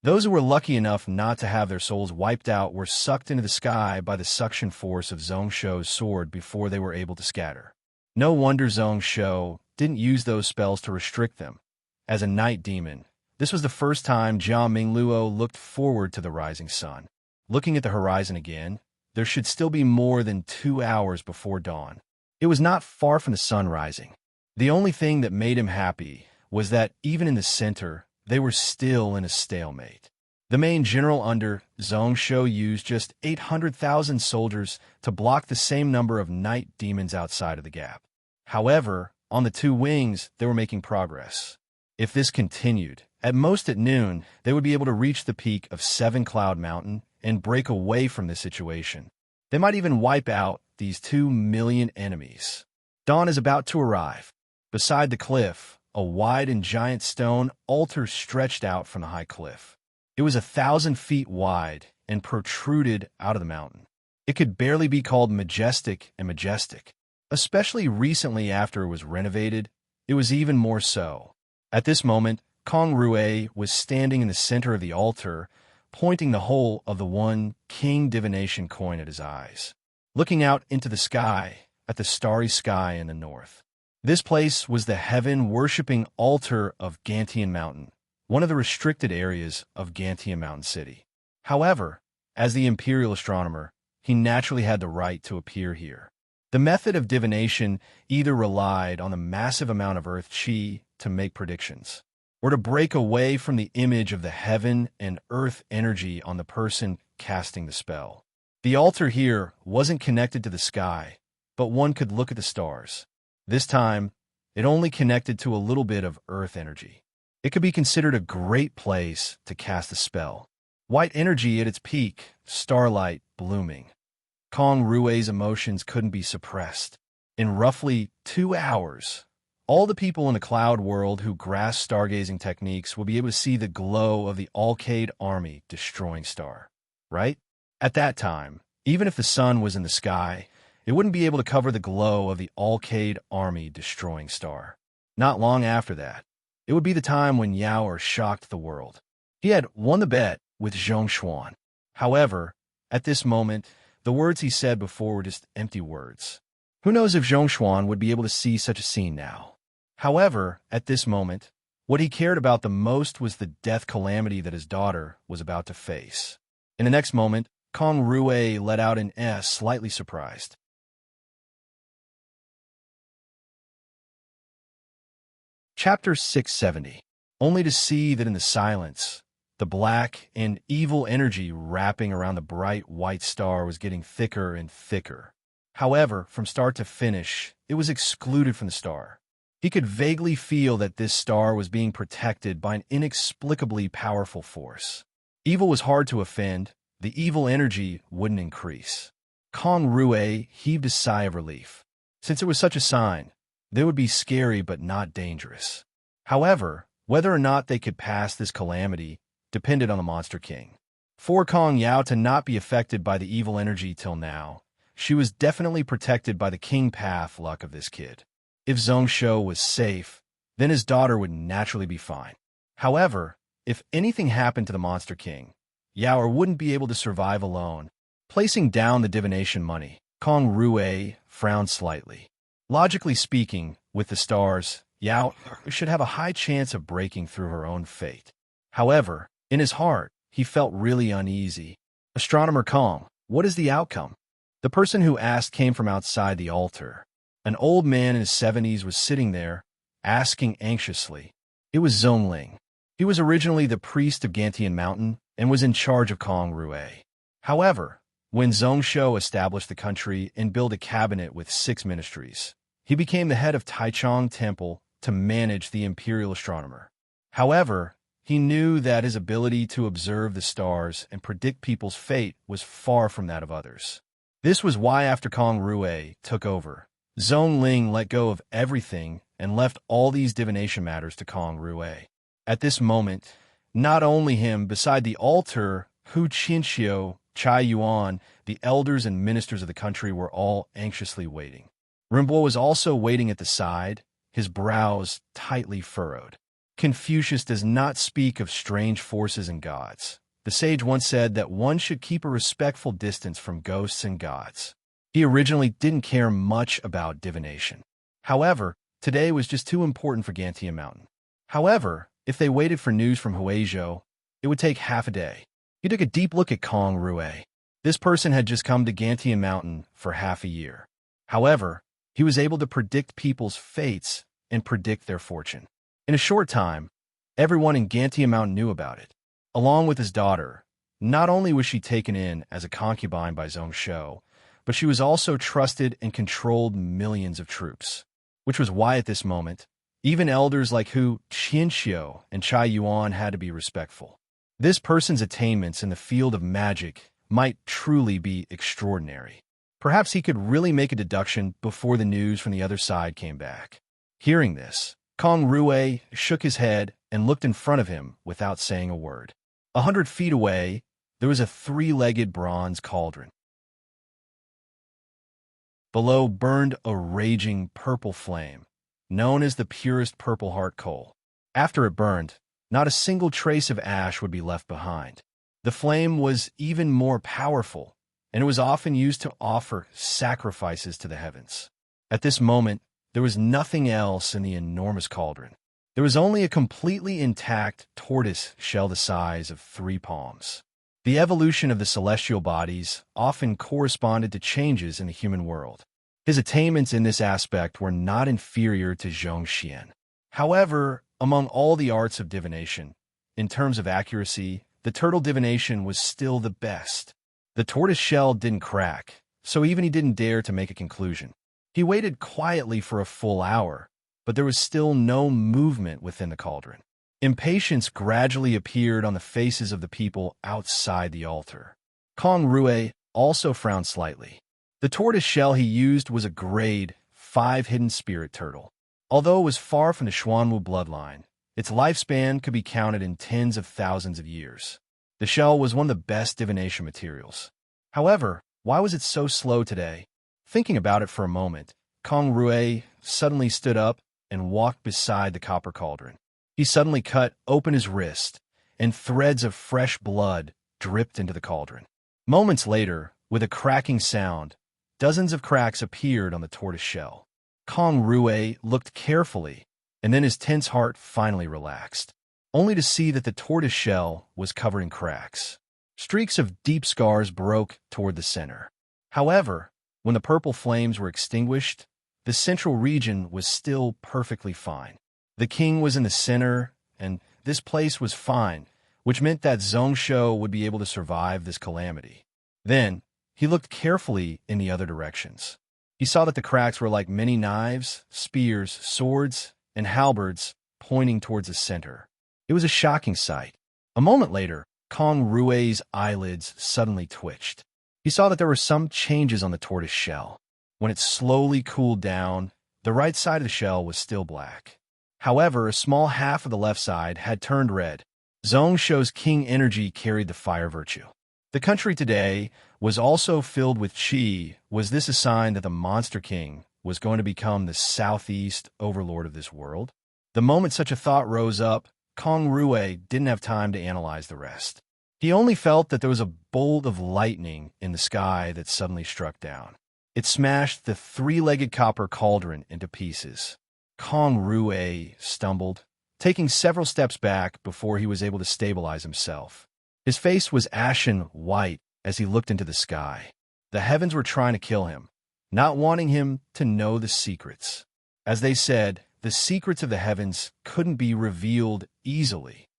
Those who were lucky enough not to have their souls wiped out were sucked into the sky by the suction force of Zhongshuo's sword before they were able to scatter. No wonder Zhongshuo didn't use those spells to restrict them. As a night demon, this was the first time Jia Mingluo looked forward to the rising sun. Looking at the horizon again, there should still be more than 2 hours before dawn. It was not far from the sun rising. The only thing that made him happy was that even in the center, they were still in a stalemate. The main general under Zhongshuo used just 800,000 soldiers to block the same number of night demons outside of the gap. However, on the two wings, they were making progress. If this continued, at most at noon, they would be able to reach the peak of Seven Cloud Mountain and break away from this situation. They might even wipe out these 2 million enemies. Dawn is about to arrive. Beside the cliff, a wide and giant stone altar stretched out from the high cliff. It was 1,000 feet wide and protruded out of the mountain. It could barely be called majestic, especially recently after it was renovated. It was even more so. At this moment, Kong Rui was standing in the center of the altar, pointing the whole of the one king divination coin at his eyes, looking out into the sky at the starry sky in the north. This place was the heaven-worshipping altar of Gantian Mountain, one of the restricted areas of Gantian Mountain City. However, as the imperial astronomer, he naturally had the right to appear here. The method of divination either relied on the massive amount of earth chi to make predictions, or to break away from the image of the heaven and earth energy on the person casting the spell. The altar here wasn't connected to the sky, but one could look at the stars. This time, it only connected to a little bit of earth energy. It could be considered a great place to cast a spell. White energy at its peak, starlight blooming. Kong Rui's emotions couldn't be suppressed. In roughly 2 hours, all the people in the cloud world who grasp stargazing techniques will be able to see the glow of the Alcade army destroying star. Right? At that time, even if the sun was in the sky, it wouldn't be able to cover the glow of the Alcade army destroying star. Not long after that, it would be the time when Yaoer shocked the world. He had won the bet with Zhongshuan. However, at this moment, the words he said before were just empty words. Who knows if Zhongshuan would be able to see such a scene now? However, at this moment, what he cared about the most was the death calamity that his daughter was about to face. In the next moment, Kong Rui let out an S, slightly surprised. Chapter 670. Only to see that in the silence, the black and evil energy wrapping around the bright white star was getting thicker and thicker. However, from start to finish, it was excluded from the star. He could vaguely feel that this star was being protected by an inexplicably powerful force. Evil was hard to offend. The evil energy wouldn't increase. Kong Rui heaved a sigh of relief. Since it was such a sign, they would be scary but not dangerous. However, whether or not they could pass this calamity depended on the Monster King. For Kong Yao to not be affected by the evil energy till now, she was definitely protected by the king path luck of this kid. If Zhongsho was safe, then his daughter would naturally be fine. However, if anything happened to the Monster King, Yao wouldn't be able to survive alone. Placing down the divination money, Kong Rue frowned slightly. Logically speaking, with the stars, Yao should have a high chance of breaking through her own fate. However, in his heart, he felt really uneasy. Astronomer Kong, what is the outcome? The person who asked came from outside the altar. An old man in his 70s was sitting there, asking anxiously. It was Zhongling. He was originally the priest of Gantian Mountain and was in charge of Kong Rue. However, when Zhongsho established the country and built a cabinet with 6 ministries, he became the head of Taichung Temple to manage the imperial astronomer. However, he knew that his ability to observe the stars and predict people's fate was far from that of others. This was why after Kong Rue took over, Zhongling let go of everything and left all these divination matters to Kong Rue. At this moment, not only him, beside the altar, Hu Qinxiu, Chai Yuan, the elders and ministers of the country were all anxiously waiting. Rimbo was also waiting at the side, his brows tightly furrowed. Confucius does not speak of strange forces and gods. The sage once said that one should keep a respectful distance from ghosts and gods. He originally didn't care much about divination. However, today was just too important for Gantian Mountain. However, if they waited for news from Huizhou, it would take half a day. He took a deep look at Kong Rue. This person had just come to Gantian Mountain for half a year. However, he was able to predict people's fates and predict their fortune. In a short time, everyone in Gantian Mountain knew about it. Along with his daughter, not only was she taken in as a concubine by Zhongsho, but she was also trusted and controlled millions of troops, which was why at this moment, even elders like Hu Qinxiu and Chai Yuan had to be respectful. This person's attainments in the field of magic might truly be extraordinary. Perhaps he could really make a deduction before the news from the other side came back. Hearing this, Kong Rue shook his head and looked in front of him without saying a word. 100 feet away, there was a 3-legged bronze cauldron. Below burned a raging purple flame, known as the purest purple heart coal. After it burned, not a single trace of ash would be left behind. The flame was even more powerful, and it was often used to offer sacrifices to the heavens. At this moment, there was nothing else in the enormous cauldron. There was only a completely intact tortoise shell the size of 3 palms. The evolution of the celestial bodies often corresponded to changes in the human world. His attainments in this aspect were not inferior to Zhongxian. However, among all the arts of divination, in terms of accuracy, the turtle divination was still the best. The tortoise shell didn't crack, so even he didn't dare to make a conclusion. He waited quietly for a full hour, but there was still no movement within the cauldron. Impatience gradually appeared on the faces of the people outside the altar. Kong Rue also frowned slightly. The tortoise shell he used was a grade 5 hidden spirit turtle. Although it was far from the Xuanwu bloodline, its lifespan could be counted in tens of thousands of years. The shell was one of the best divination materials. However, why was it so slow today? Thinking about it for a moment, Kong Rue suddenly stood up and walked beside the copper cauldron. He suddenly cut open his wrist, and threads of fresh blood dripped into the cauldron. Moments later, with a cracking sound, dozens of cracks appeared on the tortoise shell. Kong Rue looked carefully, and then his tense heart finally relaxed, only to see that the tortoise shell was covered in cracks. Streaks of deep scars broke toward the center. However, when the purple flames were extinguished, the central region was still perfectly fine. The king was in the center, and this place was fine, which meant that Zhongsho would be able to survive this calamity. Then, he looked carefully in the other directions. He saw that the cracks were like many knives, spears, swords, and halberds pointing towards the center. It was a shocking sight. A moment later, Kong Rue's eyelids suddenly twitched. He saw that there were some changes on the tortoise shell. When it slowly cooled down, the right side of the shell was still black. However, a small half of the left side had turned red. Zhongshu's king energy carried the fire virtue. The country today was also filled with qi. Was this a sign that the Monster King was going to become the southeast overlord of this world? The moment such a thought rose up, Kong Rue didn't have time to analyze the rest. He only felt that there was a bolt of lightning in the sky that suddenly struck down. It smashed the three-legged copper cauldron into pieces. Kong Rue stumbled, taking several steps back before he was able to stabilize himself. His face was ashen white as he looked into the sky. The heavens were trying to kill him, not wanting him to know the secrets. As they said, the secrets of the heavens couldn't be revealed easily.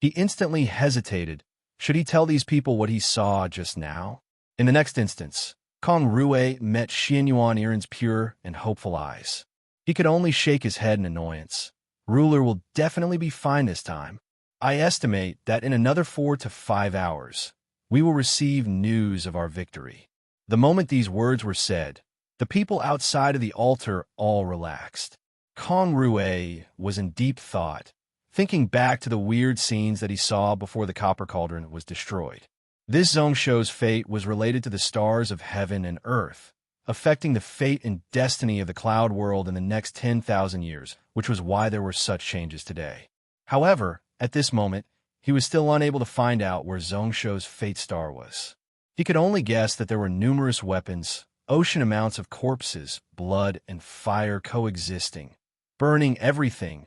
He instantly hesitated. Should he tell these people what he saw just now? In the next instance, Kong Rue met Xianyuan Iran's pure and hopeful eyes. He could only shake his head in annoyance. Ruler will definitely be fine this time. I estimate that in another 4 to 5 hours, we will receive news of our victory. The moment these words were said, the people outside of the altar all relaxed. Kong Rue was in deep thought, thinking back to the weird scenes that he saw before the copper cauldron was destroyed. This Zhongshu's fate was related to the stars of heaven and earth, affecting the fate and destiny of the cloud world in the next 10,000 years, which was why there were such changes today. However, at this moment, he was still unable to find out where Zhongshu's fate star was. He could only guess that there were numerous weapons, ocean amounts of corpses, blood, and fire coexisting, burning everything.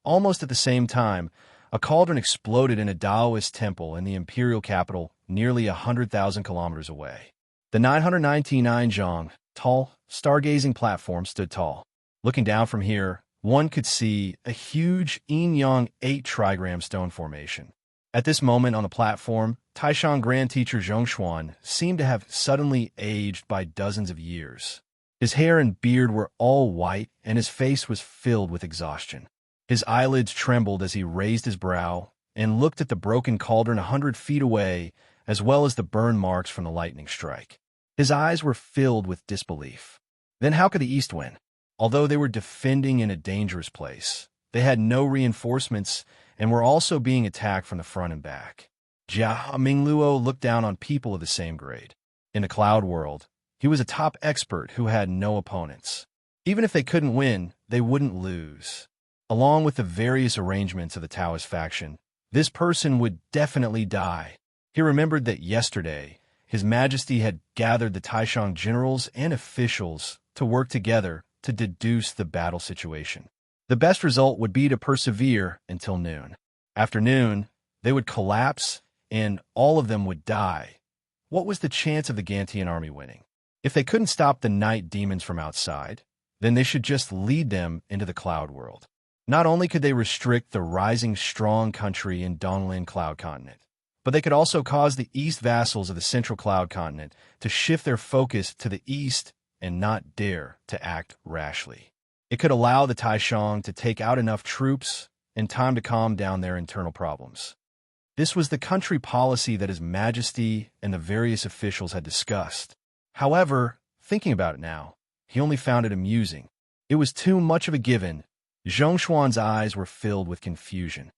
Almost at the same time, a cauldron exploded in a Taoist temple in the imperial capital nearly 100,000 kilometers away. The 999 Zhang, tall, stargazing platform stood tall. Looking down from here, one could see a huge yin-yang 8 trigram stone formation. At this moment on the platform, Taishan Grand Teacher Zhongshuan seemed to have suddenly aged by dozens of years. His hair and beard were all white, and his face was filled with exhaustion. His eyelids trembled as he raised his brow and looked at the broken cauldron 100 feet away, as well as the burn marks from the lightning strike. His eyes were filled with disbelief. Then how could the East win? Although they were defending in a dangerous place, they had no reinforcements and were also being attacked from the front and back. Jia Mingluo looked down on people of the same grade. In the cloud world, he was a top expert who had no opponents. Even if they couldn't win, they wouldn't lose. Along with the various arrangements of the Taoist faction, this person would definitely die. He remembered that yesterday, His Majesty had gathered the Taishan generals and officials to work together to deduce the battle situation. The best result would be to persevere until noon. After noon, they would collapse and all of them would die. What was the chance of the Gantian army winning? If they couldn't stop the night demons from outside, then they should just lead them into the cloud world. Not only could they restrict the rising strong country in Donglin Cloud Continent, but they could also cause the east vassals of the Central Cloud Continent to shift their focus to the east and not dare to act rashly. It could allow the Taishan to take out enough troops in time to calm down their internal problems. This was the country policy that His Majesty and the various officials had discussed. However, thinking about it now, he only found it amusing. It was too much of a given. Zhongshuan's eyes were filled with confusion.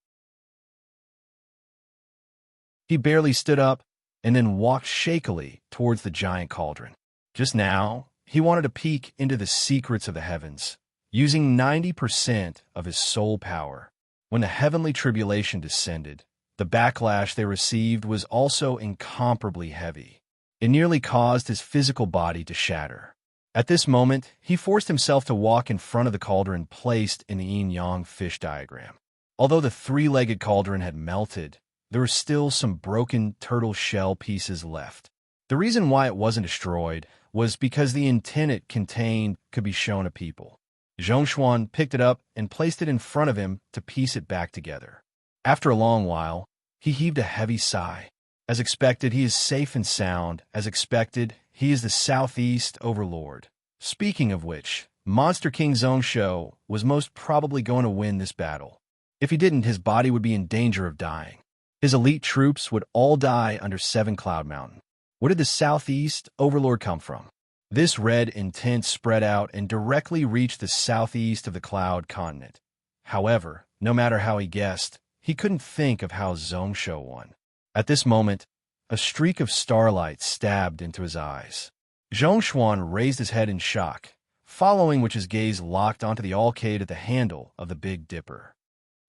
He barely stood up and then walked shakily towards the giant cauldron. Just now, he wanted to peek into the secrets of the heavens, using 90% of his soul power. When the heavenly tribulation descended, the backlash they received was also incomparably heavy. It nearly caused his physical body to shatter. At this moment, he forced himself to walk in front of the cauldron placed in the yin-yang fish diagram. Although the three-legged cauldron had melted, there were still some broken turtle shell pieces left. The reason why it wasn't destroyed was because the intent it contained could be shown to people. Zhongshuan picked it up and placed it in front of him to piece it back together. After a long while, he heaved a heavy sigh. As expected, he is safe and sound. As expected, he is the Southeast Overlord. Speaking of which, Monster King Zhongshu was most probably going to win this battle. If he didn't, his body would be in danger of dying. His elite troops would all die under 7 Cloud Mountain. Where did the Southeast Overlord come from? This red intent spread out and directly reached the southeast of the Cloud Continent. However, No matter how he guessed, he couldn't think of how Zhongsho won. At this moment, a streak of starlight stabbed into his eyes. Zhongshuan raised his head in shock, following which his gaze locked onto the alcade at the handle of the Big Dipper.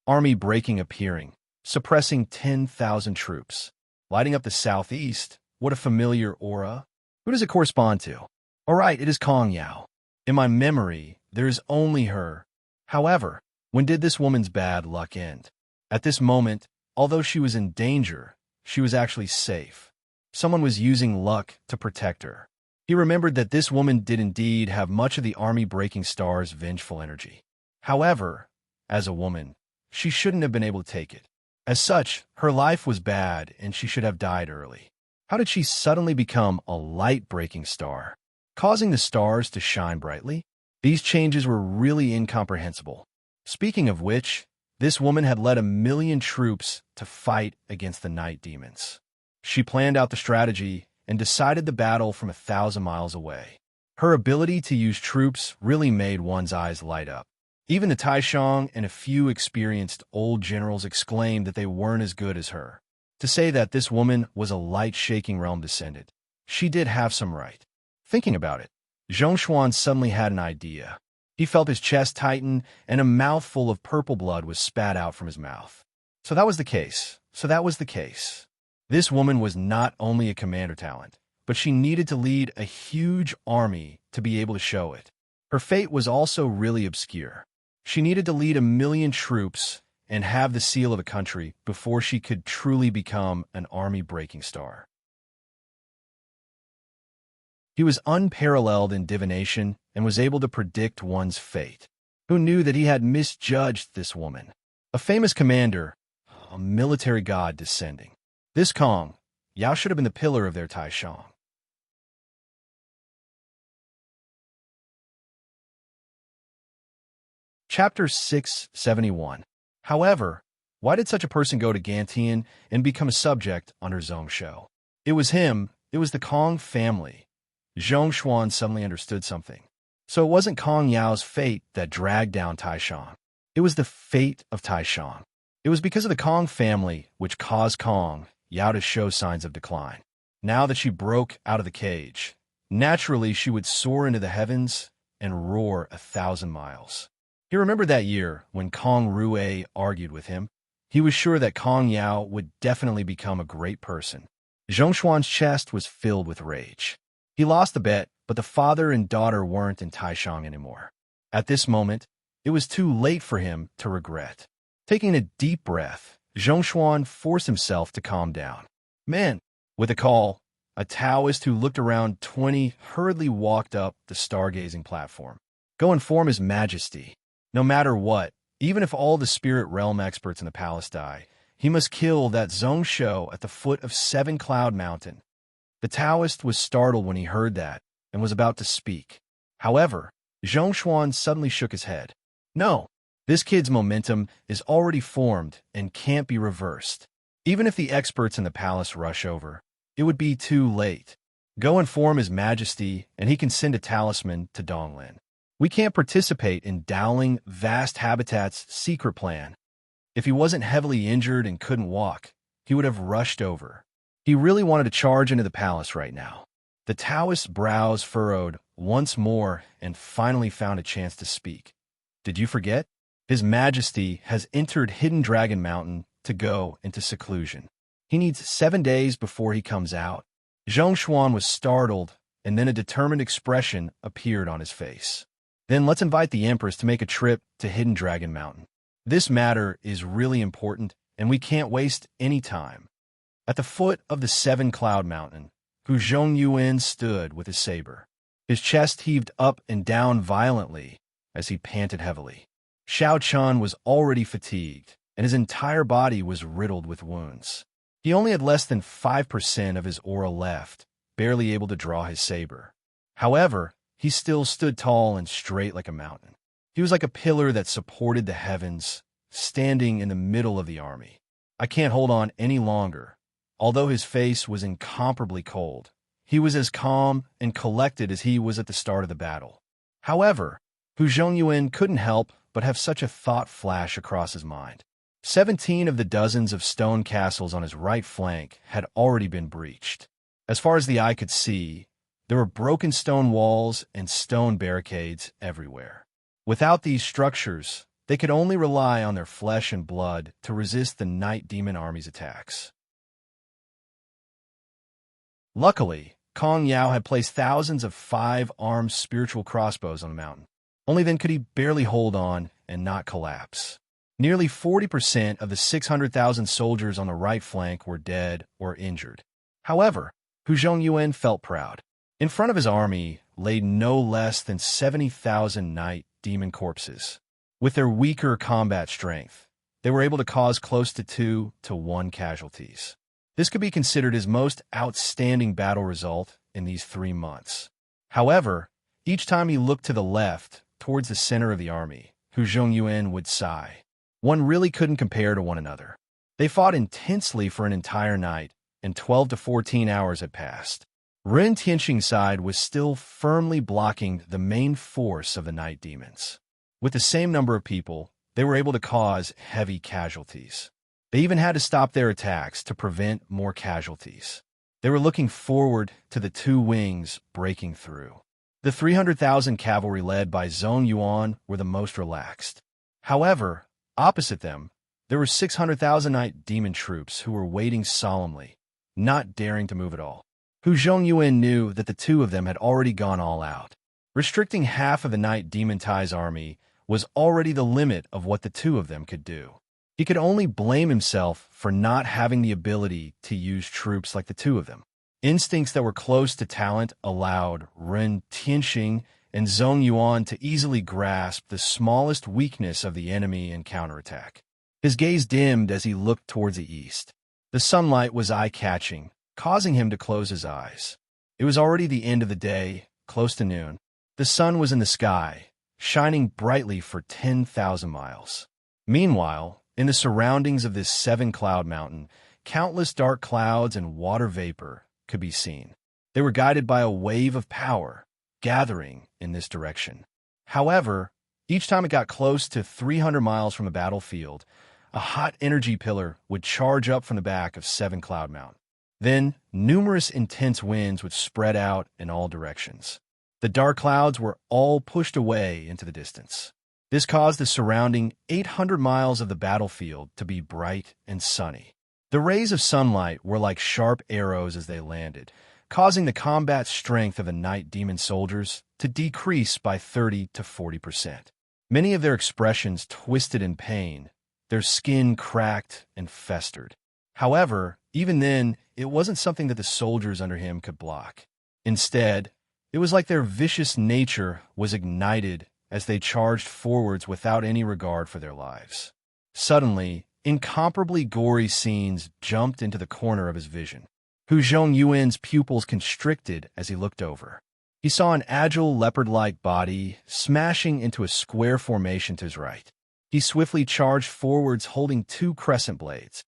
Army breaking appearing, suppressing 10,000 troops. Lighting up the southeast, what a familiar aura. Who does it correspond to? All right, it is Kong Yao. In my memory, there is only her. However, when did this woman's bad luck end? At this moment, although she was in danger, she was actually safe. Someone was using luck to protect her. He remembered that this woman did indeed have much of the army breaking star's vengeful energy. However, as a woman, she shouldn't have been able to take it. As such, her life was bad and she should have died early. How did she suddenly become a light-breaking star, causing the stars to shine brightly? These changes were really incomprehensible. Speaking of which, this woman had led 1,000,000 troops to fight against the night demons. She planned out the strategy and decided the battle from 1,000 miles away. Her ability to use troops really made one's eyes light up. Even the Taishang and a few experienced old generals exclaimed that they weren't as good as her. To say that this woman was a light-shaking realm descendant, she did have some right. Thinking about it, Zhongshuan suddenly had an idea. He felt his chest tighten, and a mouthful of purple blood was spat out from his mouth. So that was the case. This woman was not only a commander talent, but she needed to lead a huge army to be able to show it. Her fate was also really obscure. She needed to lead 1,000,000 troops and have the seal of a country before she could truly become an army-breaking star. He was unparalleled in divination and was able to predict one's fate. Who knew that he had misjudged this woman? A famous commander, a military god descending. This Kong, Yao should have been the pillar of their Taishang. Chapter 671. However, why did such a person go to Gantian and become a subject under Zhongsho? It was the Kong family. Zhongshuan suddenly understood something. So it wasn't Kong Yao's fate that dragged down Taishang. It was the fate of Taishang. It was because of the Kong family which caused Kong Yao to show signs of decline. Now that she broke out of the cage, naturally she would soar into the heavens and roar 1,000 miles. He remembered that year when Kong Rue argued with him. He was sure that Kong Yao would definitely become a great person. Zhongshuan's chest was filled with rage. He lost the bet, but the father and daughter weren't in Taishang anymore. At this moment, it was too late for him to regret. Taking a deep breath, Zhongshuan forced himself to calm down. Man, with a call, a Taoist who looked around 20 hurriedly walked up the stargazing platform. Go inform His Majesty. No matter what, even if all the spirit realm experts in the palace die, he must kill that Zhongsho at the foot of 7 Cloud Mountain. The Taoist was startled when he heard that and was about to speak. However, Zhongshuan suddenly shook his head. No, this kid's momentum is already formed and can't be reversed. Even if the experts in the palace rush over, it would be too late. Go inform His Majesty and he can send a talisman to Donglin. We can't participate in Dowling Vast Habitat's secret plan. If he wasn't heavily injured and couldn't walk, he would have rushed over. He really wanted to charge into the palace right now. The Taoist's brows furrowed once more and finally found a chance to speak. Did you forget? His Majesty has entered Hidden Dragon Mountain to go into seclusion. He needs 7 days before he comes out. Zhongshuan was startled, and then a determined expression appeared on his face. Then let's invite the Empress to make a trip to Hidden Dragon Mountain. This matter is really important, and we can't waste any time. At the foot of the 7 Cloud Mountain, Hu Zhongyuan stood with his saber. His chest heaved up and down violently as he panted heavily. Xiao Chun was already fatigued, and his entire body was riddled with wounds. He only had less than 5% of his aura left, barely able to draw his saber. However, he still stood tall and straight like a mountain. He was like a pillar that supported the heavens, standing in the middle of the army. I can't hold on any longer. Although his face was incomparably cold, he was as calm and collected as he was at the start of the battle. However, Hu Zhongyuan couldn't help but have such a thought flash across his mind. 17 of the dozens of stone castles on his right flank had already been breached. As far as the eye could see, there were broken stone walls and stone barricades everywhere. Without these structures, they could only rely on their flesh and blood to resist the night demon army's attacks. Luckily, Kong Yao had placed thousands of 5-armed spiritual crossbows on the mountain. Only then could he barely hold on and not collapse. Nearly 40% of the 600,000 soldiers on the right flank were dead or injured. However, Hu Zhongyuan felt proud. In front of his army lay no less than 70,000 night demon corpses. With their weaker combat strength, they were able to cause close to 2 to 1 casualties. This could be considered his most outstanding battle result in these 3 months. However, each time he looked to the left, towards the center of the army, Hu Zhongyuan would sigh. One really couldn't compare to one another. They fought intensely for an entire night, and 12 to 14 hours had passed. Ren Tianxing's side was still firmly blocking the main force of the night demons. With the same number of people, they were able to cause heavy casualties. They even had to stop their attacks to prevent more casualties. They were looking forward to the 2 wings breaking through. The 300,000 cavalry led by Zhong Yuan were the most relaxed. However, opposite them, there were 600,000 night demon troops who were waiting solemnly, not daring to move at all. Hu Zhongyuan knew that the 2 of them had already gone all out. Restricting half of the night demon Tai's army was already the limit of what the 2 of them could do. He could only blame himself for not having the ability to use troops like the 2 of them. Instincts that were close to talent allowed Ren Tianxing and Zhong Yuan to easily grasp the smallest weakness of the enemy and counterattack. His gaze dimmed as he looked towards the east. The sunlight was eye-catching, causing him to close his eyes. It was already the end of the day, close to noon. The sun was in the sky, shining brightly for 10,000 miles. Meanwhile, in the surroundings of this 7-cloud mountain, countless dark clouds and water vapor could be seen. They were guided by a wave of power, gathering in this direction. However, each time it got close to 300 miles from the battlefield, a hot energy pillar would charge up from the back of 7-Cloud Mountain. Then, numerous intense winds would spread out in all directions. The dark clouds were all pushed away into the distance. This caused the surrounding 800 miles of the battlefield to be bright and sunny. The rays of sunlight were like sharp arrows as they landed, causing the combat strength of the night demon soldiers to decrease by 30 to 40%. Many of their expressions twisted in pain, their skin cracked and festered. However, even then, it wasn't something that the soldiers under him could block. Instead, it was like their vicious nature was ignited as they charged forwards without any regard for their lives. Suddenly, incomparably gory scenes jumped into the corner of his vision. Hu Zhongyuan's pupils constricted as he looked over. He saw an agile leopard-like body smashing into a square formation to his right. He swiftly charged forwards holding 2 crescent blades.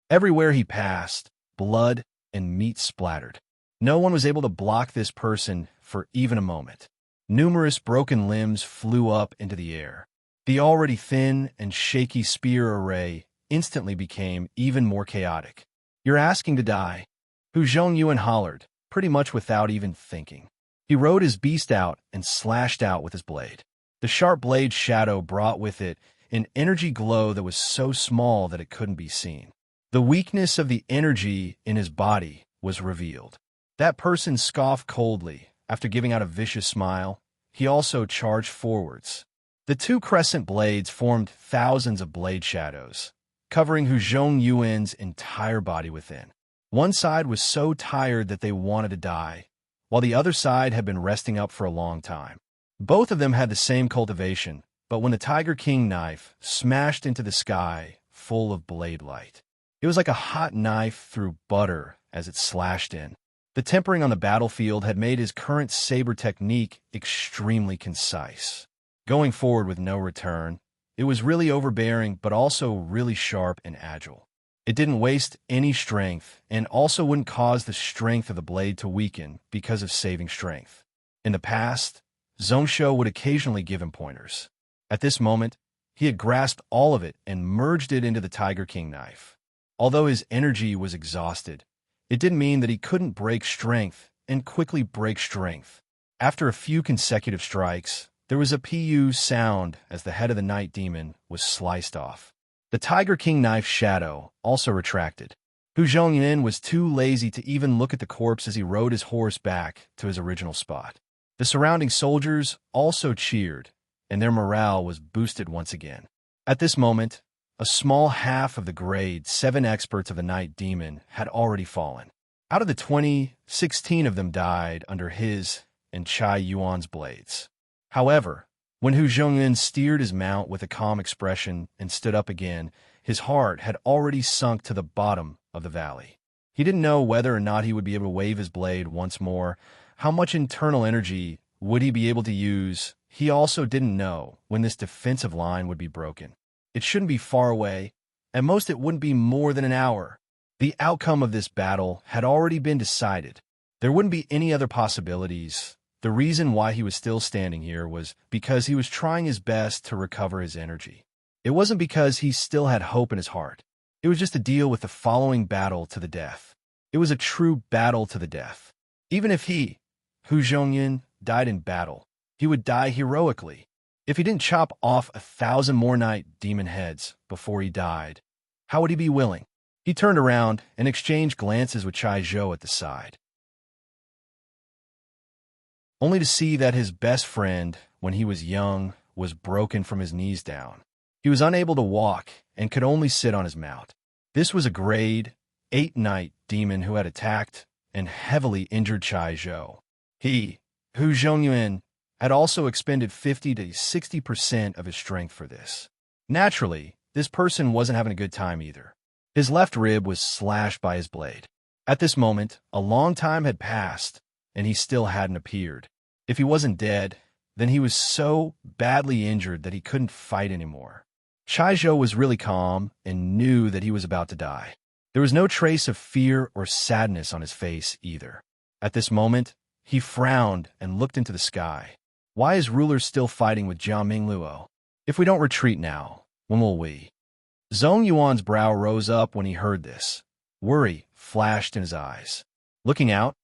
Everywhere he passed, blood and meat splattered. No one was able to block this person for even a moment. Numerous broken limbs flew up into the air. The already thin and shaky spear array instantly became even more chaotic. "You're asking to die," Hu Zhongyuan hollered, pretty much without even thinking. He rode his beast out and slashed out with his blade. The sharp blade's shadow brought with it an energy glow that was so small that it couldn't be seen. The weakness of the energy in his body was revealed. That person scoffed coldly. After giving out a vicious smile, he also charged forwards. The 2 crescent blades formed thousands of blade shadows, covering Hu Zhongyuan's entire body within. One side was so tired that they wanted to die, while the other side had been resting up for a long time. Both of them had the same cultivation, but when the Tiger King knife smashed into the sky full of blade light, it was like a hot knife through butter as it slashed in. The tempering on the battlefield had made his current saber technique extremely concise. Going forward with no return, it was really overbearing but also really sharp and agile. It didn't waste any strength and also wouldn't cause the strength of the blade to weaken because of saving strength. In the past, Zhongsho would occasionally give him pointers. At this moment, he had grasped all of it and merged it into the Tiger King knife. Although his energy was exhausted, it didn't mean that he couldn't break strength and quickly break strength. After a few consecutive strikes, there was a pu sound as the head of the night demon was sliced off. The Tiger King knife shadow also retracted. Hu Zhongyan was too lazy to even look at the corpse as he rode his horse back to his original spot. The surrounding soldiers also cheered, and their morale was boosted once again. At this moment, a small half of the grade 7 experts of the Night Demon had already fallen. Out of the 20, 16 of them died under his and Chai Yuan's blades. However, when Hu Zhongyan steered his mount with a calm expression and stood up again, his heart had already sunk to the bottom of the valley. He didn't know whether or not he would be able to wave his blade once more. How much internal energy would he be able to use? He also didn't know when this defensive line would be broken. It shouldn't be far away. At most, it wouldn't be more than an hour. The outcome of this battle had already been decided. There wouldn't be any other possibilities. The reason why he was still standing here was because he was trying his best to recover his energy. It wasn't because he still had hope in his heart. It was just to deal with the following battle to the death. It was a true battle to the death. Even if he, Hu Zhongyan, died in battle, he would die heroically. If he didn't chop off 1,000 more night demon heads before he died, how would he be willing? He turned around and exchanged glances with Chai Zhou at the side, only to see that his best friend, when he was young, was broken from his knees down. He was unable to walk and could only sit on his mount. This was a grade 8 night demon who had attacked and heavily injured Chai Zhou. He, Hu Zhongyuan, had also expended 50 to 60% of his strength for this. Naturally, this person wasn't having a good time either. His left rib was slashed by his blade. At this moment, a long time had passed, and he still hadn't appeared. If he wasn't dead, then he was so badly injured that he couldn't fight anymore. Chai Zhou was really calm and knew that he was about to die. There was no trace of fear or sadness on his face either. At this moment, he frowned and looked into the sky. Why is ruler still fighting with Jia Mingluo? If we don't retreat now, when will we? Zhong Yuan's brow rose up when he heard this. Worry flashed in his eyes. Looking out,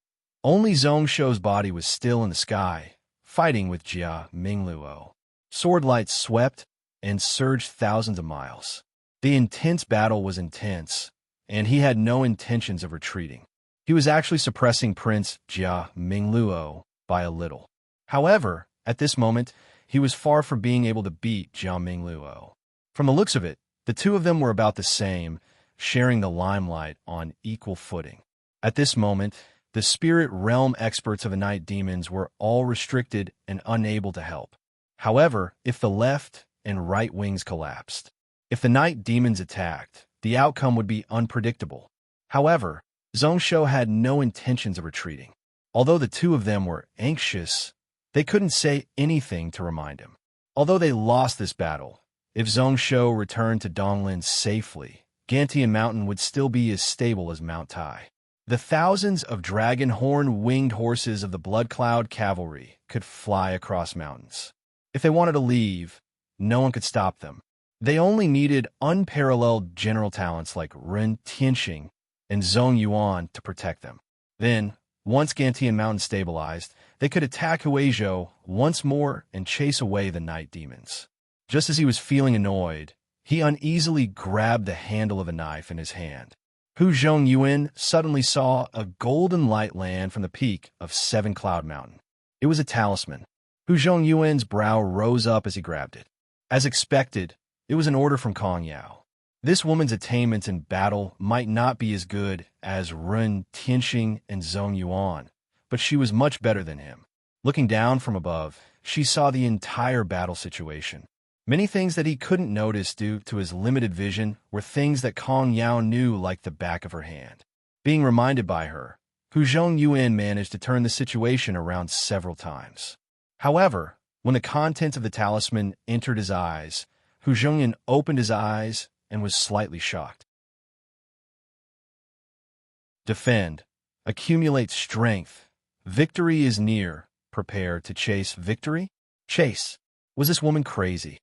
only Zhongsho's body was still in the sky, fighting with Jia Mingluo. Sword lights swept and surged thousands of miles. The intense battle was intense, and he had no intentions of retreating. He was actually suppressing Prince Jia Mingluo by a little. However, at this moment, he was far from being able to beat Jia Mingluo. From the looks of it, the two of them were about the same, sharing the limelight on equal footing. At this moment, the spirit realm experts of the night demons were all restricted and unable to help. However, if the left and right wings collapsed, if the night demons attacked, the outcome would be unpredictable. However, Zhongsho had no intentions of retreating. Although the two of them were anxious, they couldn't say anything to remind him. Although they lost this battle, if Zhongsho returned to Donglin safely, Gantian Mountain would still be as stable as Mount Tai. The thousands of dragon horn winged horses of the Blood Cloud cavalry could fly across mountains. If they wanted to leave, no one could stop them. They only needed unparalleled general talents like Ren Tianxing and Zhong Yuan to protect them. Then, once Gantian Mountain stabilized, they could attack Huizhou once more and chase away the night demons. Just as he was feeling annoyed, he uneasily grabbed the handle of a knife in his hand. Hu Zhongyuan suddenly saw a golden light land from the peak of Seven Cloud Mountain. It was a talisman. Hu Zhongyuan's brow rose up as he grabbed it. As expected, it was an order from Kong Yao. This woman's attainments in battle might not be as good as Ren Tianxing and Zhong Yuan, but she was much better than him. Looking down from above, she saw the entire battle situation. Many things that he couldn't notice due to his limited vision were things that Kong Yao knew like the back of her hand. Being reminded by her, Hu Zhongyuan managed to turn the situation around several times. However, when the contents of the talisman entered his eyes, Hu Zhongyuan opened his eyes and was slightly shocked. Defend. Accumulate strength. Victory is near. prepare to chase victory? Chase. Was this woman crazy?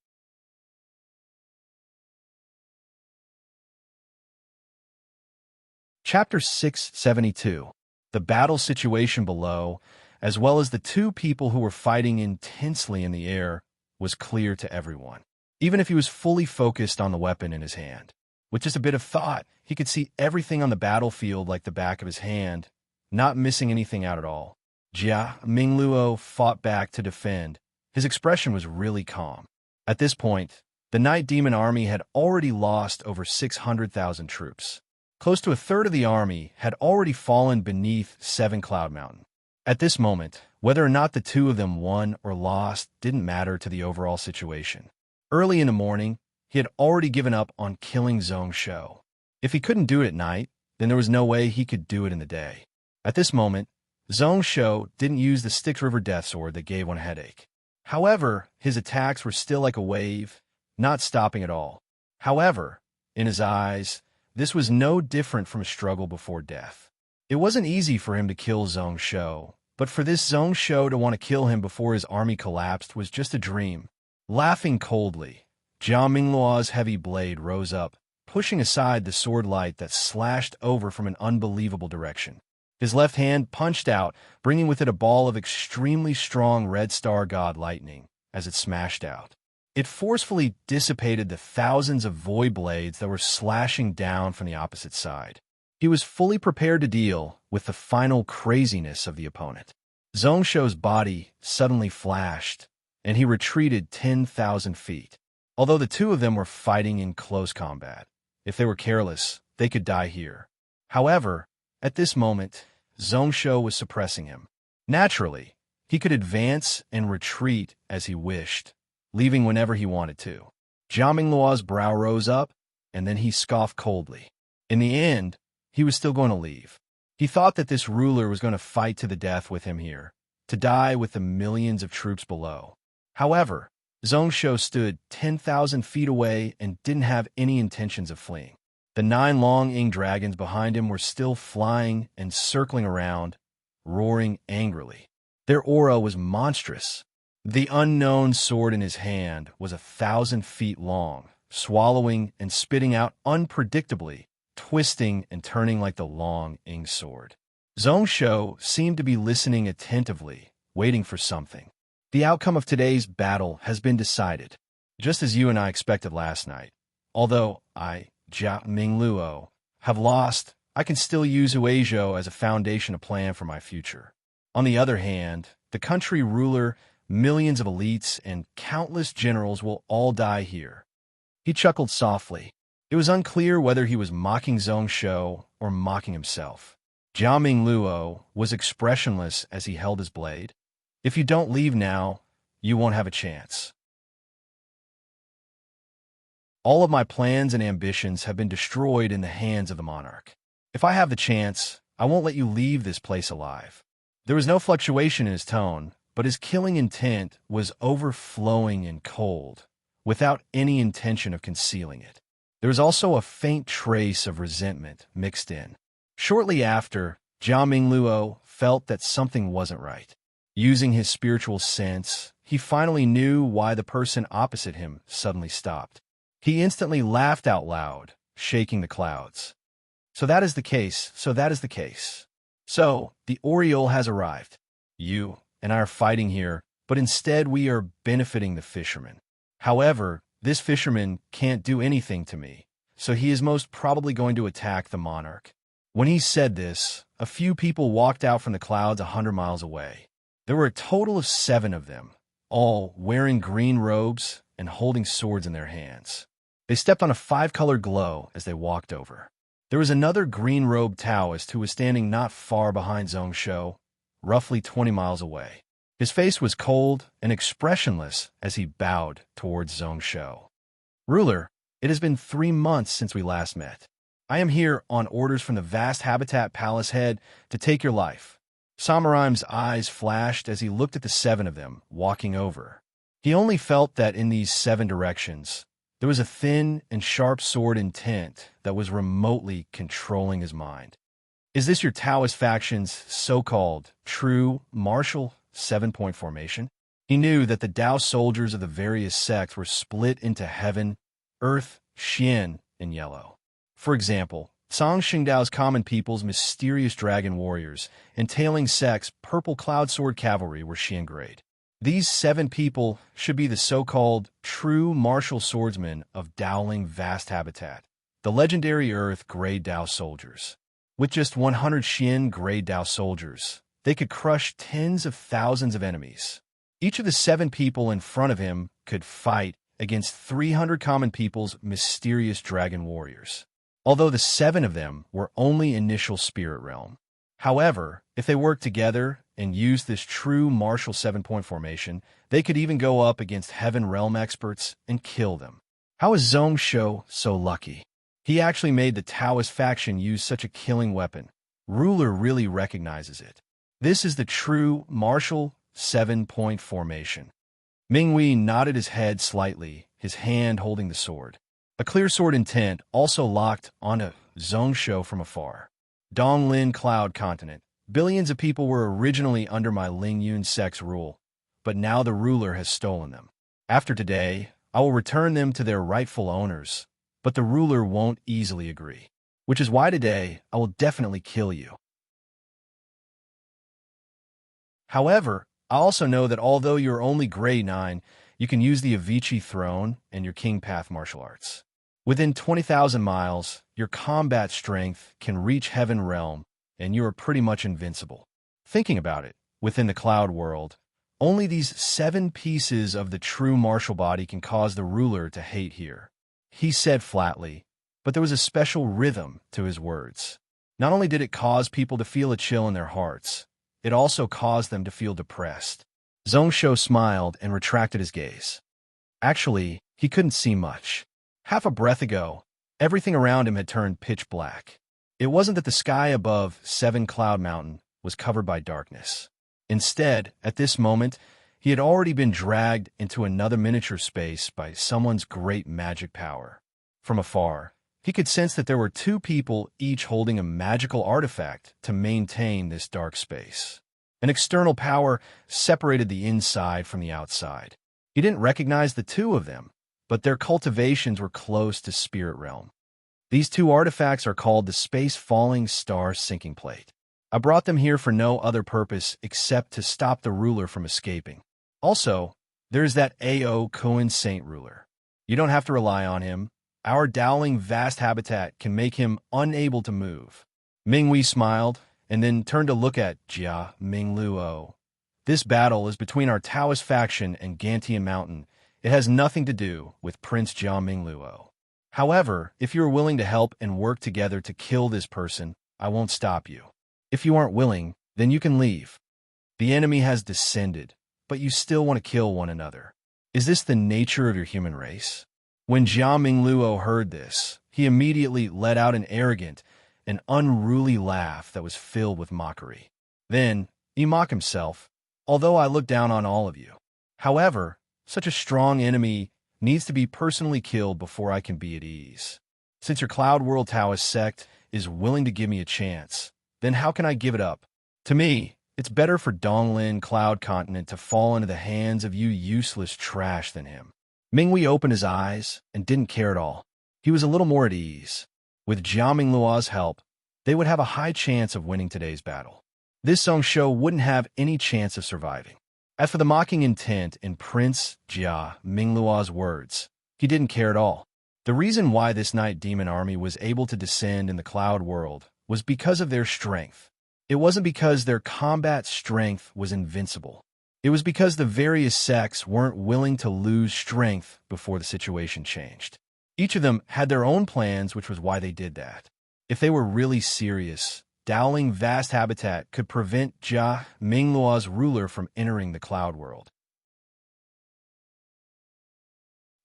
Chapter 672. The battle situation below, as well as the two people who were fighting intensely in the air, was clear to everyone, even if he was fully focused on the weapon in his hand. With just a bit of thought, he could see everything on the battlefield like the back of his hand, not missing anything out at all. Jia Mingluo fought back to defend. His expression was really calm. At this point, the Night Demon army had already lost over 600,000 troops. Close to a third of the army had already fallen beneath Seven Cloud Mountain. At this moment, whether or not the two of them won or lost didn't matter to the overall situation. Early in the morning, he had already given up on killing Zhong Shou. If he couldn't do it at night, then there was no way he could do it in the day. At this moment, Zhong Shou didn't use the Styx River Death Sword that gave one a headache. However, his attacks were still like a wave, not stopping at all. However, in his eyes, this was no different from a struggle before death. It wasn't easy for him to kill Zhong Shou, but for this Zhong Shou to want to kill him before his army collapsed was just a dream. Laughing coldly, Jia Mingluo's heavy blade rose up, pushing aside the sword light that slashed over from an unbelievable direction. His left hand punched out, bringing with it a ball of extremely strong red star god lightning as it smashed out. It forcefully dissipated the thousands of void blades that were slashing down from the opposite side. He was fully prepared to deal with the final craziness of the opponent. Zhong Shou's body suddenly flashed, and he retreated 10,000 feet. Although the two of them were fighting in close combat, if they were careless, they could die here. However, at this moment, Zhong Shou was suppressing him. Naturally, he could advance and retreat as he wished, leaving whenever he wanted to. Jia Mingluo's brow rose up, and then he scoffed coldly. In the end, he was still going to leave. He thought that this ruler was going to fight to the death with him here, to die with the millions of troops below. However, Zhong Shou stood 10,000 feet away and didn't have any intentions of fleeing. The 9 long-winged dragons behind him were still flying and circling around, roaring angrily. Their aura was monstrous. The unknown sword in his hand was 1,000 feet long, swallowing and spitting out unpredictably, twisting and turning like the long-winged sword. Zhong Shou seemed to be listening attentively, waiting for something. The outcome of today's battle has been decided, just as you and I expected last night. Although I, Jia Mingluo, have lost, I can still use Huizhou as a foundation to plan for my future. On the other hand, the country ruler, millions of elites, and countless generals will all die here. He chuckled softly. It was unclear whether he was mocking Zhong Shou or mocking himself. Jia Mingluo was expressionless as he held his blade. If you don't leave now, you won't have a chance. All of my plans and ambitions have been destroyed in the hands of the monarch. If I have the chance, I won't let you leave this place alive. There was no fluctuation in his tone, but his killing intent was overflowing and cold, without any intention of concealing it. There was also a faint trace of resentment mixed in. Shortly after, Jia Mingluo felt that something wasn't right. Using his spiritual sense, he finally knew why the person opposite him suddenly stopped. He instantly laughed out loud, shaking the clouds. So that is the case. So, the Oriole has arrived. You and I are fighting here, but instead we are benefiting the fisherman. However, this fisherman can't do anything to me, so he is most probably going to attack the monarch. When he said this, a few people walked out from the clouds 100 miles away. There were a total of 7 of them, all wearing green robes and holding swords in their hands. They stepped on a 5-color glow as they walked over. There was another green-robed Taoist who was standing not far behind Zhong Shou, roughly 20 miles away. His face was cold and expressionless as he bowed towards Zhong Shou. Ruler, it has been 3 months since we last met. I am here on orders from the vast Habitat Palace head to take your life. Samuraim's eyes flashed as he looked at the 7 of them walking over. He only felt that in these 7 directions, there was a thin and sharp sword intent that was remotely controlling his mind. Is this your Taoist faction's so-called true martial 7-point formation. He knew that the Tao soldiers of the various sects were split into heaven, earth, Xian, and yellow. For example, Song Xingdao's common people's mysterious dragon warriors and tailing sects purple cloud sword cavalry were Xian grade. These 7 people should be the so-called true martial swordsmen of Dowling vast habitat, the legendary Earth grade Tao soldiers. With just 100 Xian grade Tao soldiers, they could crush tens of thousands of enemies. Each of the 7 people in front of him could fight against 300 common people's mysterious dragon warriors, although the 7 of them were only initial spirit realm. However, if they worked together and used this true martial 7-point formation, they could even go up against heaven realm experts and kill them. How is Zhongshou so lucky? He actually made the Taoist faction use such a killing weapon. Ruler really recognizes it. This is the true martial 7-point formation. Minghui nodded his head slightly, his hand holding the sword. A clear sword intent also locked onto Zhongshou from afar. Donglin Cloud Continent. Billions of people were originally under my Lingyun sect's rule, but now the ruler has stolen them. After today, I will return them to their rightful owners, but the ruler won't easily agree, which is why today I will definitely kill you. However, I also know that although you're only grade 9, you can use the Avicii throne and your King Path martial arts. Within 20,000 miles, your combat strength can reach Heaven Realm, and you are pretty much invincible. Thinking about it, within the cloud world, only these 7 pieces of the true martial body can cause the ruler to hate here. He said flatly, but there was a special rhythm to his words. Not only did it cause people to feel a chill in their hearts, it also caused them to feel depressed. Zhongshou smiled and retracted his gaze. Actually, he couldn't see much. Half a breath ago, everything around him had turned pitch black. It wasn't that the sky above 7 Cloud Mountain was covered by darkness. Instead, at this moment, he had already been dragged into another miniature space by someone's great magic power. From afar, he could sense that there were 2 people each holding a magical artifact to maintain this dark space. An external power separated the inside from the outside. He didn't recognize the 2 of them, but their cultivations were close to spirit realm. These 2 artifacts are called the Space Falling Star Sinking Plate. I brought them here for no other purpose except to stop the ruler from escaping. Also, there's that A.O. Cohen Saint ruler. You don't have to rely on him. Our Dowling vast habitat can make him unable to move. Minghui smiled and then turned to look at Jia Mingluo. This battle is between our Taoist faction and Gantian Mountain. It has nothing to do with Prince Jia Mingluo. However, if you're willing to help and work together to kill this person, I won't stop you. If you aren't willing, then you can leave. The enemy has descended, but you still want to kill one another. Is this the nature of your human race? When Jia Mingluo heard this, he immediately let out an arrogant and unruly laugh that was filled with mockery. Then, he mocked himself, although I look down on all of you. However, such a strong enemy needs to be personally killed before I can be at ease. Since your Cloud World Taoist sect is willing to give me a chance, then how can I give it up? To me, it's better for Donglin Cloud Continent to fall into the hands of you useless trash than him. Minghui opened his eyes and didn't care at all. He was a little more at ease. With Jia Mingluo's help, they would have a high chance of winning today's battle. This Zhongshou wouldn't have any chance of surviving. As for the mocking intent in Prince Jia Mingluo's words, he didn't care at all. The reason why this night demon army was able to descend in the cloud world was because of their strength. It wasn't because their combat strength was invincible. It was because the various sects weren't willing to lose strength before the situation changed. Each of them had their own plans, which was why they did that. If they were really serious, Dowling vast habitat could prevent Jia Mingluo's ruler from entering the cloud world.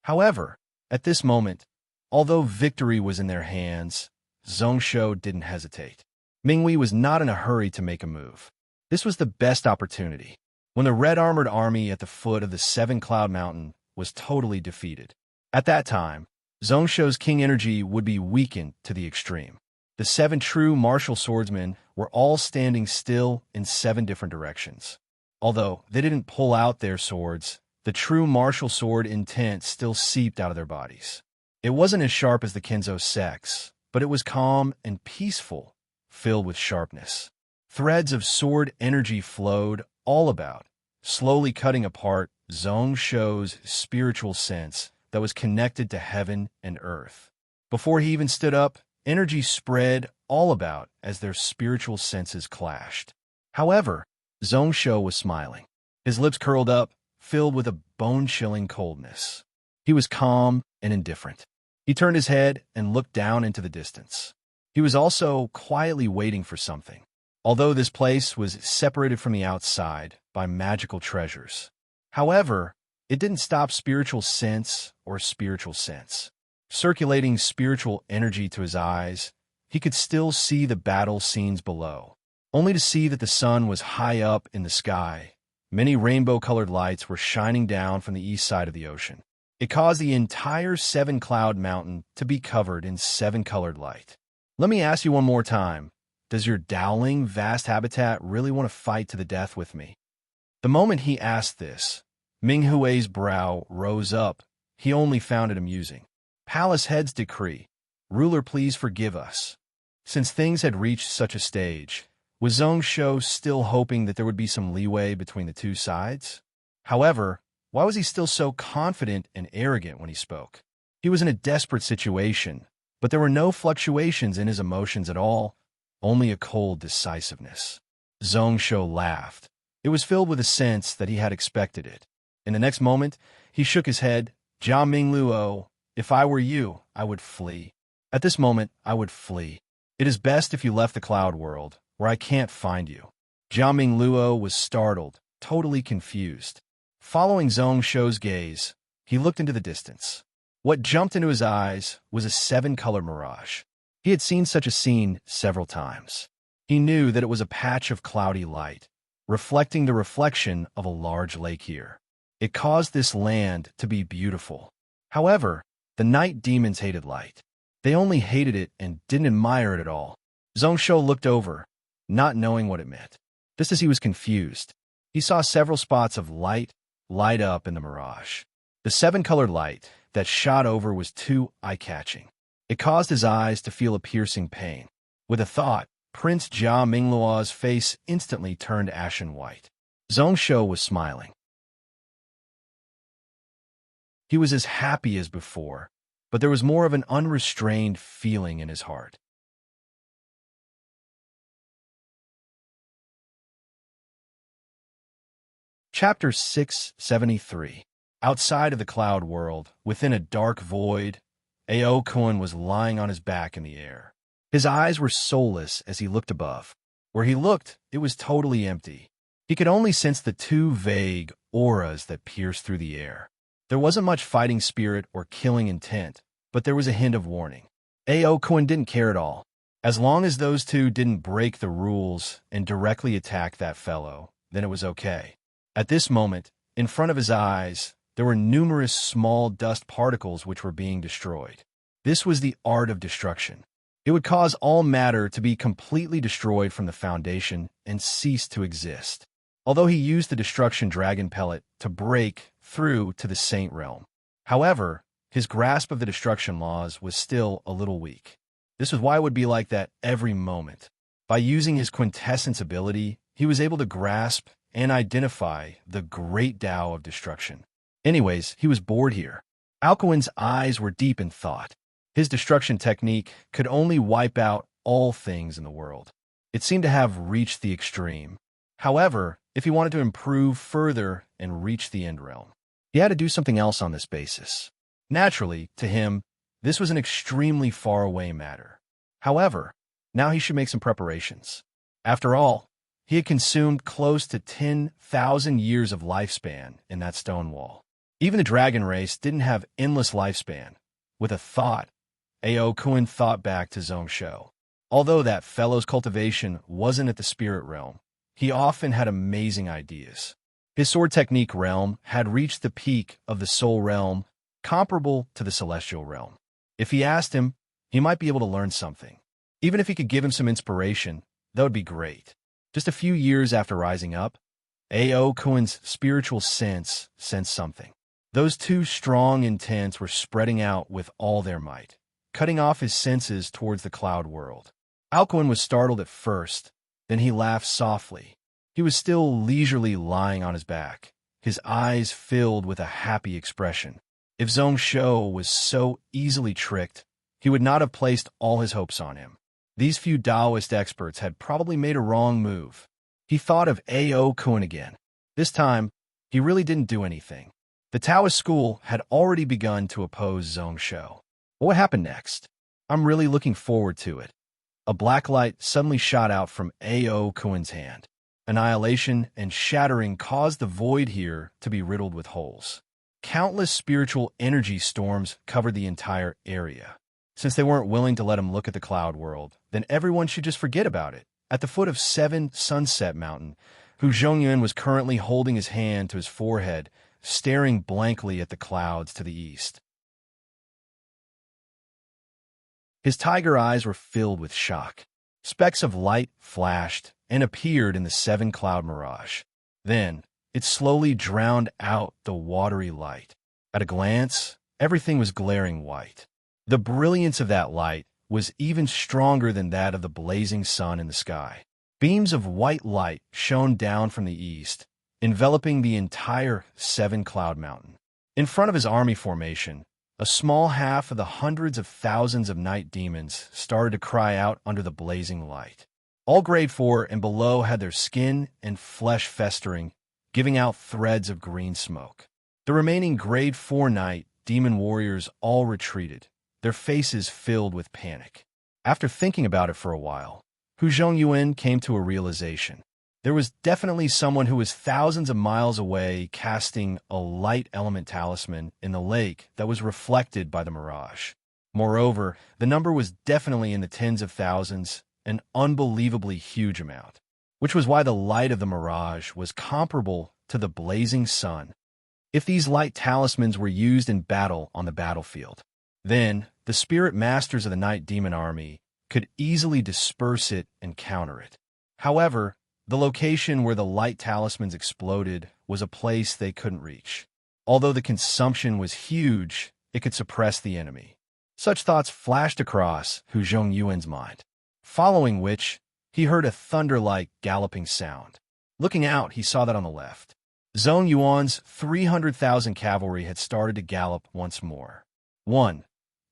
However, at this moment, although victory was in their hands, Zhongshou didn't hesitate. Minghui was not in a hurry to make a move. This was the best opportunity, when the red-armored army at the foot of the 7 Cloud Mountain was totally defeated. At that time, Zhongshou's king energy would be weakened to the extreme. The 7 true martial swordsmen were all standing still in 7 different directions. Although they didn't pull out their swords, the true martial sword intent still seeped out of their bodies. It wasn't as sharp as the Kenzo sex, but it was calm and peaceful, filled with sharpness. Threads of sword energy flowed all about, slowly cutting apart Zhong Shou's spiritual sense that was connected to heaven and earth. Before he even stood up, energy spread all about as their spiritual senses clashed. However, Zhong Shou was smiling. His lips curled up, filled with a bone-chilling coldness. He was calm and indifferent. He turned his head and looked down into the distance. He was also quietly waiting for something. Although this place was separated from the outside by magical treasures. However, it didn't stop spiritual sense or spiritual sense. Circulating spiritual energy to his eyes, he could still see the battle scenes below, only to see that the sun was high up in the sky. Many rainbow-colored lights were shining down from the east side of the ocean. It caused the entire seven-cloud mountain to be covered in seven-colored light. Let me ask you one more time. Does your Dowling vast habitat really want to fight to the death with me? The moment he asked this, Ming Hui's brow rose up. He only found it amusing. Palace head's decree. Ruler, please forgive us. Since things had reached such a stage, was Zhong Shou still hoping that there would be some leeway between the two sides? However, why was he still so confident and arrogant when he spoke? He was in a desperate situation, but there were no fluctuations in his emotions at all, only a cold decisiveness. Zhong Shou laughed. It was filled with a sense that he had expected it. In the next moment, he shook his head. Jia Ming Luo, if I were you, I would flee. At this moment, I would flee. It is best if you left the cloud world, where I can't find you. Jia Ming Luo was startled, totally confused. Following Zhong Shou's gaze, he looked into the distance. What jumped into his eyes was a seven-color mirage. He had seen such a scene several times. He knew that it was a patch of cloudy light, reflecting the reflection of a large lake here. It caused this land to be beautiful. However, the night demons hated light. They only hated it and didn't admire it at all. Zhong Shou looked over, not knowing what it meant. Just as he was confused, he saw several spots of light light up in the mirage. The seven-colored light that shot over was too eye-catching. It caused his eyes to feel a piercing pain. With a thought, Prince Jia Mingluo's face instantly turned ashen white. Zhong Shou was smiling. He was as happy as before, but there was more of an unrestrained feeling in his heart. Chapter 673. Outside of the cloud world, within a dark void, Ao Kun was lying on his back in the air. His eyes were soulless as he looked above. Where he looked, it was totally empty. He could only sense the two vague auras that pierced through the air. There wasn't much fighting spirit or killing intent, but there was a hint of warning. Ao Kun didn't care at all. As long as those two didn't break the rules and directly attack that fellow, then it was okay. At this moment, in front of his eyes, there were numerous small dust particles which were being destroyed. This was the art of destruction. It would cause all matter to be completely destroyed from the foundation and cease to exist. Although he used the destruction dragon pellet to break through to the saint realm. However, his grasp of the destruction laws was still a little weak. This was why it would be like that every moment. By using his quintessence ability, he was able to grasp and identify the great Tao of destruction. Anyways, he was bored here. Alcuin's eyes were deep in thought. His destruction technique could only wipe out all things in the world. It seemed to have reached the extreme. However, if he wanted to improve further and reach the end realm, he had to do something else on this basis. Naturally, to him, this was an extremely far-away matter. However, now he should make some preparations. After all, he had consumed close to 10,000 years of lifespan in that stone wall. Even the dragon race didn't have endless lifespan. With a thought, Ao Kun thought back to Zhong Shou. Although that fellow's cultivation wasn't at the spirit realm, he often had amazing ideas. His sword technique realm had reached the peak of the soul realm, comparable to the celestial realm. If he asked him, he might be able to learn something. Even if he could give him some inspiration, that would be great. Just a few years after rising up, A.O. Cohen's spiritual sense sensed something. Those two strong intents were spreading out with all their might, cutting off his senses towards the cloud world. Alcuin was startled at first, then he laughed softly. He was still leisurely lying on his back, his eyes filled with a happy expression. If Zhong Shou was so easily tricked, he would not have placed all his hopes on him. These few Taoist experts had probably made a wrong move. He thought of A.O. Kuan again. This time, he really didn't do anything. The Taoist school had already begun to oppose Zhong Shou. What happened next? I'm really looking forward to it. A black light suddenly shot out from A.O. Kuan's hand. Annihilation and shattering caused the void here to be riddled with holes. Countless spiritual energy storms covered the entire area. Since they weren't willing to let him look at the cloud world, then everyone should just forget about it. At the foot of 7 Sunset Mountain, Hu Zhongyuan was currently holding his hand to his forehead, staring blankly at the clouds to the east. His tiger eyes were filled with shock. Specks of light flashed and appeared in the 7-cloud mirage. Then, it slowly drowned out the watery light. At a glance, everything was glaring white. The brilliance of that light was even stronger than that of the blazing sun in the sky. Beams of white light shone down from the east, enveloping the entire 7-cloud mountain. In front of his army formation, a small half of the hundreds of thousands of night demons started to cry out under the blazing light. All grade 4 and below had their skin and flesh festering, giving out threads of green smoke. The remaining grade 4 night demon warriors all retreated, their faces filled with panic. After thinking about it for a while, Hu Zhongyuan came to a realization. There was definitely someone who was thousands of miles away casting a light element talisman in the lake that was reflected by the mirage. Moreover, the number was definitely in the tens of thousands, an unbelievably huge amount, which was why the light of the mirage was comparable to the blazing sun. If these light talismans were used in battle on the battlefield, then the spirit masters of the Night Demon Army could easily disperse it and counter it. However, the location where the light talismans exploded was a place they couldn't reach. Although the consumption was huge, it could suppress the enemy. Such thoughts flashed across Hu Zhongyuan's mind, following which he heard a thunder-like galloping sound. Looking out, he saw that on the left. Zhong Yuan's 300,000 cavalry had started to gallop once more.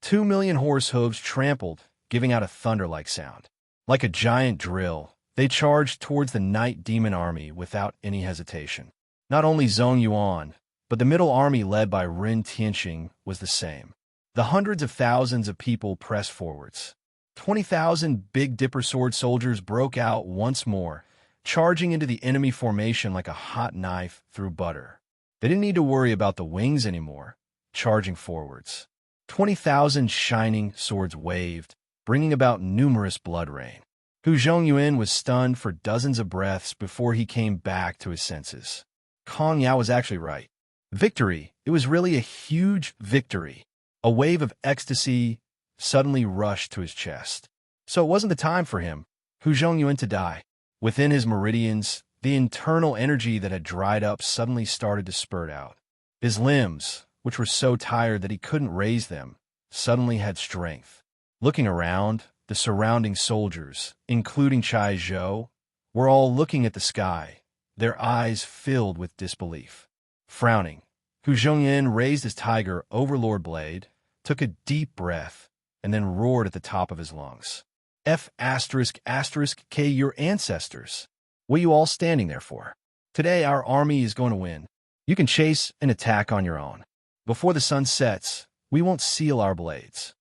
2 million horse hooves trampled, giving out a thunder-like sound. Like a giant drill, they charged towards the Night Demon Army without any hesitation. Not only Zhong Yuan, but the middle army led by Ren Tianxing was the same. The hundreds of thousands of people pressed forwards. 20,000 Big Dipper sword soldiers broke out once more, charging into the enemy formation like a hot knife through butter. They didn't need to worry about the wings anymore, charging forwards. 20,000 shining swords waved, bringing about numerous blood rain. Hu Zhongyuan was stunned for dozens of breaths before he came back to his senses. Kong Yao was actually right. Victory! It was really a huge victory. A wave of ecstasy suddenly rushed to his chest. So it wasn't the time for him, Hu Zhongyuan, to die. Within his meridians, the internal energy that had dried up suddenly started to spurt out. His limbs, which were so tired that he couldn't raise them, suddenly had strength. Looking around, the surrounding soldiers, including Chai Zhou, were all looking at the sky, their eyes filled with disbelief. Frowning, Hu Zhongyuan raised his tiger overlord blade, took a deep breath, and then roared at the top of his lungs. F***K your ancestors. What are you all standing there for? Today our army is going to win. You can chase and attack on your own. Before the sun sets, we won't seal our blades.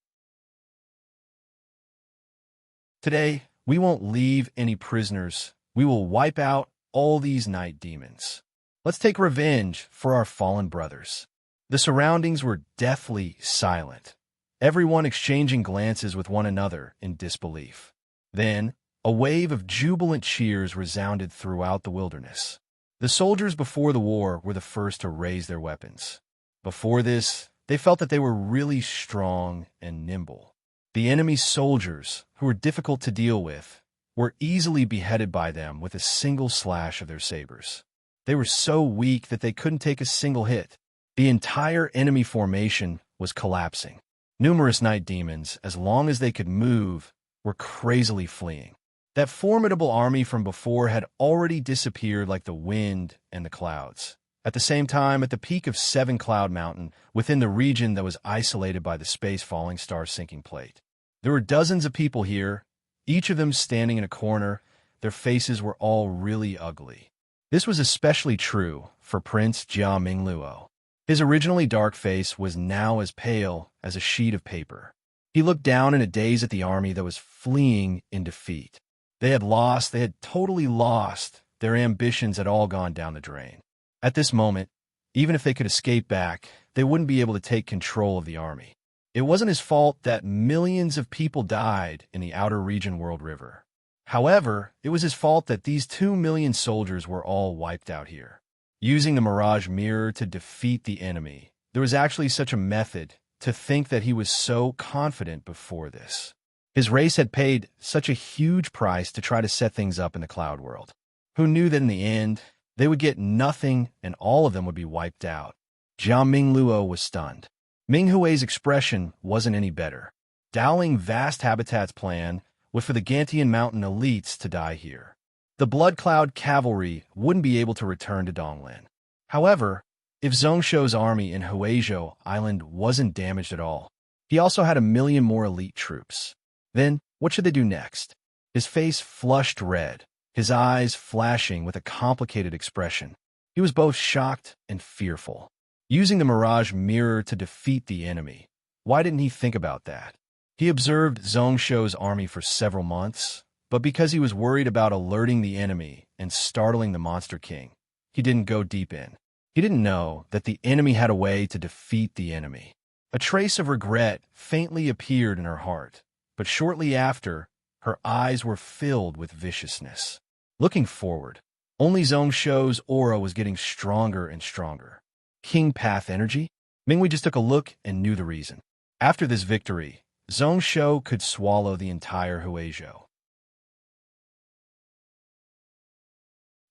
Today, we won't leave any prisoners. We will wipe out all these night demons. Let's take revenge for our fallen brothers. The surroundings were deathly silent, everyone exchanging glances with one another in disbelief. Then, a wave of jubilant cheers resounded throughout the wilderness. The soldiers before the war were the first to raise their weapons. Before this, they felt that they were really strong and nimble. The enemy's soldiers, who were difficult to deal with, were easily beheaded by them with a single slash of their sabers. They were so weak that they couldn't take a single hit. The entire enemy formation was collapsing. Numerous night demons, as long as they could move, were crazily fleeing. That formidable army from before had already disappeared like the wind and the clouds. At the same time, at the peak of Seven Cloud Mountain, within the region that was isolated by the space falling star sinking plate, there were dozens of people here, each of them standing in a corner. Their faces were all really ugly. This was especially true for Prince Jia Mingluo. His originally dark face was now as pale as a sheet of paper. He looked down in a daze at the army that was fleeing in defeat. They had totally lost. Their ambitions had all gone down the drain. At this moment, even if they could escape back, they wouldn't be able to take control of the army. It wasn't his fault that millions of people died in the outer region World River. However, it was his fault that these 2 million soldiers were all wiped out here. Using the Mirage Mirror to defeat the enemy, there was actually such a method. To think that he was so confident before this. His race had paid such a huge price to try to set things up in the cloud world. Who knew that in the end, they would get nothing and all of them would be wiped out? Jia Mingluo was stunned. Ming Hui's expression wasn't any better. Dowling Vast Habitat's plan was for the Gantian Mountain elites to die here. The Blood Cloud cavalry wouldn't be able to return to Donglin. However, if Zhongsho's army in Huizhou Island wasn't damaged at all, he also had 1 million more elite troops. Then, what should they do next? His face flushed red, his eyes flashing with a complicated expression. He was both shocked and fearful. Using the Mirage Mirror to defeat the enemy. Why didn't he think about that? He observed Zhongsho's army for several months, but because he was worried about alerting the enemy and startling the Monster King, he didn't go deep in. He didn't know that the enemy had a way to defeat the enemy. A trace of regret faintly appeared in her heart, but shortly after, her eyes were filled with viciousness. Looking forward, only Zhongsho's aura was getting stronger and stronger. King Path energy? Minghui just took a look and knew the reason. After this victory, Zhongsho could swallow the entire Huizhou.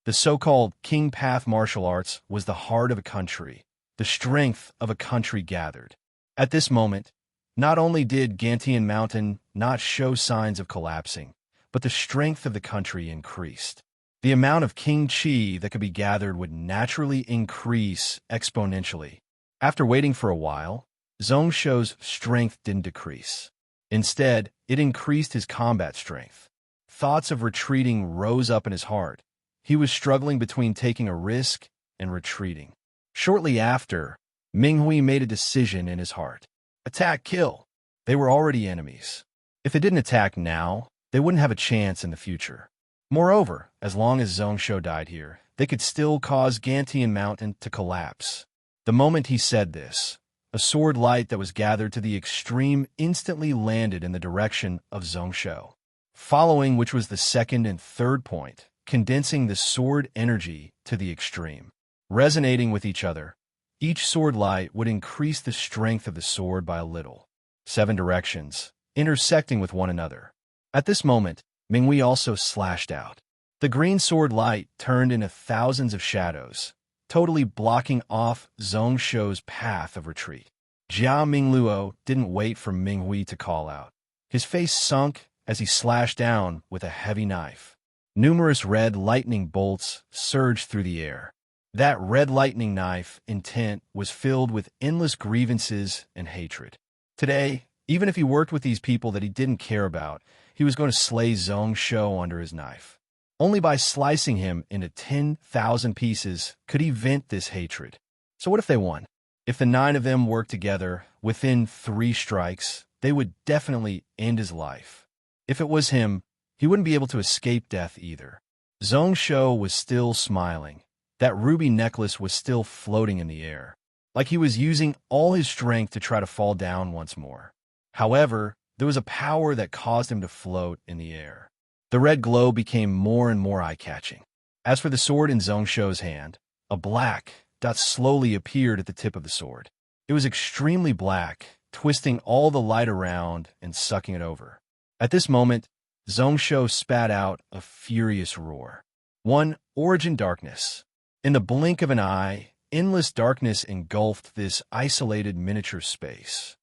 The so-called King Path martial arts was the heart of a country, the strength of a country gathered. At this moment, not only did Gantian Mountain not show signs of collapsing, but the strength of the country increased. The amount of King Qi that could be gathered would naturally increase exponentially. After waiting for a while, Zhongsho's strength didn't decrease. Instead, it increased his combat strength. Thoughts of retreating rose up in his heart. He was struggling between taking a risk and retreating. Shortly after, Minghui made a decision in his heart. Attack, kill. They were already enemies. If they didn't attack now, they wouldn't have a chance in the future. Moreover, as long as Zhongsho died here, they could still cause Gantian Mountain to collapse. The moment he said this, a sword light that was gathered to the extreme instantly landed in the direction of Zhongsho. Following which was the second and third point, condensing the sword energy to the extreme. Resonating with each other, each sword light would increase the strength of the sword by a little. 7 directions, intersecting with one another. At this moment, Minghui also slashed out. The green sword light turned into thousands of shadows, totally blocking off Zhongsho's path of retreat. Jia Mingluo didn't wait for Minghui to call out. His face sunk as he slashed down with a heavy knife. Numerous red lightning bolts surged through the air. That red lightning knife intent was filled with endless grievances and hatred. Today, even if he worked with these people that he didn't care about, he was going to slay Zhongsho under his knife. Only by slicing him into 10,000 pieces could he vent this hatred. So what if they won? If the 9 of them worked together, within 3 strikes, they would definitely end his life. If it was him, he wouldn't be able to escape death either. Zhongsho was still smiling. That ruby necklace was still floating in the air, like he was using all his strength to try to fall down once more. However, there was a power that caused him to float in the air. The red glow became more and more eye-catching. As for the sword in Zhongsho's hand, a black dot slowly appeared at the tip of the sword. It was extremely black, twisting all the light around and sucking it over. At this moment, Zhongsho spat out a furious roar. 1. Origin Darkness. In the blink of an eye, endless darkness engulfed this isolated miniature space.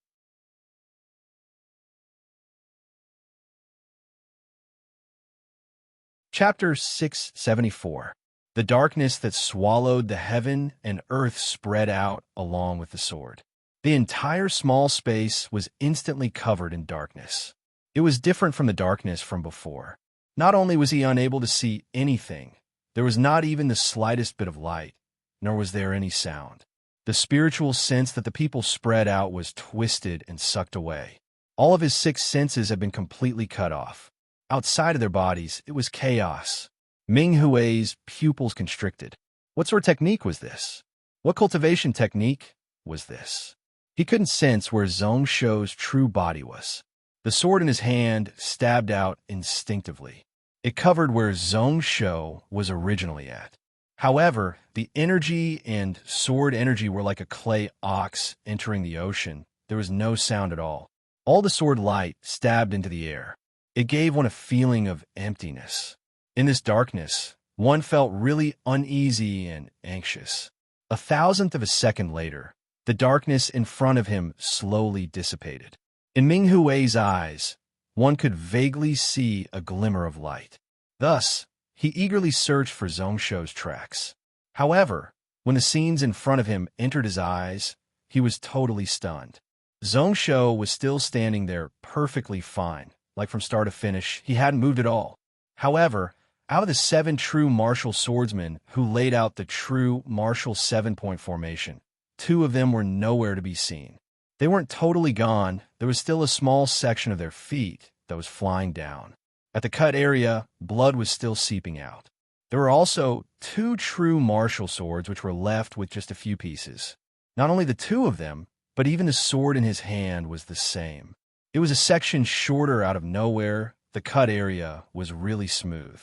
Chapter 674. The darkness that swallowed the heaven and earth spread out along with the sword. The entire small space was instantly covered in darkness. It was different from the darkness from before. Not only was he unable to see anything, there was not even the slightest bit of light, nor was there any sound. The spiritual sense that the people spread out was twisted and sucked away. All of his 6 senses had been completely cut off. Outside of their bodies, it was chaos. Ming Hui's pupils constricted. What sort of technique was this? What cultivation technique was this? He couldn't sense where Zhong Shou's true body was. The sword in his hand stabbed out instinctively. It covered where Zhong Shou was originally at. However, the energy and sword energy were like a clay ox entering the ocean. There was no sound at all. All the sword light stabbed into the air. It gave one a feeling of emptiness. In this darkness, one felt really uneasy and anxious. A thousandth of a second later, the darkness in front of him slowly dissipated. In Ming Hui's eyes, one could vaguely see a glimmer of light. Thus, he eagerly searched for Zhong Shou's tracks. However, when the scenes in front of him entered his eyes, he was totally stunned. Zhong Shou was still standing there perfectly fine, like from start to finish, he hadn't moved at all. However, out of the 7 true martial swordsmen who laid out the true martial 7-point formation, 2 of them were nowhere to be seen. They weren't totally gone. There was still a small section of their feet that was flying down. At the cut area, blood was still seeping out. There were also 2 true martial swords which were left with just a few pieces. Not only the 2 of them, but even the sword in his hand was the same. It was a section shorter out of nowhere. The cut area was really smooth.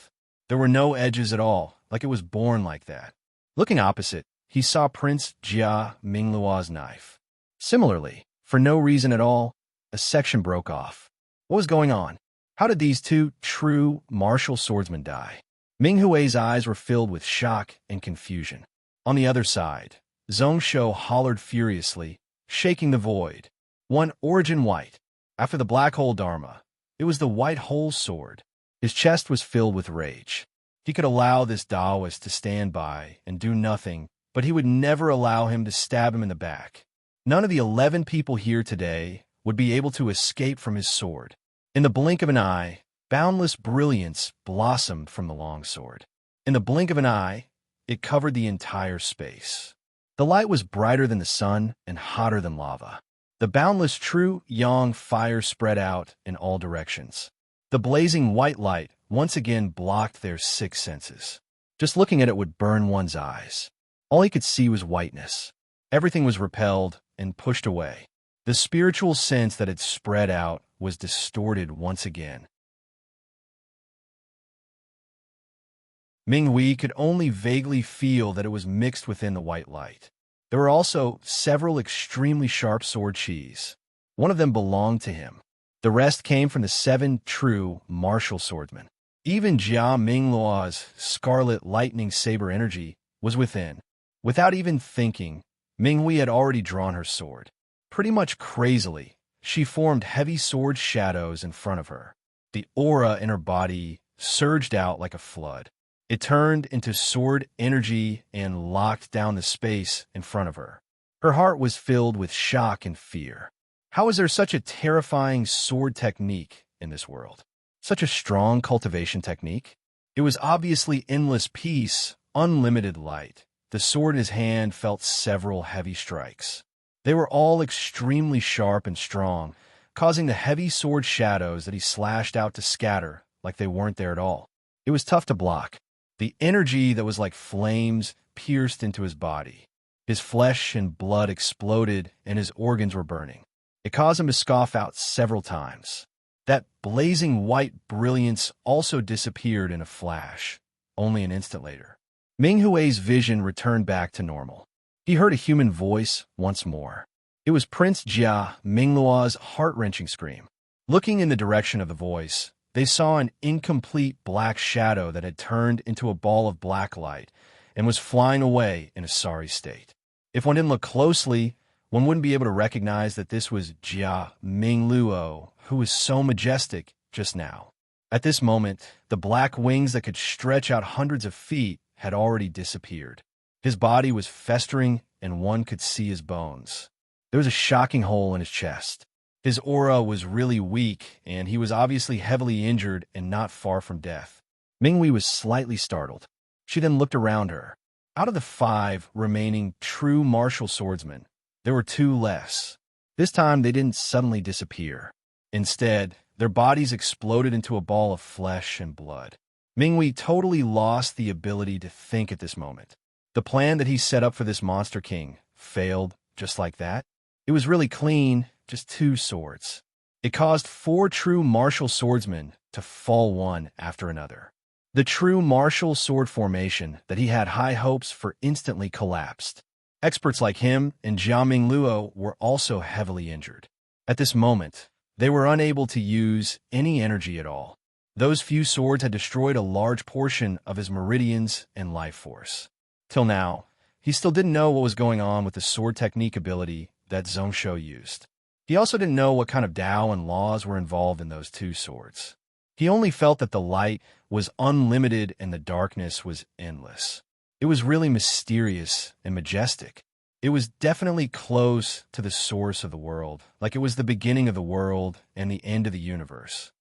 There were no edges at all, like it was born like that. Looking opposite, he saw Prince Jia Mingluo's knife. Similarly, for no reason at all, a section broke off. What was going on? How did these 2 true martial swordsmen die? Ming Hui's eyes were filled with shock and confusion. On the other side, Zhong Shou hollered furiously, shaking the void. One origin white. After the black hole Dharma, it was the white hole sword. His chest was filled with rage. He could allow this Taoist to stand by and do nothing, but he would never allow him to stab him in the back. None of the 11 people here today would be able to escape from his sword. In the blink of an eye, boundless brilliance blossomed from the longsword. In the blink of an eye, it covered the entire space. The light was brighter than the sun and hotter than lava. The boundless true yang fire spread out in all directions. The blazing white light once again blocked their 6 senses. Just looking at it would burn one's eyes. All he could see was whiteness. Everything was repelled and pushed away. The spiritual sense that had spread out was distorted once again. Ming Hui could only vaguely feel that it was mixed within the white light. There were also several extremely sharp sword qis. One of them belonged to him. The rest came from the 7 true martial swordsmen. Even Jia Mingluo's scarlet lightning saber energy was within. Without even thinking, Ming Hui had already drawn her sword. Pretty much crazily, she formed heavy sword shadows in front of her. The aura in her body surged out like a flood. It turned into sword energy and locked down the space in front of her. Her heart was filled with shock and fear. How is there such a terrifying sword technique in this world? Such a strong cultivation technique? It was obviously endless peace, unlimited light. The sword in his hand felt several heavy strikes. They were all extremely sharp and strong, causing the heavy sword shadows that he slashed out to scatter like they weren't there at all. It was tough to block. The energy that was like flames pierced into his body. His flesh and blood exploded and his organs were burning. It caused him to scoff out several times. That blazing white brilliance also disappeared in a flash, only an instant later. Ming Hui's vision returned back to normal. He heard a human voice once more. It was Prince Jia Mingluo's heart-wrenching scream. Looking in the direction of the voice, they saw an incomplete black shadow that had turned into a ball of black light and was flying away in a sorry state. If one didn't look closely, one wouldn't be able to recognize that this was Jia Mingluo, who was so majestic just now. At this moment, the black wings that could stretch out hundreds of feet had already disappeared. His body was festering, and one could see his bones. There was a shocking hole in his chest. His aura was really weak, and he was obviously heavily injured and not far from death. Minghui was slightly startled. She then looked around her. Out of the 5 remaining true martial swordsmen, there were 2 less. This time, they didn't suddenly disappear. Instead, their bodies exploded into a ball of flesh and blood. Minghui totally lost the ability to think at this moment. The plan that he set up for this monster king failed just like that. It was really clean, just 2 swords. It caused 4 true martial swordsmen to fall one after another. The true martial sword formation that he had high hopes for instantly collapsed. Experts like him and Jia Mingluo were also heavily injured. At this moment, they were unable to use any energy at all. Those few swords had destroyed a large portion of his meridians and life force. Till now, he still didn't know what was going on with the sword technique ability that Zhongsho used. He also didn't know what kind of Tao and laws were involved in those 2 swords. He only felt that the light was unlimited and the darkness was endless. It was really mysterious and majestic. It was definitely close to the source of the world, like it was the beginning of the world and the end of the universe.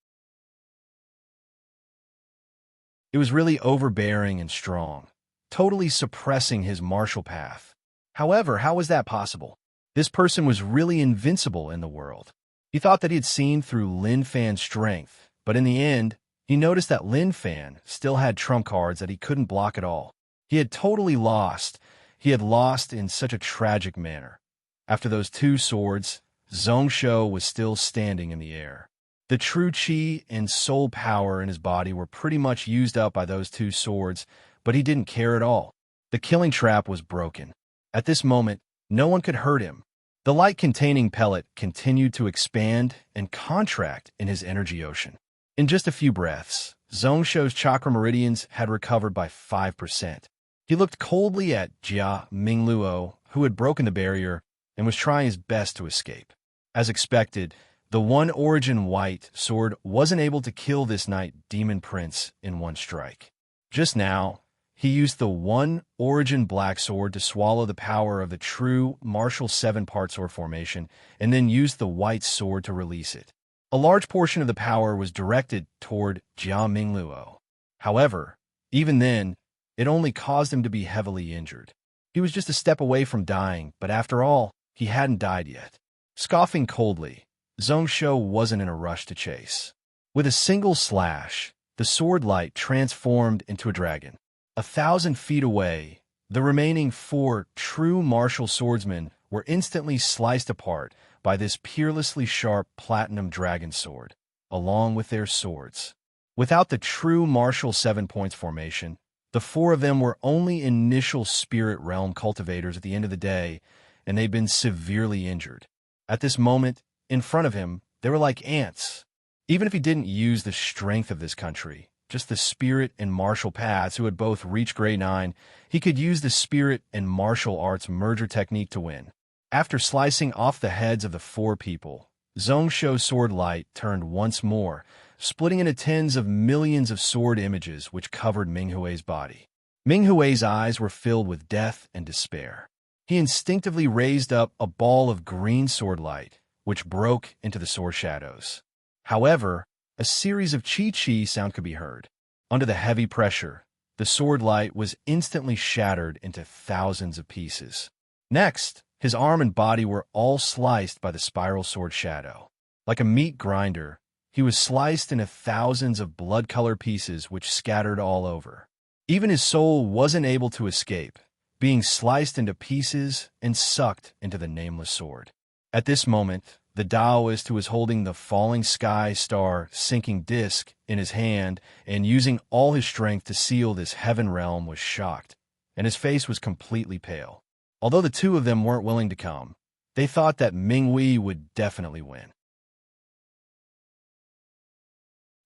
It was really overbearing and strong, totally suppressing his martial path. However, how was that possible? This person was really invincible in the world. He thought that he had seen through Lin Fan's strength, but in the end, he noticed that Lin Fan still had trump cards that he couldn't block at all. He had totally lost. He had lost in such a tragic manner. After those 2 swords, Zhongsho was still standing in the air. The true chi and soul power in his body were pretty much used up by those 2 swords, but he didn't care at all. The killing trap was broken. At this moment, no one could hurt him. The light-containing pellet continued to expand and contract in his energy ocean. In just a few breaths, Zhongsho's chakra meridians had recovered by 5%. He looked coldly at Jia Mingluo, who had broken the barrier and was trying his best to escape. As expected, the one origin white sword wasn't able to kill this Night Demon Prince in one strike. Just now, he used the one origin black sword to swallow the power of the true martial 7-part sword formation and then used the white sword to release it. A large portion of the power was directed toward Jia Mingluo. However, even then, it only caused him to be heavily injured. He was just a step away from dying, but after all, he hadn't died yet. Scoffing coldly, Zhongsho wasn't in a rush to chase. With a single slash, the sword light transformed into a dragon. 1,000 feet away, the remaining 4 true martial swordsmen were instantly sliced apart by this peerlessly sharp platinum dragon sword, along with their swords. Without the true martial 7 points formation, the 4 of them were only initial spirit realm cultivators at the end of the day, and they'd been severely injured. At this moment, in front of him, they were like ants. Even if he didn't use the strength of this country, just the spirit and martial paths who had both reached grade 9, he could use the spirit and martial arts merger technique to win. After slicing off the heads of the 4 people, Zhongsho's sword light turned once more, splitting into tens of millions of sword images which covered Minghui's body. Minghui's eyes were filled with death and despair. He instinctively raised up a ball of green sword light, which broke into the sword shadows. However, a series of chi-chi sound could be heard. Under the heavy pressure, the sword light was instantly shattered into thousands of pieces. Next, his arm and body were all sliced by the spiral sword shadow. Like a meat grinder, he was sliced into thousands of blood-colored pieces which scattered all over. Even his soul wasn't able to escape, being sliced into pieces and sucked into the nameless sword. At this moment, the Taoist who was holding the falling sky star sinking disk in his hand and using all his strength to seal this heaven realm was shocked, and his face was completely pale. Although the 2 of them weren't willing to come, they thought that Minghui would definitely win.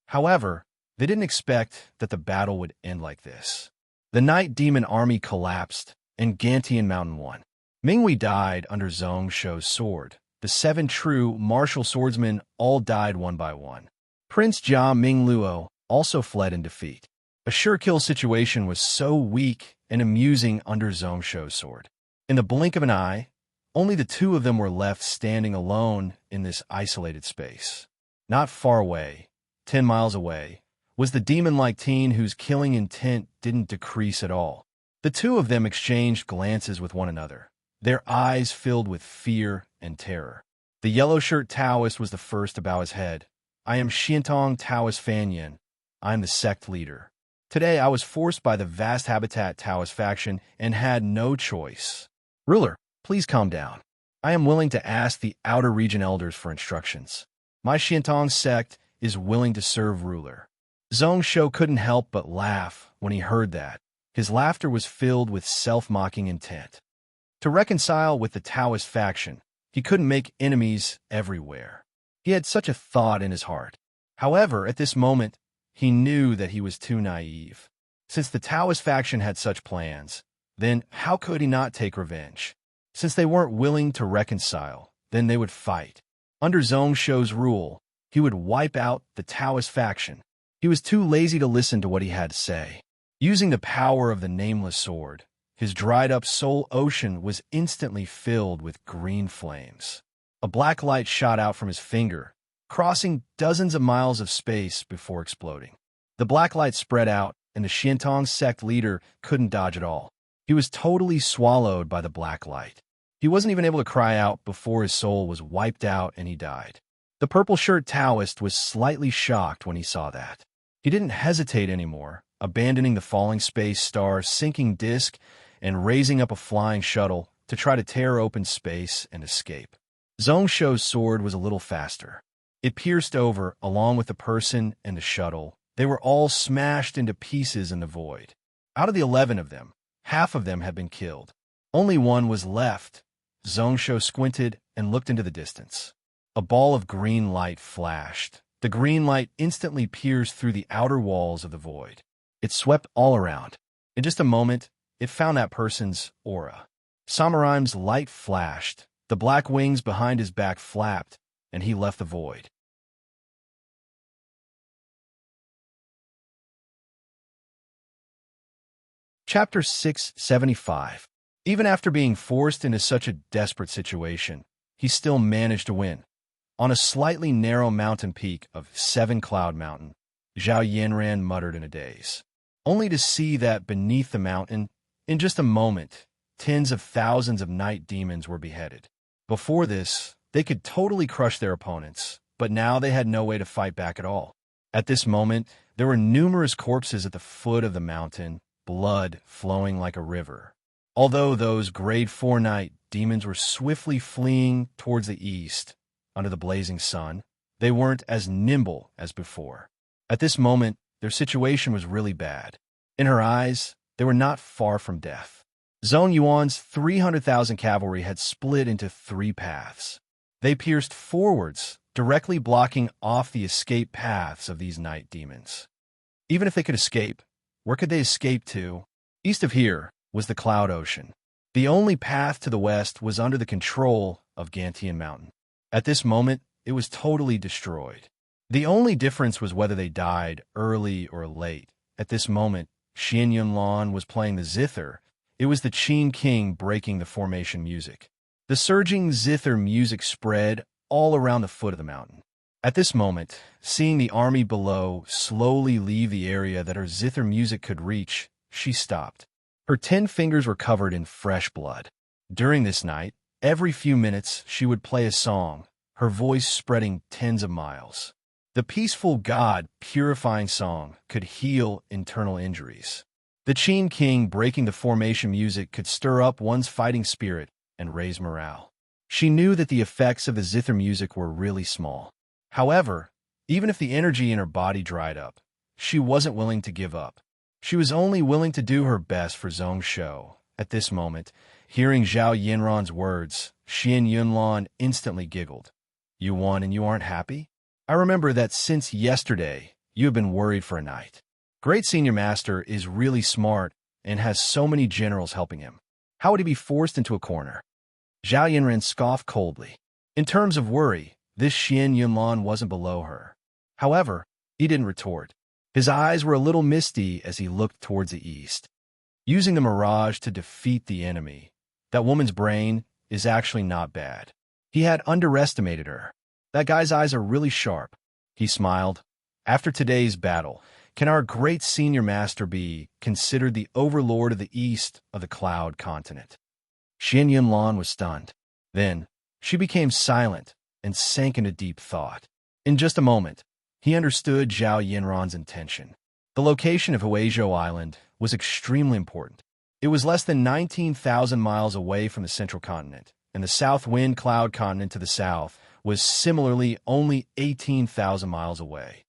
However, they didn't expect that the battle would end like this. The Night Demon army collapsed, and Gantian Mountain won. Minghui died under Zhong Shou's sword. The 7 true martial swordsmen all died one by one. Prince Jia Mingluo also fled in defeat. A sure-kill situation was so weak and amusing under Zhong Shou's sword. In the blink of an eye, only the 2 of them were left standing alone in this isolated space. Not far away, 10 miles away, was the demon-like teen whose killing intent didn't decrease at all. The 2 of them exchanged glances with one another, their eyes filled with fear and terror. The yellow-shirt Taoist was the first to bow his head. I am Xiantong Taoist Fanyin. I am the sect leader. Today I was forced by the vast habitat Taoist faction and had no choice. Ruler, please calm down. I am willing to ask the outer region elders for instructions. My Xiantong sect is willing to serve ruler. Zhong Shou couldn't help but laugh when he heard that. His laughter was filled with self-mocking intent. To reconcile with the Taoist faction, he couldn't make enemies everywhere. He had such a thought in his heart. However, at this moment, he knew that he was too naive. Since the Taoist faction had such plans, then how could he not take revenge? Since they weren't willing to reconcile, then they would fight. Under Zhong Shou's rule, he would wipe out the Taoist faction. He was too lazy to listen to what he had to say. Using the power of the nameless sword, his dried-up soul ocean was instantly filled with green flames. A black light shot out from his finger, crossing dozens of miles of space before exploding. The black light spread out, and the Xiantong sect leader couldn't dodge at all. He was totally swallowed by the black light. He wasn't even able to cry out before his soul was wiped out and he died. The purple-shirt Taoist was slightly shocked when he saw that. He didn't hesitate anymore, abandoning the falling space star sinking disk and raising up a flying shuttle to try to tear open space and escape. Zhong Shou's sword was a little faster. It pierced over, along with the person and the shuttle. They were all smashed into pieces in the void. Out of the 11 of them, half of them had been killed. Only one was left. Zhong Shou squinted and looked into the distance. A ball of green light flashed. The green light instantly pierced through the outer walls of the void. It swept all around. In just a moment, it found that person's aura. Samuraim's light flashed. The black wings behind his back flapped, and he left the void. Chapter 675. Even after being forced into such a desperate situation, he still managed to win. On a slightly narrow mountain peak of 7 Cloud Mountain, Zhao Yanran muttered in a daze, only to see that beneath the mountain, in just a moment, tens of thousands of night demons were beheaded. Before this, they could totally crush their opponents, but now they had no way to fight back at all. At this moment, there were numerous corpses at the foot of the mountain, blood flowing like a river. Although those grade 4 night demons were swiftly fleeing towards the east, under the blazing sun, they weren't as nimble as before. At this moment, their situation was really bad. In her eyes, they were not far from death. Zhong Yuan's 300,000 cavalry had split into 3 paths. They pierced forwards, directly blocking off the escape paths of these night demons. Even if they could escape, where could they escape to? East of here was the Cloud Ocean. The only path to the west was under the control of Gantian Mountain. At this moment, it was totally destroyed. The only difference was whether they died early or late. At this moment, Xian Yunlan was playing the zither. It was the Qin King breaking the formation music. The surging zither music spread all around the foot of the mountain. At this moment, seeing the army below slowly leave the area that her zither music could reach, she stopped. Her 10 fingers were covered in fresh blood. During this night, every few minutes she would play a song, her voice spreading tens of miles. The peaceful God-purifying song could heal internal injuries. The Qin King breaking the formation music could stir up one's fighting spirit and raise morale. She knew that the effects of the zither music were really small. However, even if the energy in her body dried up, she wasn't willing to give up. She was only willing to do her best for Zhong Shou. At this moment, hearing Zhao Yanran's words, Xian Yunlan instantly giggled. You won and you aren't happy? I remember that since yesterday, you have been worried for a night. Great Senior Master is really smart and has so many generals helping him. How would he be forced into a corner? Zhao Yinran scoffed coldly. In terms of worry, this Xian Yunlan wasn't below her. However, he didn't retort. His eyes were a little misty as he looked towards the east. Using the mirage to defeat the enemy, that woman's brain is actually not bad. He had underestimated her. That guy's eyes are really sharp. He smiled. After today's battle, can our great senior master be considered the overlord of the east of the Cloud Continent? Xian Yunlan was stunned. Then, she became silent and sank into deep thought. In just a moment, he understood Zhao Yinran's intention. The location of Huizhou Island was extremely important. It was less than 19,000 miles away from the central continent, and the south wind cloud continent to the south was similarly only 18,000 miles away.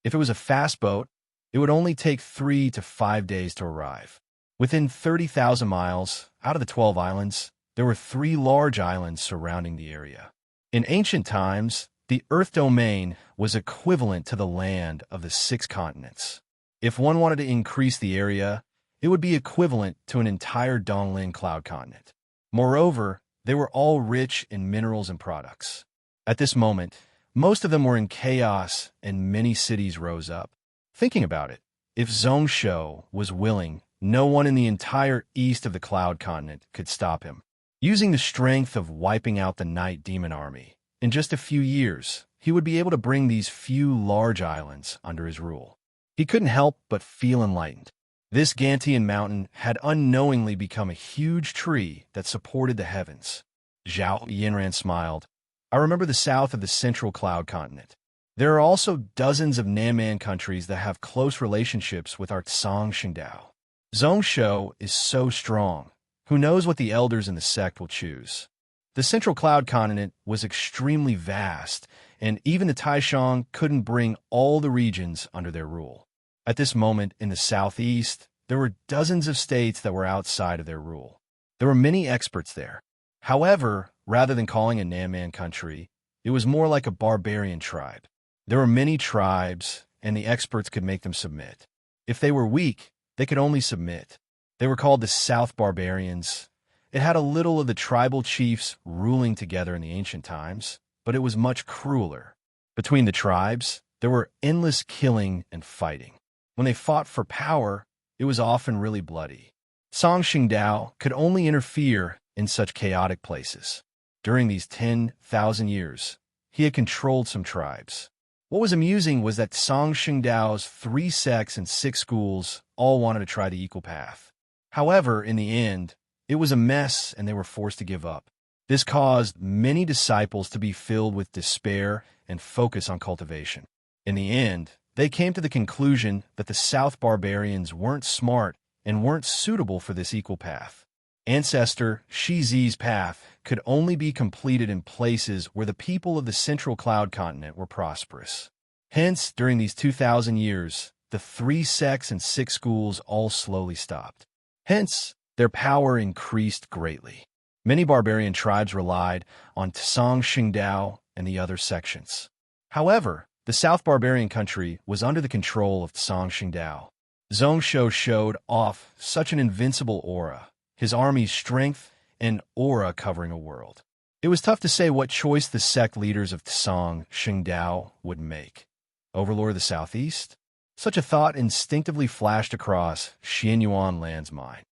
If it was a fast boat, it would only take 3 to 5 days to arrive. Within 30,000 miles, out of the 12 islands, there were 3 large islands surrounding the area. In ancient times, the Earth domain was equivalent to the land of the 6 continents. If one wanted to increase the area, it would be equivalent to an entire Donglin cloud continent. Moreover, they were all rich in minerals and products. At this moment, most of them were in chaos and many cities rose up. Thinking about it, if Zhongshou was willing, no one in the entire east of the cloud continent could stop him. Using the strength of wiping out the Night Demon army, in just a few years, he would be able to bring these few large islands under his rule. He couldn't help but feel enlightened. This Gantian mountain had unknowingly become a huge tree that supported the heavens. Zhao Yinran smiled. I remember the south of the central cloud continent. There are also dozens of Nanman countries that have close relationships with our Tsang Xingdao. Zhongshou is so strong. Who knows what the elders in the sect will choose? The central cloud continent was extremely vast, and even the Taishang couldn't bring all the regions under their rule. At this moment in the southeast, there were dozens of states that were outside of their rule. There were many experts there. However, rather than calling a Nanman country, it was more like a barbarian tribe. There were many tribes, and the experts could make them submit. If they were weak, they could only submit. They were called the South Barbarians. It had a little of the tribal chiefs ruling together in the ancient times, but it was much crueler. Between the tribes, there were endless killing and fighting. When they fought for power, it was often really bloody. Song Xingdao could only interfere in such chaotic places. During these 10,000 years, he had controlled some tribes. What was amusing was that Song Xingdao's 3 sects and 6 schools all wanted to try the equal path. However, in the end, it was a mess and they were forced to give up. This caused many disciples to be filled with despair and focus on cultivation. In the end, they came to the conclusion that the South Barbarians weren't smart and weren't suitable for this equal path. Ancestor Shizi's path could only be completed in places where the people of the central cloud continent were prosperous. Hence, during these 2,000 years, the 3 sects and 6 schools all slowly stopped. Hence, their power increased greatly. Many barbarian tribes relied on Tsang Xingdao and the other sections. However, the South Barbarian country was under the control of Tsang Xingdao. Zhongshou showed off such an invincible aura, his army's strength and aura covering a world. It was tough to say what choice the sect leaders of Tsang Xingdao would make. Overlord of the Southeast? Such a thought instinctively flashed across Xian Yuanlan's mind.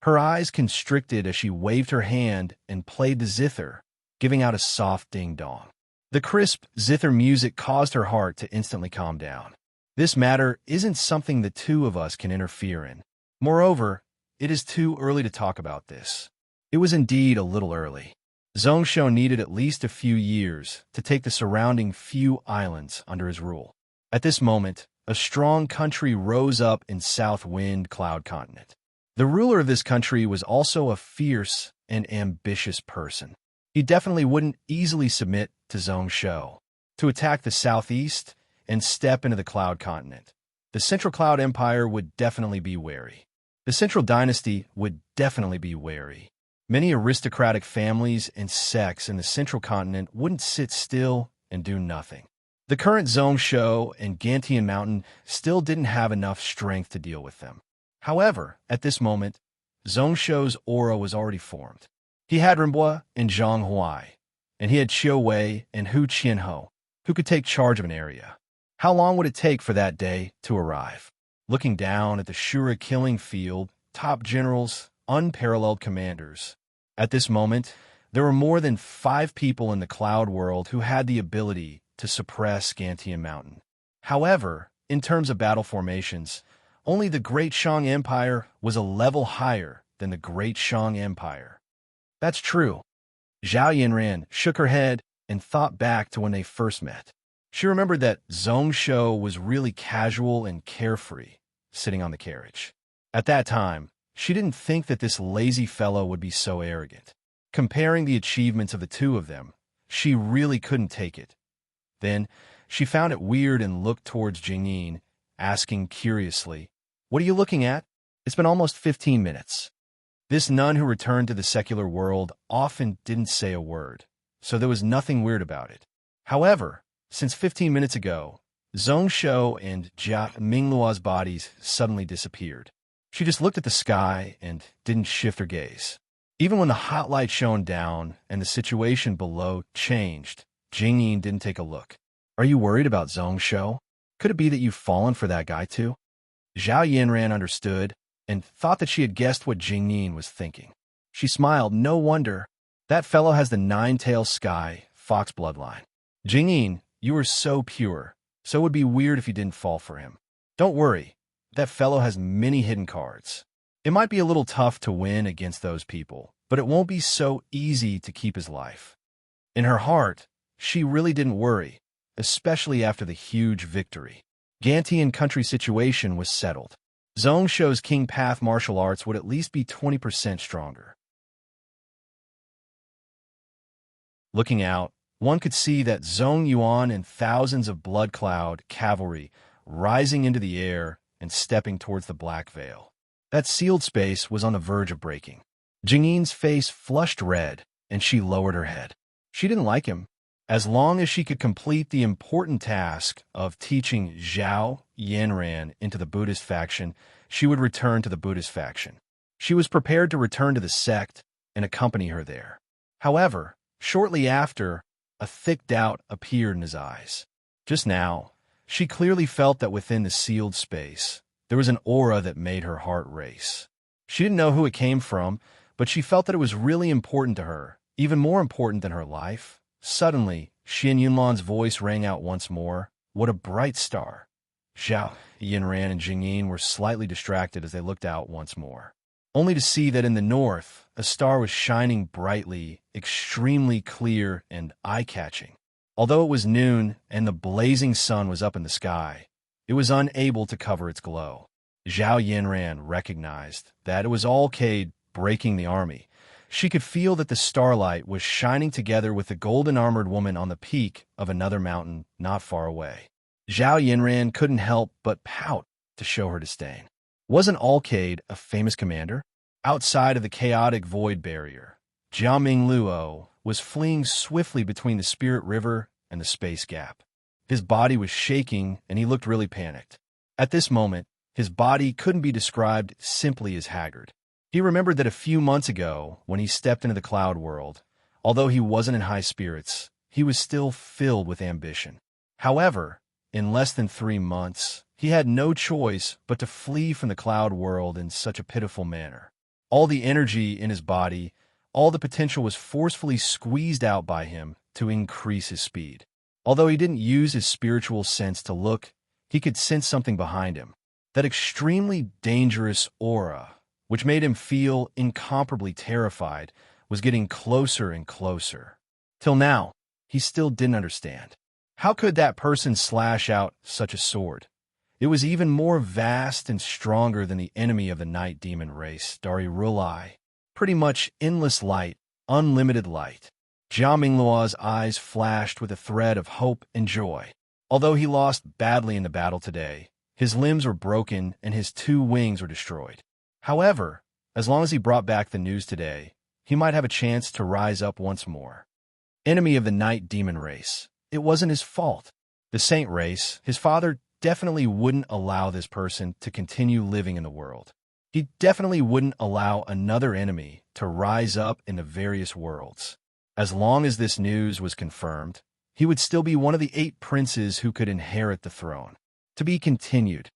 Her eyes constricted as she waved her hand and played the zither, giving out a soft ding-dong. The crisp zither music caused her heart to instantly calm down. This matter isn't something the two of us can interfere in. Moreover, it is too early to talk about this. It was indeed a little early. Zhongshou needed at least a few years to take the surrounding few islands under his rule. At this moment, a strong country rose up in South Wind Cloud Continent. The ruler of this country was also a fierce and ambitious person. He definitely wouldn't easily submit to Zhongshou. To attack the southeast and step into the Cloud Continent, the Central Cloud Empire would definitely be wary. The Central Dynasty would definitely be wary. Many aristocratic families and sects in the Central Continent wouldn't sit still and do nothing. The current Zhongsho and Gantian Mountain still didn't have enough strength to deal with them. However, at this moment, Zhongsho's aura was already formed. He had Rinbua and Zhang Huai, and he had Qiu Wei and Hu Qianho, who could take charge of an area. How long would it take for that day to arrive? Looking down at the Shura killing field, top generals, unparalleled commanders. At this moment, there were more than 5 people in the cloud world who had the ability to suppress Gantian Mountain. However, in terms of battle formations, only the Great Shang Empire was a level higher than the Great Shang Empire. That's true. Zhao Yinran shook her head and thought back to when they first met. She remembered that Zhongsho was really casual and carefree, sitting on the carriage. At that time, she didn't think that this lazy fellow would be so arrogant. Comparing the achievements of the two of them, she really couldn't take it. Then, she found it weird and looked towards Jingyin, asking curiously, "What are you looking at? It's been almost 15 minutes." This nun who returned to the secular world often didn't say a word, so there was nothing weird about it. However, since 15 minutes ago, Zhongsho and Jia Mingluo's bodies suddenly disappeared. She just looked at the sky and didn't shift her gaze. Even when the hot light shone down and the situation below changed, Jingyin didn't take a look. "Are you worried about Zhongsho? Could it be that you've fallen for that guy too?" Zhao Yinran understood and thought that she had guessed what Jingyin was thinking. She smiled. "No wonder. That fellow has the nine-tailed sky, fox bloodline. Jingyin, you are so pure, so it would be weird if you didn't fall for him. Don't worry. That fellow has many hidden cards. It might be a little tough to win against those people, but it won't be so easy to keep his life." In her heart, she really didn't worry, especially after the huge victory. Gantian country situation was settled. Zhongsho's King Path martial arts would at least be 20% stronger. Looking out, one could see that Zhong Yuan and thousands of blood cloud cavalry rising into the air and stepping towards the Black Veil. That sealed space was on the verge of breaking. Jingyin's face flushed red, and she lowered her head. She didn't like him. As long as she could complete the important task of teaching Zhao Yanran into the Buddhist faction, she would return to the Buddhist faction. She was prepared to return to the sect and accompany her there. However, shortly after, a thick doubt appeared in his eyes. Just now, she clearly felt that within the sealed space, there was an aura that made her heart race. She didn't know who it came from, but she felt that it was really important to her, even more important than her life. Suddenly, Xin Yunlan's voice rang out once more. "What a bright star!" Zhao Yinran and Jingyin were slightly distracted as they looked out once more, only to see that in the north, a star was shining brightly, extremely clear and eye-catching. Although it was noon and the blazing sun was up in the sky, it was unable to cover its glow. Zhao Yinran recognized that it was all Cade breaking the army. She could feel that the starlight was shining together with the golden-armored woman on the peak of another mountain not far away. Zhao Yinran couldn't help but pout to show her disdain. Wasn't Alcade a famous commander? Outside of the chaotic void barrier, Jia Mingluo was fleeing swiftly between the Spirit River and the Space Gap. His body was shaking and he looked really panicked. At this moment, his body couldn't be described simply as haggard. He remembered that a few months ago, when he stepped into the cloud world, although he wasn't in high spirits, he was still filled with ambition. However, in less than 3 months, he had no choice but to flee from the cloud world in such a pitiful manner. All the energy in his body, all the potential was forcefully squeezed out by him to increase his speed. Although he didn't use his spiritual sense to look, he could sense something behind him. That extremely dangerous aura, which made him feel incomparably terrified, was getting closer and closer. Till now, he still didn't understand. How could that person slash out such a sword? It was even more vast and stronger than the enemy of the night demon race, Dari Rulai. Pretty much endless light, unlimited light. Jia Mingluo's eyes flashed with a thread of hope and joy. Although he lost badly in the battle today, his limbs were broken and his 2 wings were destroyed. However, as long as he brought back the news today, he might have a chance to rise up once more. Enemy of the night demon race. It wasn't his fault. The saint race, his father definitely wouldn't allow this person to continue living in the world. He definitely wouldn't allow another enemy to rise up in the various worlds. As long as this news was confirmed, he would still be one of the 8 princes who could inherit the throne. To be continued.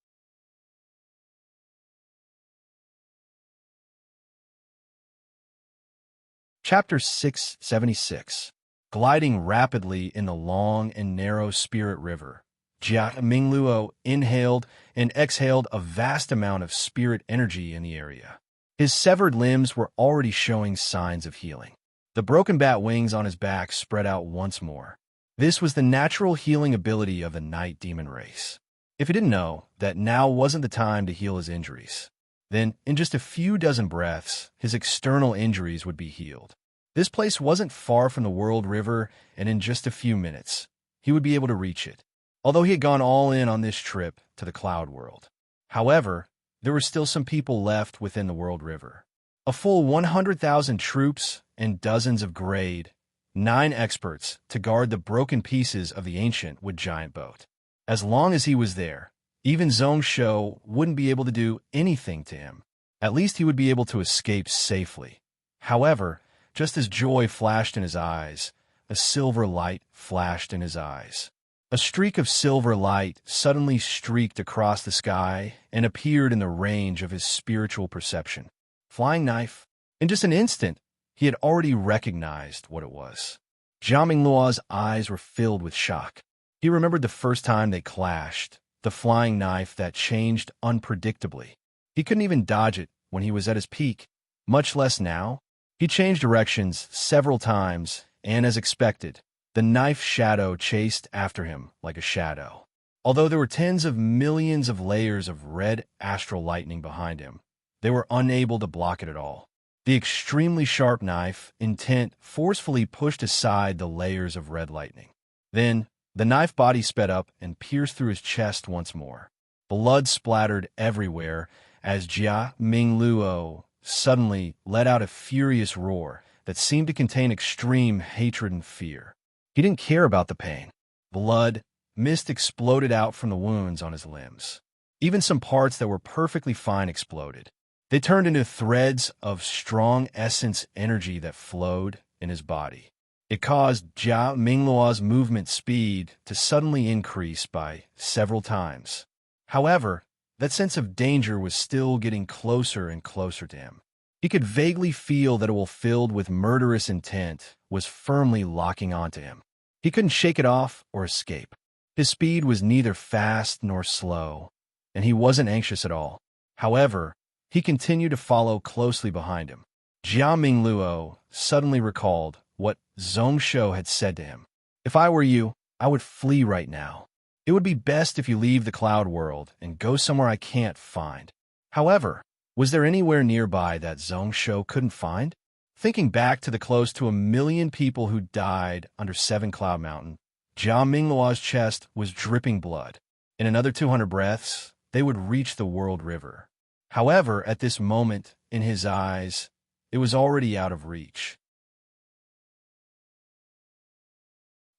Chapter 676. Gliding rapidly in the long and narrow spirit river, Jia Mingluo inhaled and exhaled a vast amount of spirit energy in the area. His severed limbs were already showing signs of healing. The broken bat wings on his back spread out once more. This was the natural healing ability of the night demon race. If he didn't know that now wasn't the time to heal his injuries, then in just a few dozen breaths, his external injuries would be healed. This place wasn't far from the World River, and in just a few minutes, he would be able to reach it, although he had gone all in on this trip to the Cloud World. However, there were still some people left within the World River. A full 100,000 troops and dozens of grade 9 experts to guard the broken pieces of the ancient wood giant boat. As long as he was there, even Zhongshou wouldn't be able to do anything to him. At least he would be able to escape safely. However, just as joy flashed in his eyes, a silver light flashed in his eyes. A streak of silver light suddenly streaked across the sky and appeared in the range of his spiritual perception. Flying knife. In just an instant, he had already recognized what it was. Jia Mingluo's eyes were filled with shock. He remembered the first time they clashed, the flying knife that changed unpredictably. He couldn't even dodge it when he was at his peak, much less now. He changed directions several times, and as expected, the knife shadow chased after him like a shadow. Although there were tens of millions of layers of red astral lightning behind him, they were unable to block it at all. The extremely sharp knife, intent, forcefully pushed aside the layers of red lightning. Then, the knife body sped up and pierced through his chest once more. Blood splattered everywhere as Jia Mingluo suddenly let out a furious roar that seemed to contain extreme hatred and fear. He didn't care about the pain. Blood, mist exploded out from the wounds on his limbs. Even some parts that were perfectly fine exploded. They turned into threads of strong essence energy that flowed in his body. It caused Jia Mingluo's movement speed to suddenly increase by several times. However, that sense of danger was still getting closer and closer to him. He could vaguely feel that a will filled with murderous intent was firmly locking onto him. He couldn't shake it off or escape. His speed was neither fast nor slow, and he wasn't anxious at all. However, he continued to follow closely behind him. Jia Mingluo suddenly recalled what Zhongshou had said to him. "If I were you, I would flee right now. It would be best if you leave the Cloud World and go somewhere I can't find." However, was there anywhere nearby that Zhongshou couldn't find? Thinking back to the close to 1,000,000 people who died under 7 Cloud Mountain, Jia Mingluo's chest was dripping blood. In another 200 breaths, they would reach the World River. However, at this moment, in his eyes, it was already out of reach.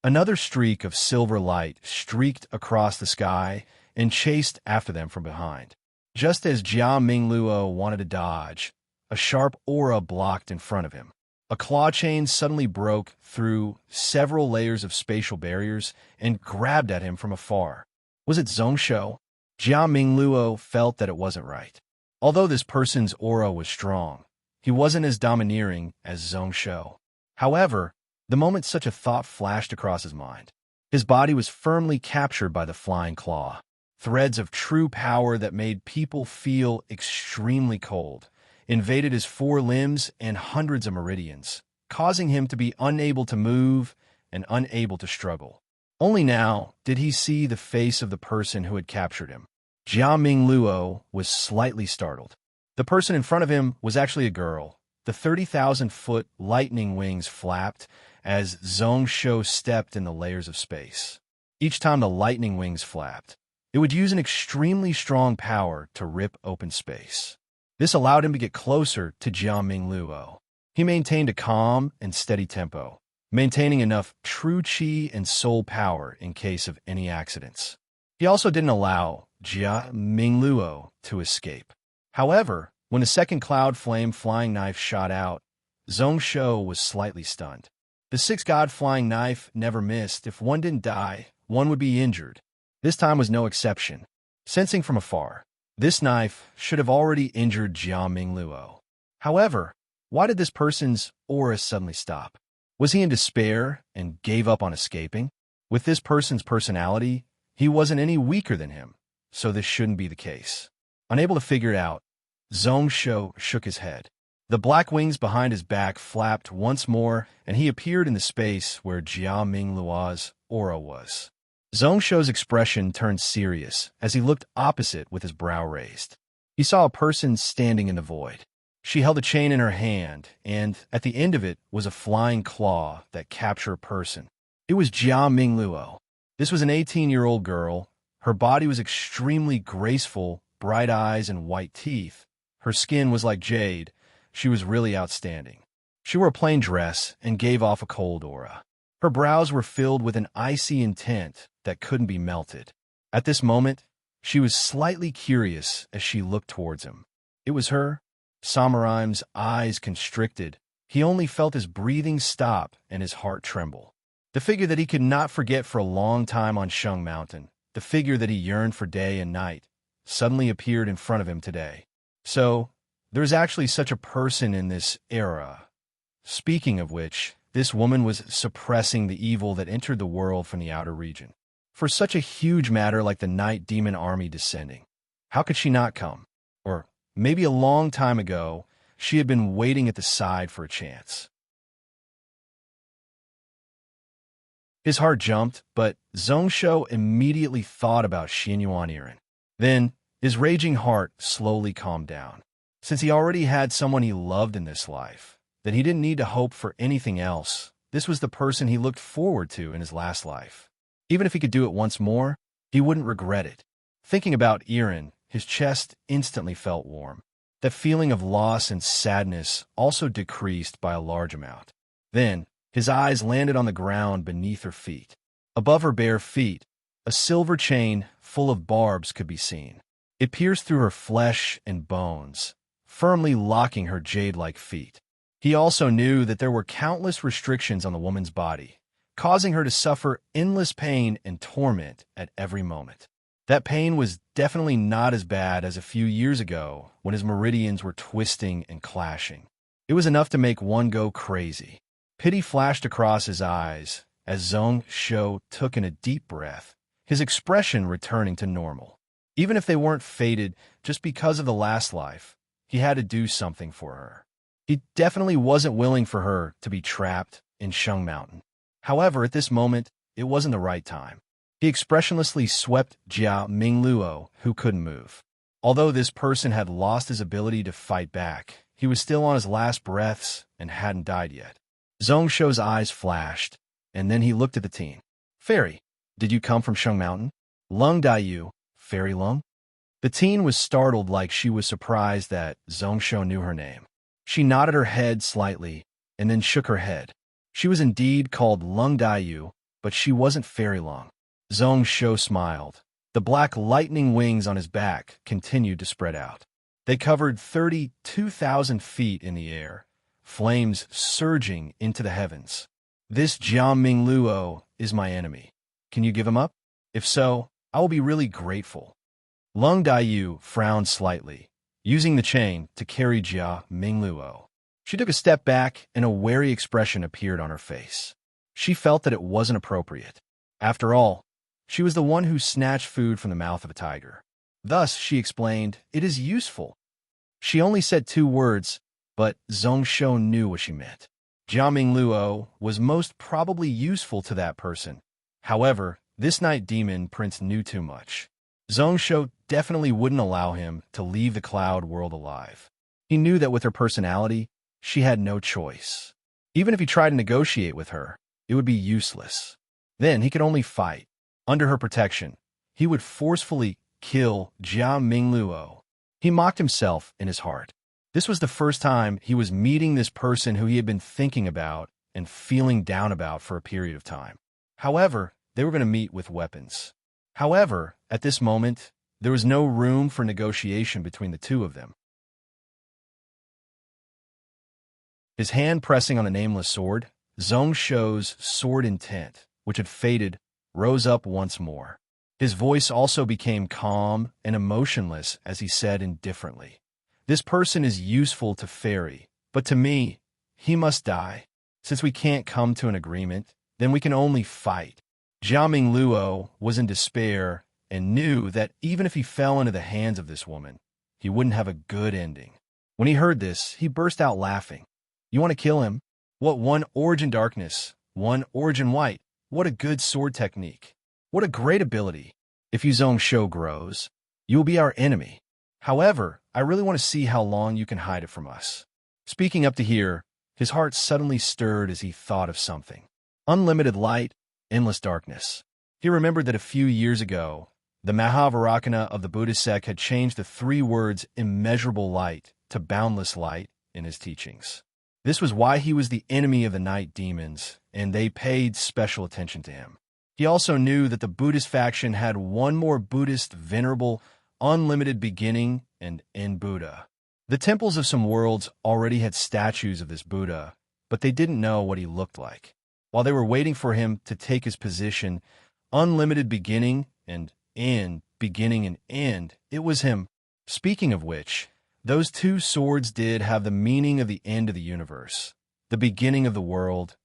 Another streak of silver light streaked across the sky and chased after them from behind. Just as Jia Mingluo wanted to dodge, a sharp aura blocked in front of him. A claw chain suddenly broke through several layers of spatial barriers and grabbed at him from afar. Was it Zhongshou? Jia Mingluo felt that it wasn't right. Although this person's aura was strong, he wasn't as domineering as Zhongshou. However, the moment such a thought flashed across his mind, his body was firmly captured by the flying claw. Threads of true power that made people feel extremely cold invaded his 4 limbs and hundreds of meridians, causing him to be unable to move and unable to struggle. Only now did he see the face of the person who had captured him. Jia Mingluo was slightly startled. The person in front of him was actually a girl. The 30,000-foot lightning wings flapped as Zhongshou stepped in the layers of space. Each time the lightning wings flapped, it would use an extremely strong power to rip open space. This allowed him to get closer to Jia Mingluo. He maintained a calm and steady tempo, maintaining enough true chi and soul power in case of any accidents. He also didn't allow Jia Mingluo to escape. However, when a second cloud flame flying knife shot out, Zhong Shou was slightly stunned. The six-god flying knife never missed. If one didn't die, one would be injured. This time was no exception. Sensing from afar, this knife should have already injured Jia Mingluo. However, why did this person's aura suddenly stop? Was he in despair and gave up on escaping? With this person's personality, he wasn't any weaker than him, so this shouldn't be the case. Unable to figure it out, Zhong Shou shook his head. The black wings behind his back flapped once more, and he appeared in the space where Jia Mingluo's aura was. Zhong Shou's expression turned serious as he looked opposite with his brow raised. He saw a person standing in the void. She held a chain in her hand, and at the end of it was a flying claw that captured a person. It was Jia Mingluo. This was an 18-year-old girl. Her body was extremely graceful, bright eyes and white teeth. Her skin was like jade. She was really outstanding. She wore a plain dress and gave off a cold aura. Her brows were filled with an icy intent that couldn't be melted. At this moment, she was slightly curious as she looked towards him. It was her. Samuraim's eyes constricted. He only felt his breathing stop and his heart tremble. The figure that he could not forget for a long time on Shung Mountain, the figure that he yearned for day and night, suddenly appeared in front of him today. So, there's actually such a person in this era. Speaking of which, this woman was suppressing the evil that entered the world from the outer region. For such a huge matter like the Night Demon Army descending, how could she not come? Or maybe a long time ago, she had been waiting at the side for a chance. His heart jumped, but Zhong Shou immediately thought about Xinyuan Irin. Then, his raging heart slowly calmed down. Since he already had someone he loved in this life, then he didn't need to hope for anything else. This was the person he looked forward to in his last life. Even if he could do it once more, he wouldn't regret it. Thinking about Irin, his chest instantly felt warm. That feeling of loss and sadness also decreased by a large amount. Then, his eyes landed on the ground beneath her feet. Above her bare feet, a silver chain full of barbs could be seen. It pierced through her flesh and bones, firmly locking her jade-like feet. He also knew that there were countless restrictions on the woman's body, causing her to suffer endless pain and torment at every moment. That pain was definitely not as bad as a few years ago when his meridians were twisting and clashing. It was enough to make one go crazy. Pity flashed across his eyes as Zhong Shou took in a deep breath, his expression returning to normal. Even if they weren't fated just because of the last life, he had to do something for her. He definitely wasn't willing for her to be trapped in Shung Mountain. However, at this moment, it wasn't the right time. He expressionlessly swept Jia Mingluo, who couldn't move. Although this person had lost his ability to fight back, he was still on his last breaths and hadn't died yet. Zhong Shou's eyes flashed, and then he looked at the teen. "Fairy, did you come from Shung Mountain?" "Lung Daiyu, Fairy Lung?" The teen was startled, like she was surprised that Zhong Shou knew her name. She nodded her head slightly, and then shook her head. She was indeed called Lung Daiyu, but she wasn't Fairy Lung. Zhong Shou smiled. The black lightning wings on his back continued to spread out. They covered 32,000 feet in the air, flames surging into the heavens. "This Jia Mingluo is my enemy. Can you give him up? If so, I will be really grateful." Lung Daiyu frowned slightly, using the chain to carry Jia Mingluo. She took a step back, and a wary expression appeared on her face. She felt that it wasn't appropriate. After all, she was the one who snatched food from the mouth of a tiger. Thus, she explained, "It is useful." She only said 2 words, but Zhong Shou knew what she meant. Jia Mingluo was most probably useful to that person. However, this night demon prince knew too much. Zhong Shou definitely wouldn't allow him to leave the cloud world alive. He knew that with her personality, she had no choice. Even if he tried to negotiate with her, it would be useless. Then he could only fight. Under her protection, he would forcefully kill Jia Mingluo. He mocked himself in his heart. This was the first time he was meeting this person who he had been thinking about and feeling down about for a period of time. However, they were going to meet with weapons. However, at this moment, there was no room for negotiation between the two of them. His hand pressing on the nameless sword, Zhongsho's sword intent, which had faded, rose up once more. His voice also became calm and emotionless as he said indifferently, "This person is useful to Fairy, but to me, he must die. Since we can't come to an agreement, then we can only fight." Jiaming Luo was in despair and knew that even if he fell into the hands of this woman, he wouldn't have a good ending. When he heard this, he burst out laughing. "You want to kill him? What, one origin darkness, one origin white? What a good sword technique. What a great ability. If Zhongsho grows, you will be our enemy. However, I really want to see how long you can hide it from us." Speaking up to here, his heart suddenly stirred as he thought of something. Unlimited light, endless darkness. He remembered that a few years ago, the Mahavarakana of the Buddhist sect had changed the 3 words immeasurable light to boundless light in his teachings. This was why he was the enemy of the night demons, and they paid special attention to him. He also knew that the Buddhist faction had one more Buddhist venerable, unlimited beginning and end Buddha. The temples of some worlds already had statues of this Buddha, but they didn't know what he looked like. While they were waiting for him to take his position, unlimited beginning and end, beginning and end, it was him. Speaking of which, those 2 swords did have the meaning of the end of the universe, the beginning of the world.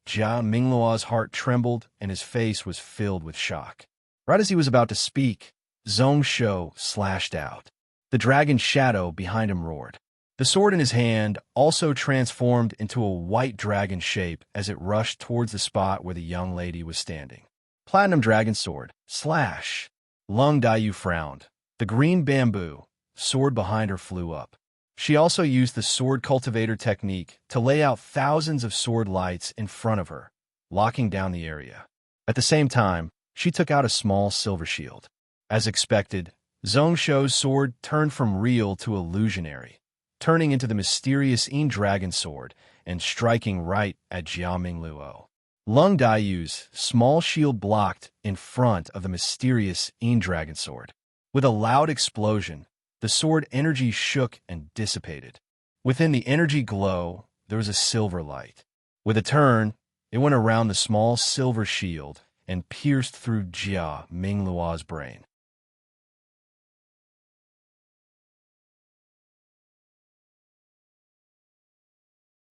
Jia Mingluo's heart trembled and his face was filled with shock. Right as he was about to speak, Zhongsho slashed out. The dragon shadow behind him roared. The sword in his hand also transformed into a white dragon shape as it rushed towards the spot where the young lady was standing. Platinum dragon sword, slash. Lung Daiyu frowned. The green bamboo sword behind her flew up. She also used the sword cultivator technique to lay out thousands of sword lights in front of her, locking down the area. At the same time, she took out a small silver shield. As expected, Zhongsho's sword turned from real to illusionary, turning into the mysterious Yin Dragon sword and striking right at Jiaming Luo. Lung Daiyu's small shield blocked in front of the mysterious Yin Dragon sword. With a loud explosion, the sword energy shook and dissipated. Within the energy glow, there was a silver light. With a turn, it went around the small silver shield and pierced through Jia Mingluo's brain.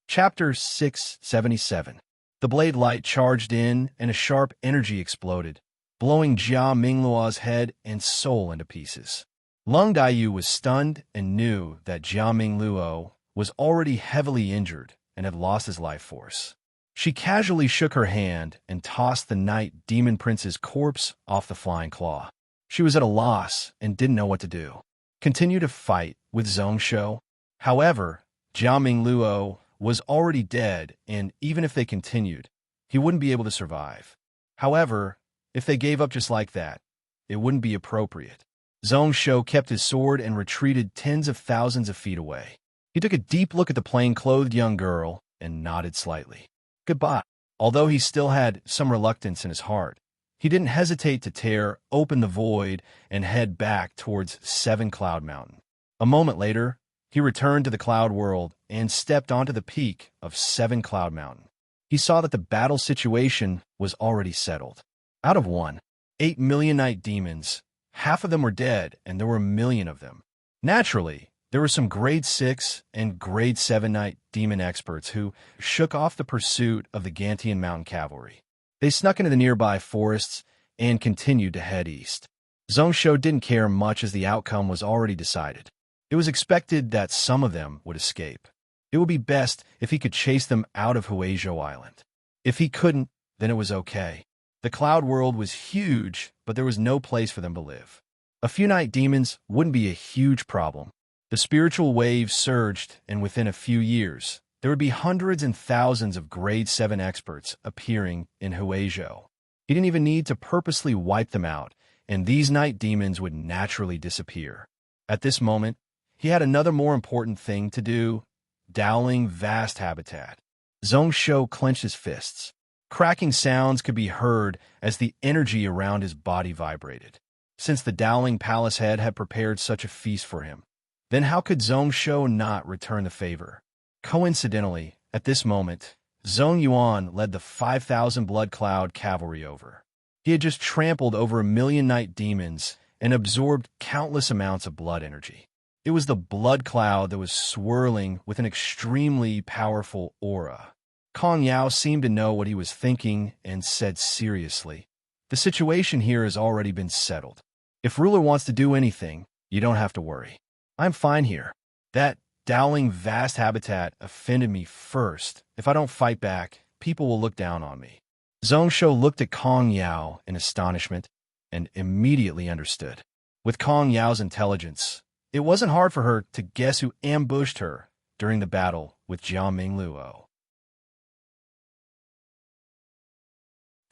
Chapter 677. The blade light charged in and a sharp energy exploded, blowing Jia Mingluo's head and soul into pieces. Lung Daiyu was stunned and knew that Jia Mingluo was already heavily injured and had lost his life force. She casually shook her hand and tossed the night demon prince's corpse off the flying claw. She was at a loss and didn't know what to do. Continue to fight with Zhongsho? However, Jia Mingluo was already dead, and even if they continued, he wouldn't be able to survive. However, if they gave up just like that, it wouldn't be appropriate. Zhongsho kept his sword and retreated tens of thousands of feet away. He took a deep look at the plain-clothed young girl and nodded slightly. Goodbye. Although he still had some reluctance in his heart, he didn't hesitate to tear open the void and head back towards Seven Cloud Mountain. A moment later, he returned to the cloud world and stepped onto the peak of Seven Cloud Mountain. He saw that the battle situation was already settled. Out of 8 million night demons, half of them were dead, and there were a million of them. Naturally, there were some grade 6 and grade 7 night demon experts who shook off the pursuit of the Gantian mountain cavalry. They snuck into the nearby forests and continued to head east. Zhongsho didn't care much as the outcome was already decided. It was expected that some of them would escape. It would be best if he could chase them out of Huizhou Island. If he couldn't, then it was okay. The cloud world was huge, but there was no place for them to live. A few night demons wouldn't be a huge problem. The spiritual wave surged, and within a few years, there would be hundreds and thousands of grade 7 experts appearing in Huizhou. He didn't even need to purposely wipe them out, and these night demons would naturally disappear. At this moment, he had another more important thing to do: Dowling Vast Habitat. Zhongsho clenched his fists. Cracking sounds could be heard as the energy around his body vibrated. Since the Dowling Palace head had prepared such a feast for him, then how could Zhongsho not return the favor? Coincidentally, at this moment, Zhong Yuan led the 5,000 Blood Cloud cavalry over. He had just trampled over 1,000,000 night demons and absorbed countless amounts of blood energy. It was the blood cloud that was swirling with an extremely powerful aura. Kong Yao seemed to know what he was thinking and said seriously, "The situation here has already been settled. If ruler wants to do anything, you don't have to worry. I'm fine here. That Dowling vast habitat offended me first. If I don't fight back, people will look down on me." Zhongsho looked at Kong Yao in astonishment and immediately understood. With Kong Yao's intelligence, it wasn't hard for her to guess who ambushed her during the battle with Jia Mingluo.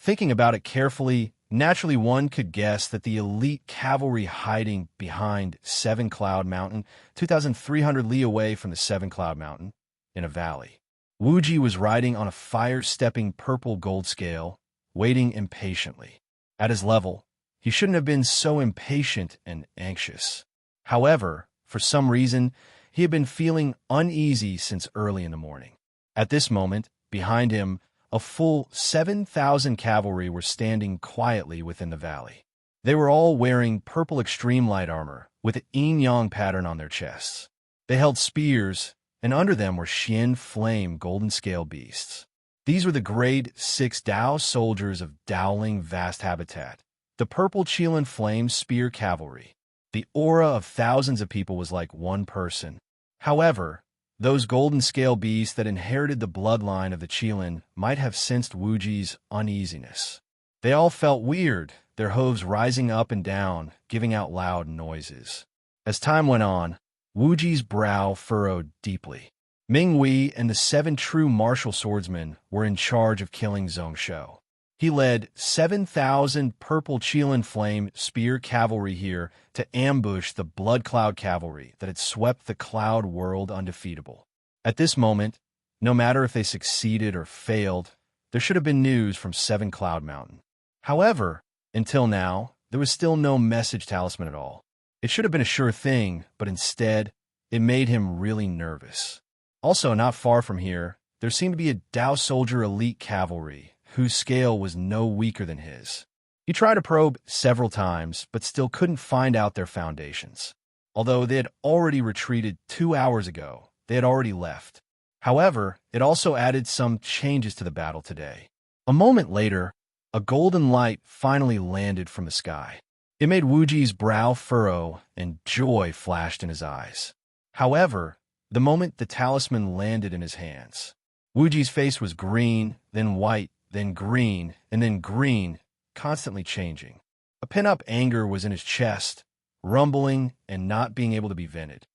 Thinking about it carefully, naturally one could guess that the elite cavalry hiding behind Seven Cloud Mountain, 2,300 li away from the Seven Cloud Mountain, in a valley. Wuji was riding on a fire-stepping purple gold scale, waiting impatiently. At his level, he shouldn't have been so impatient and anxious. However, for some reason, he had been feeling uneasy since early in the morning. At this moment, behind him, a full 7,000 cavalry were standing quietly within the valley. They were all wearing purple extreme light armor with the yin-yang pattern on their chests. They held spears, and under them were Xian Flame golden scale beasts. These were the grade 6 Dao soldiers of Dowling Vast Habitat, the purple Qilin Flame spear cavalry. The aura of thousands of people was like one person. However, those golden scale beasts that inherited the bloodline of the Qilin might have sensed Wuji's uneasiness. They all felt weird, their hooves rising up and down, giving out loud noises. As time went on, Wuji's brow furrowed deeply. Ming Wei and the 7 true martial swordsmen were in charge of killing Zhongsho. He led 7,000 purple Qilin Flame spear cavalry here to ambush the Blood Cloud cavalry that had swept the cloud world undefeatable. At this moment, no matter if they succeeded or failed, there should have been news from Seven Cloud Mountain. However, until now, there was still no message talisman at all. It should have been a sure thing, but instead, it made him really nervous. Also, not far from here, there seemed to be a Dao soldier elite cavalry, whose scale was no weaker than his. He tried to probe several times, but still couldn't find out their foundations. Although they had already retreated 2 hours ago, they had already left. However, it also added some changes to the battle today. A moment later, a golden light finally landed from the sky. It made Wuji's brow furrow, and joy flashed in his eyes. However, the moment the talisman landed in his hands, Wuji's face was green, then white, then green, and then green, constantly changing. A pent-up anger was in his chest, rumbling and not being able to be vented.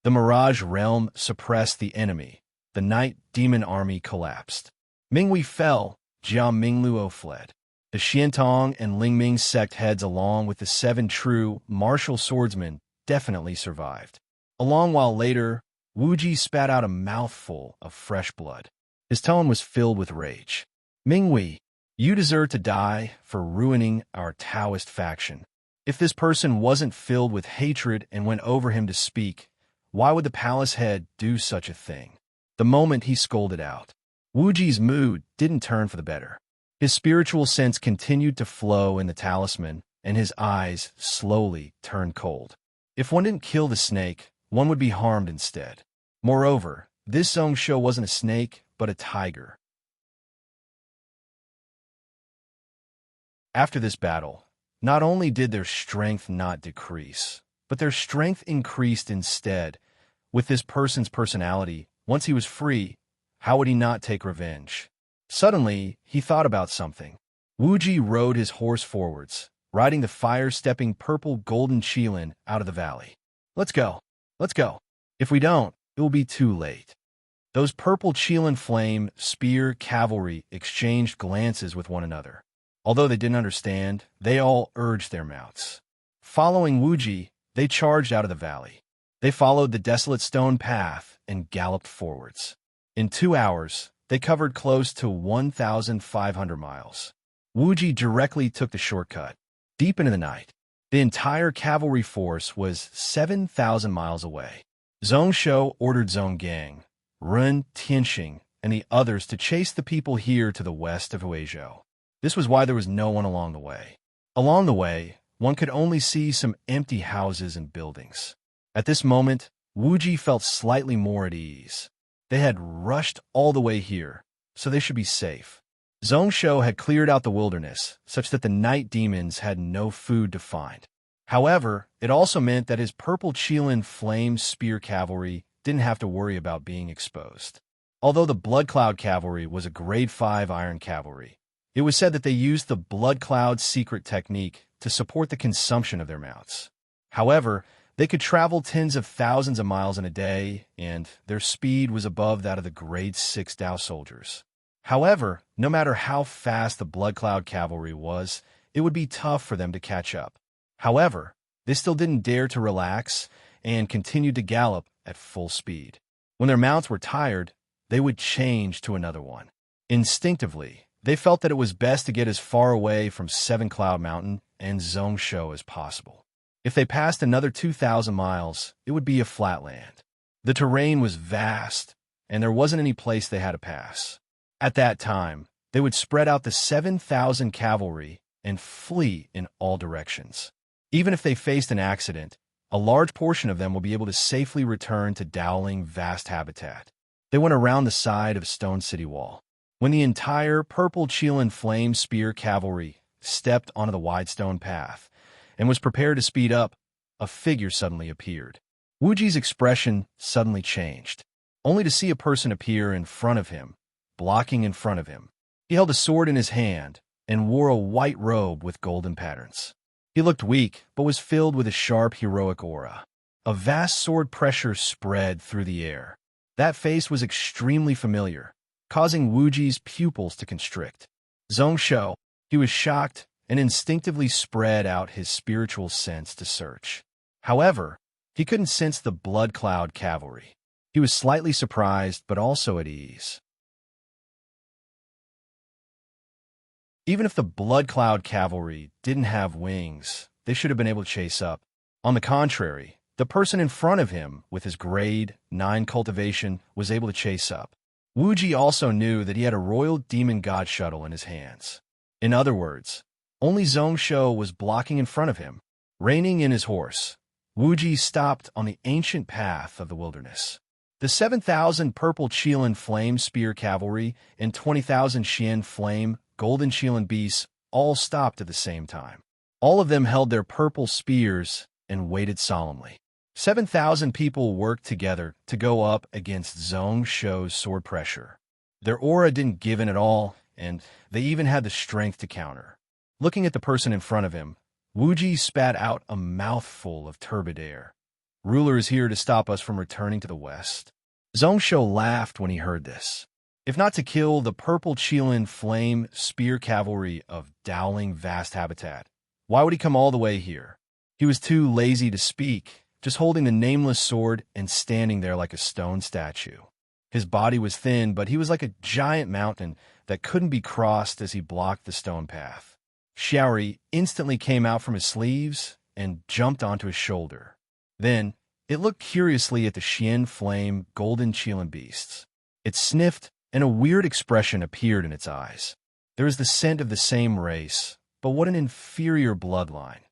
The Mirage Realm suppressed the enemy. The Night Demon Army collapsed. Mingwei fell, Jia Mingluo fled. The Xiantong and Lingming sect heads along with the 7 true martial swordsmen definitely survived. A long while later, Wuji spat out a mouthful of fresh blood. His tone was filled with rage. "Mingwei, you deserve to die for ruining our Taoist faction. If this person wasn't filled with hatred and went over him to speak, why would the palace head do such a thing?" The moment he scolded out, Wuji's mood didn't turn for the better. His spiritual sense continued to flow in the talisman, and his eyes slowly turned cold. If one didn't kill the snake, one would be harmed instead. Moreover, this Zhongsho wasn't a snake, but a tiger. After this battle, not only did their strength not decrease, but their strength increased instead. With this person's personality, once he was free, how would he not take revenge? Suddenly, he thought about something. Wuji rode his horse forwards, riding the fire-stepping purple golden Qilin out of the valley. Let's go. Let's go. If we don't, it will be too late." Those purple Qilin Flame spear cavalry exchanged glances with one another. Although they didn't understand, they all urged their mounts. Following Wuji, they charged out of the valley. They followed the desolate stone path and galloped forwards. In 2 hours, They covered close to 1,500 miles. Wuji directly took the shortcut. Deep into the night, the entire cavalry force was 7,000 miles away. Zhongshou ordered Zhonggang, Run, Tianxing, and the others to chase the people here to the west of Huizhou. This was why there was no one along the way. Along the way, one could only see some empty houses and buildings. At this moment, Wuji felt slightly more at ease. They had rushed all the way here, so they should be safe. Zhongshou had cleared out the wilderness, such that the night demons had no food to find. However, it also meant that his purple Qilin flame spear cavalry didn't have to worry about being exposed. Although the Blood Cloud cavalry was a grade 5 iron cavalry, it was said that they used the Blood Cloud secret technique to support the consumption of their mounts. However, they could travel tens of thousands of miles in a day, and their speed was above that of the grade 6 Dao soldiers. However, no matter how fast the Blood Cloud cavalry was, it would be tough for them to catch up. However, they still didn't dare to relax and continued to gallop at full speed. When their mounts were tired, they would change to another one. Instinctively, they felt that it was best to get as far away from Seven Cloud Mountain and Zhongshou as possible. If they passed another 2,000 miles, it would be a flat land. The terrain was vast, and there wasn't any place they had to pass. At that time, they would spread out the 7,000 cavalry and flee in all directions. Even if they faced an accident, a large portion of them will be able to safely return to Dowling vast habitat. They went around the side of Stone City Wall. When the entire purple Qilin flame spear cavalry stepped onto the wide stone path and was prepared to speed up, a figure suddenly appeared. Wuji's expression suddenly changed, only to see a person appear in front of him, blocking in front of him. He held a sword in his hand and wore a white robe with golden patterns. He looked weak, but was filled with a sharp, heroic aura. A vast sword pressure spread through the air. That face was extremely familiar, causing Wuji's pupils to constrict. Zhongshou, he was shocked and instinctively spread out his spiritual sense to search. However, he couldn't sense the Blood Cloud cavalry. He was slightly surprised, but also at ease. Even if the Blood Cloud cavalry didn't have wings, they should have been able to chase up. On the contrary, the person in front of him with his grade 9 cultivation was able to chase up. Wuji also knew that he had a royal demon god shuttle in his hands. In other words, only Zhongshou was blocking in front of him. Reining in his horse, Wuji stopped on the ancient path of the wilderness. The 7,000 purple Qilin flame spear cavalry and 20,000 Xian flame golden Qilin beasts all stopped at the same time. All of them held their purple spears and waited solemnly. 7,000 people worked together to go up against Zhongshou's sword pressure. Their aura didn't give in at all, and they even had the strength to counter. Looking at the person in front of him, Wuji spat out a mouthful of turbid air. "Ruler is here to stop us from returning to the west." Zhongshou laughed when he heard this. If not to kill the purple Qilin flame spear cavalry of Dowling vast habitat, why would he come all the way here? He was too lazy to speak, just holding the nameless sword and standing there like a stone statue. His body was thin, but he was like a giant mountain that couldn't be crossed as he blocked the stone path. Xiaori instantly came out from his sleeves and jumped onto his shoulder. Then, it looked curiously at the Xian flame golden Qilin beasts. It sniffed, and a weird expression appeared in its eyes. There was the scent of the same race, but what an inferior bloodline.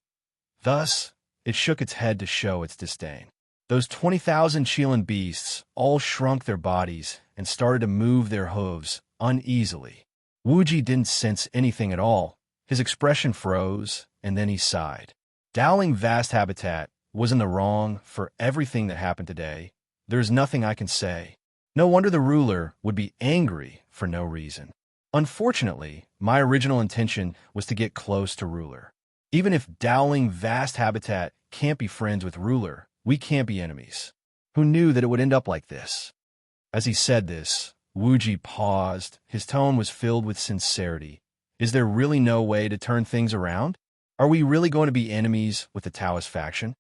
Thus, it shook its head to show its disdain. Those 20,000 Qilin beasts all shrunk their bodies and started to move their hooves uneasily. Wuji didn't sense anything at all. His expression froze, and then he sighed. Dowling vast habitat was in the wrong for everything that happened today. There's nothing I can say. No wonder the ruler would be angry for no reason. Unfortunately, my original intention was to get close to ruler. Even if Dowling vast habitat can't be friends with ruler, we can't be enemies. Who knew that it would end up like this? As he said this, Wuji paused. His tone was filled with sincerity. Is there really no way to turn things around? Are we really going to be enemies with the Taoist faction?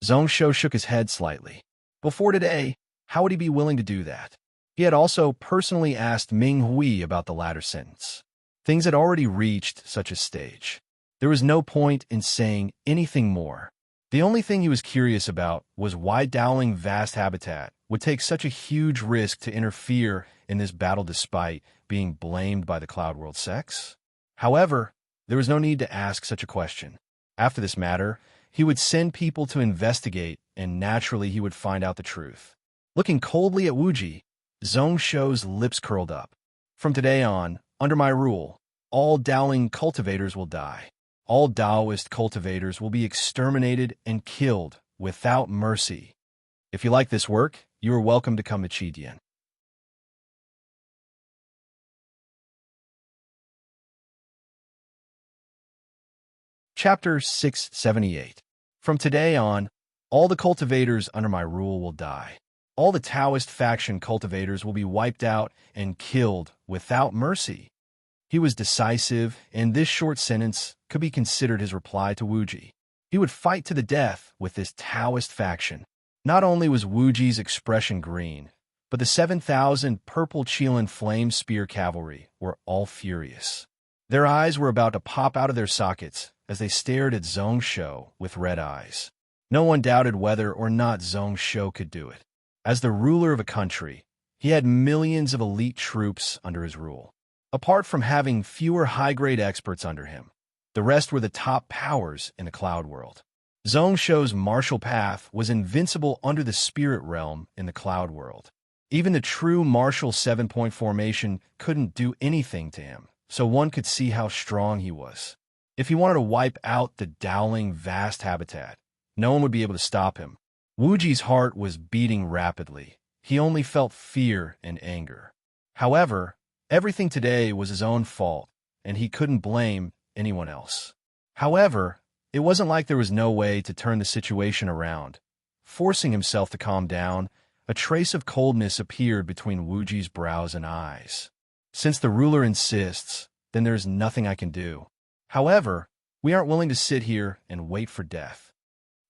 Zhongshou shook his head slightly. Before today, how would he be willing to do that? He had also personally asked Ming Hui about the latter sentence. Things had already reached such a stage. There was no point in saying anything more. The only thing he was curious about was why Dowling Vast Habitat would take such a huge risk to interfere in this battle despite being blamed by the Cloud World sex. However, there was no need to ask such a question. After this matter, he would send people to investigate, and naturally he would find out the truth. Looking coldly at Wuji, Zhong Shou's lips curled up. From today on, under my rule, all Dowling cultivators will die. All Taoist cultivators will be exterminated and killed without mercy. If you like this work, you are welcome to come to Qidian. Chapter 678. From today on, all the cultivators under my rule will die. All the Taoist faction cultivators will be wiped out and killed without mercy. He was decisive, and this short sentence could be considered his reply to Wuji. He would fight to the death with this Taoist faction. Not only was Wuji's expression green, but the 7,000 purple Qilin flame spear cavalry were all furious. Their eyes were about to pop out of their sockets as they stared at Zhong Shou with red eyes. No one doubted whether or not Zhong Shou could do it. As the ruler of a country, he had millions of elite troops under his rule. Apart from having fewer high-grade experts under him, the rest were the top powers in the Cloud World. Zhong Shou's martial path was invincible under the Spirit Realm in the Cloud World. Even the true martial 7-point formation couldn't do anything to him, so one could see how strong he was. If he wanted to wipe out the Dowling Vast Habitat, no one would be able to stop him. Wuji's heart was beating rapidly. He only felt fear and anger. However, everything today was his own fault, and he couldn't blame anyone else. However, it wasn't like there was no way to turn the situation around. Forcing himself to calm down, a trace of coldness appeared between Wuji's brows and eyes. Since the ruler insists, then there's nothing I can do. However, we aren't willing to sit here and wait for death.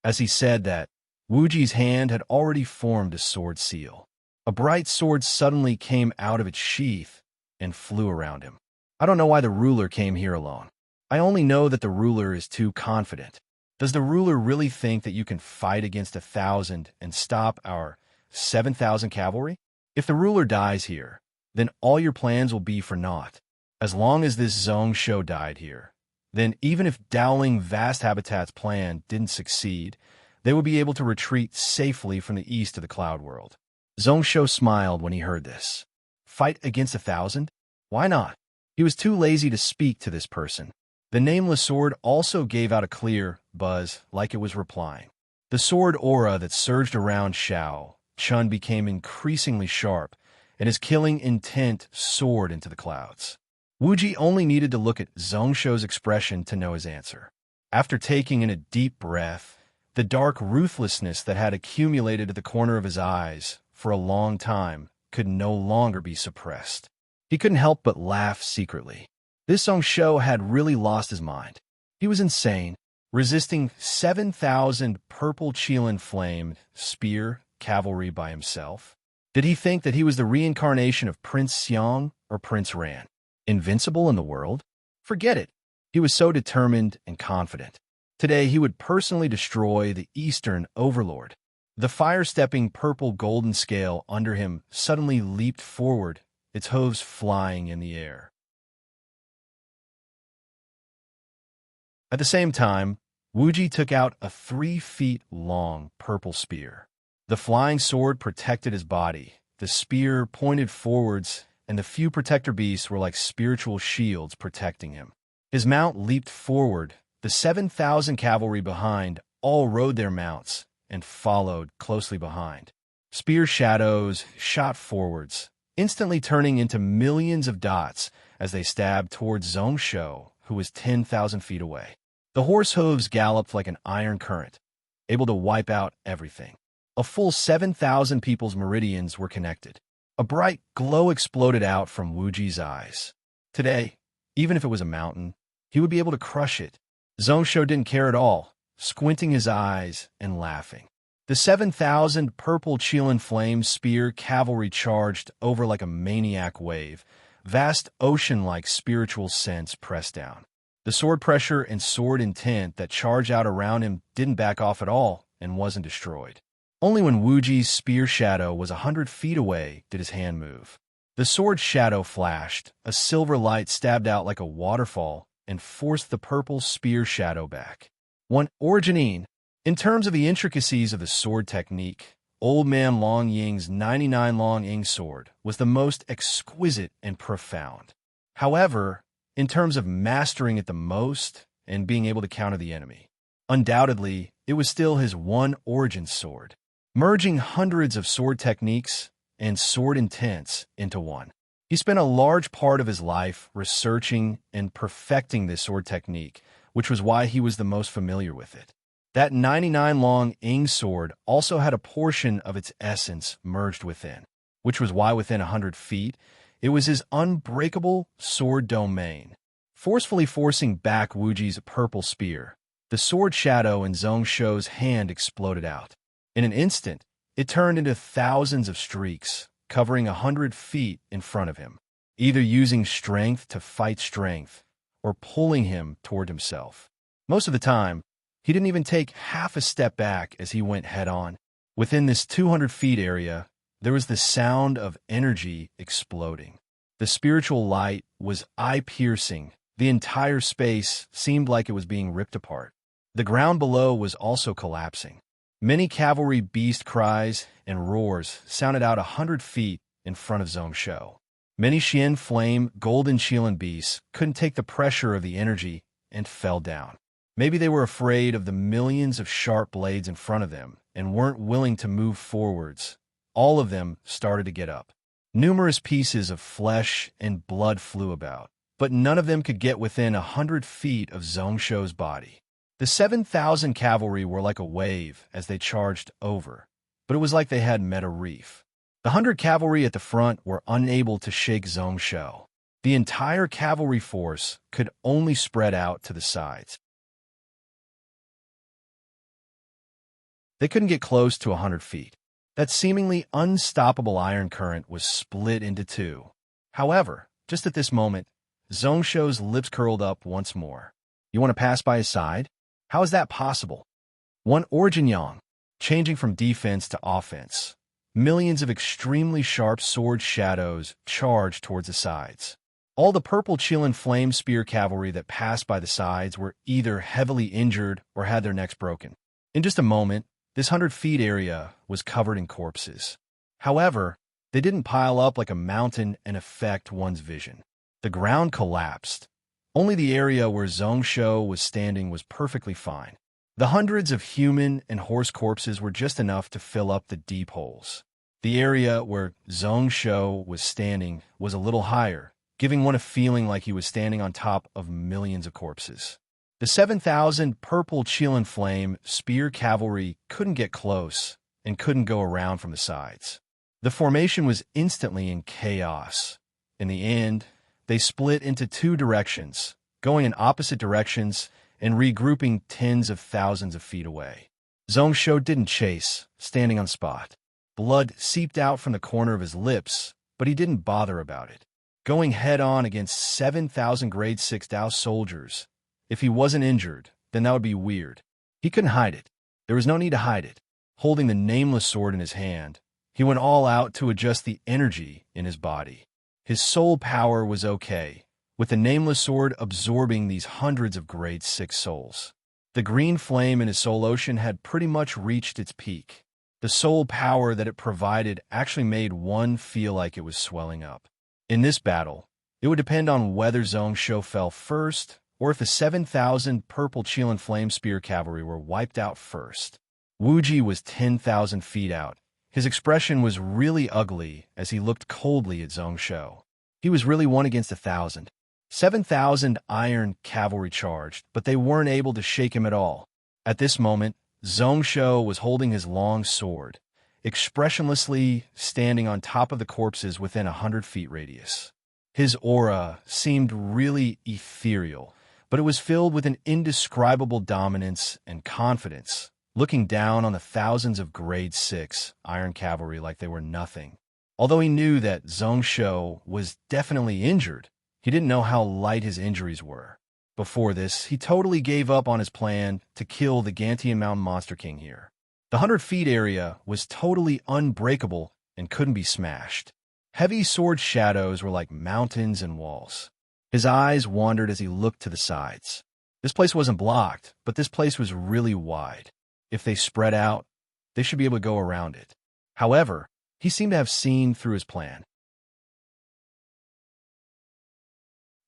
As he said that, Wuji's hand had already formed a sword seal. A bright sword suddenly came out of its sheath and flew around him. I don't know why the ruler came here alone. I only know that the ruler is too confident. Does the ruler really think that you can fight against 1,000 and stop our 7,000 cavalry? If the ruler dies here, then all your plans will be for naught. As long as this Zhong Shou died here, then even if Dowling Vast Habitat's plan didn't succeed, they would be able to retreat safely from the east of the Cloud World. Zhong Shou smiled when he heard this. Fight against 1,000? Why not? He was too lazy to speak to this person. The nameless sword also gave out a clear buzz like it was replying. The sword aura that surged around Shao Chun became increasingly sharp, and his killing intent soared into the clouds. Wuji only needed to look at Zhong Shou's expression to know his answer. After taking in a deep breath, the dark ruthlessness that had accumulated at the corner of his eyes for a long time could no longer be suppressed. He couldn't help but laugh secretly. This Zhong Shou had really lost his mind. He was insane, resisting 7,000 purple Qilin flame spear cavalry by himself. Did he think that he was the reincarnation of Prince Xiang or Prince Ran? Invincible in the world? Forget it. He was so determined and confident. Today he would personally destroy the Eastern Overlord. The fire-stepping purple golden scale under him suddenly leaped forward, its hooves flying in the air. At the same time, Wuji took out a 3-feet-long purple spear. The flying sword protected his body. The spear pointed forwards, and the few protector beasts were like spiritual shields protecting him. His mount leaped forward. The 7,000 cavalry behind all rode their mounts and followed closely behind. Spear shadows shot forwards, instantly turning into millions of dots as they stabbed towards Zhong Shou, who was 10,000 feet away. The horse hooves galloped like an iron current, able to wipe out everything. A full 7,000 people's meridians were connected. A bright glow exploded out from Wuji's eyes. Today, even if it was a mountain, he would be able to crush it. Zhong Shou didn't care at all, squinting his eyes and laughing. The 7,000 purple Chelan flame spear cavalry charged over like a maniac wave, vast ocean-like spiritual sense pressed down. The sword pressure and sword intent that charged out around him didn't back off at all and wasn't destroyed. Only when Wuji's spear shadow was 100 feet away did his hand move. The sword shadow flashed, a silver light stabbed out like a waterfall and forced the purple spear shadow back. One Originine. In terms of the intricacies of the sword technique, Old Man Long Ying's 99 Long Ying sword was the most exquisite and profound. However, in terms of mastering it the most and being able to counter the enemy, undoubtedly, it was still his one origin sword, merging hundreds of sword techniques and sword intents into one. He spent a large part of his life researching and perfecting this sword technique, which was why he was the most familiar with it. That 99 Long Ying sword also had a portion of its essence merged within, which was why within 100 feet, it was his unbreakable sword domain. Forcefully forcing back Wuji's purple spear, the sword shadow in Zhong Shou's hand exploded out. In an instant, it turned into thousands of streaks, covering 100 feet in front of him, either using strength to fight strength or pulling him toward himself. Most of the time, he didn't even take half a step back as he went head-on. Within this 200 feet area, there was the sound of energy exploding. The spiritual light was eye-piercing. The entire space seemed like it was being ripped apart. The ground below was also collapsing. Many cavalry beast cries and roars sounded out 100 feet in front of Zhong Shou. Many Xian flame golden Chelan beasts couldn't take the pressure of the energy and fell down. Maybe they were afraid of the millions of sharp blades in front of them and weren't willing to move forwards. All of them started to get up. Numerous pieces of flesh and blood flew about, but none of them could get within 100 feet of Zhong Shou's body. The 7,000 cavalry were like a wave as they charged over, but it was like they had met a reef. The 100 cavalry at the front were unable to shake Zhong Shou. The entire cavalry force could only spread out to the sides. They couldn't get close to 100 feet. That seemingly unstoppable iron current was split into two. However, just at this moment, Zhong Shou's lips curled up once more. You want to pass by his side? How is that possible? One Origin Yang, changing from defense to offense. Millions of extremely sharp sword shadows charged towards the sides. All the purple Chelan flame spear cavalry that passed by the sides were either heavily injured or had their necks broken. In just a moment, this 100 feet area was covered in corpses. However, they didn't pile up like a mountain and affect one's vision. The ground collapsed. Only the area where Zhong Shou was standing was perfectly fine. The hundreds of human and horse corpses were just enough to fill up the deep holes. The area where Zhong Shou was standing was a little higher, giving one a feeling like he was standing on top of millions of corpses. The 7,000 purple Chelan flame spear cavalry couldn't get close and couldn't go around from the sides. The formation was instantly in chaos. In the end, they split into two directions, going in opposite directions and regrouping tens of thousands of feet away. Zhong Shou didn't chase, standing on spot. Blood seeped out from the corner of his lips, but he didn't bother about it. Going head-on against 7,000 grade 6 Dao soldiers, if he wasn't injured, then that would be weird. He couldn't hide it. There was no need to hide it. Holding the nameless sword in his hand, he went all out to adjust the energy in his body. His soul power was okay, with the nameless sword absorbing these hundreds of grade 6 souls. The green flame in his soul ocean had pretty much reached its peak. The soul power that it provided actually made one feel like it was swelling up. In this battle, it would depend on whether Zhong Shou fell first or if the 7,000 purple Chelan flame spear cavalry were wiped out first. Wuji was 10,000 feet out. His expression was really ugly as he looked coldly at Zhong Shou. He was really 1 against 1,000. 7,000 iron cavalry charged, but they weren't able to shake him at all. At this moment, Zhong Shou was holding his long sword, expressionlessly standing on top of the corpses within 100 feet radius. His aura seemed really ethereal, but it was filled with an indescribable dominance and confidence, looking down on the thousands of grade 6 iron cavalry like they were nothing. Although he knew that Zhongshou was definitely injured, he didn't know how light his injuries were. Before this, he totally gave up on his plan to kill the Gantian Mountain Monster King here. The 100 feet area was totally unbreakable and couldn't be smashed. Heavy sword shadows were like mountains and walls. His eyes wandered as he looked to the sides. This place wasn't blocked, but this place was really wide. If they spread out, they should be able to go around it. However, he seemed to have seen through his plan.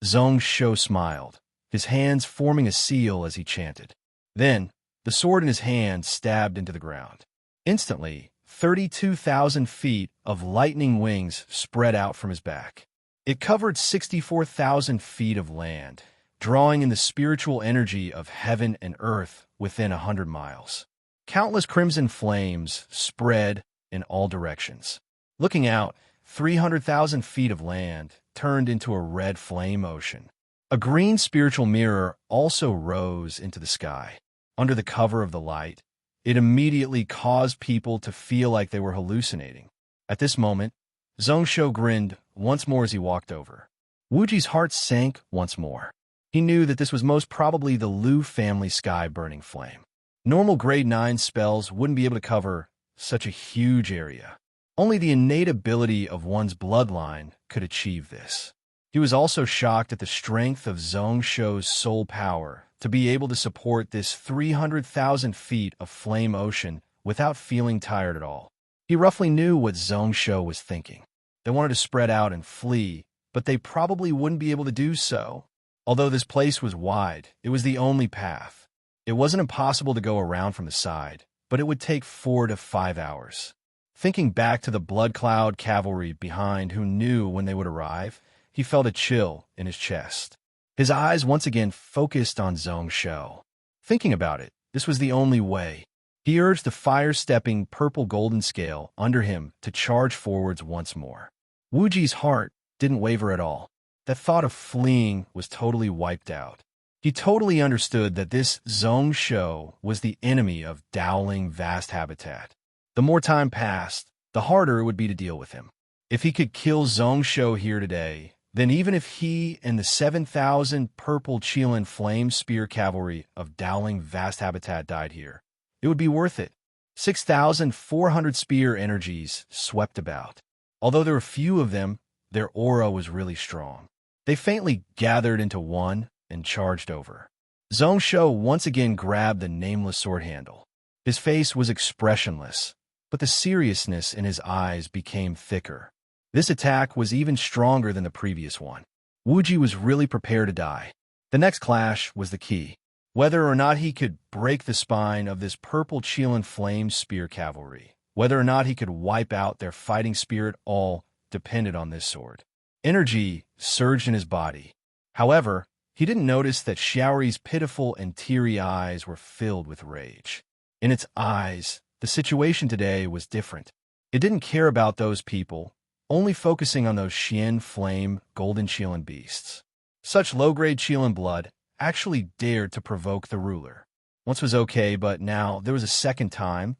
Zhongshou smiled, his hands forming a seal as he chanted. Then, the sword in his hand stabbed into the ground. Instantly, 32,000 feet of lightning wings spread out from his back. It covered 64,000 feet of land, drawing in the spiritual energy of heaven and earth within 100 miles. Countless crimson flames spread in all directions. Looking out, 300,000 feet of land turned into a red flame ocean. A green spiritual mirror also rose into the sky. Under the cover of the light, it immediately caused people to feel like they were hallucinating. At this moment, Zhongshou grinned once more as he walked over. Wuji's heart sank once more. He knew that this was most probably the Liu family sky burning flame. Normal grade 9 spells wouldn't be able to cover such a huge area. Only the innate ability of one's bloodline could achieve this. He was also shocked at the strength of Zhongshou's soul power to be able to support this 300,000 feet of flame ocean without feeling tired at all. He roughly knew what Zhongshou was thinking. They wanted to spread out and flee, but they probably wouldn't be able to do so. Although this place was wide, it was the only path. It wasn't impossible to go around from the side, but it would take 4 to 5 hours. Thinking back to the blood cloud cavalry behind who knew when they would arrive, he felt a chill in his chest. His eyes once again focused on Zhongshou. Thinking about it, this was the only way. He urged the fire-stepping purple golden scale under him to charge forwards once more. Wuji's heart didn't waver at all. That thought of fleeing was totally wiped out. He totally understood that this Zhongshou was the enemy of Dowling Vast Habitat. The more time passed, the harder it would be to deal with him. If he could kill Zhongshou here today, then even if he and the 7,000 purple Qilin flame spear cavalry of Dowling Vast Habitat died here, it would be worth it. 6,400 spear energies swept about. Although there were few of them, their aura was really strong. They faintly gathered into one and charged over. Zhongshou once again grabbed the nameless sword handle. His face was expressionless, but the seriousness in his eyes became thicker. This attack was even stronger than the previous one. Wuji was really prepared to die. The next clash was the key. Whether or not he could break the spine of this purple Qilin flame spear cavalry, whether or not he could wipe out their fighting spirit, all depended on this sword. Energy surged in his body. However, he didn't notice that Xiaori's pitiful and teary eyes were filled with rage. In its eyes, the situation today was different. It didn't care about those people, only focusing on those Xian flame golden Qilin beasts. Such low-grade Qilin blood actually dared to provoke the ruler. Once was okay, but now there was a second time.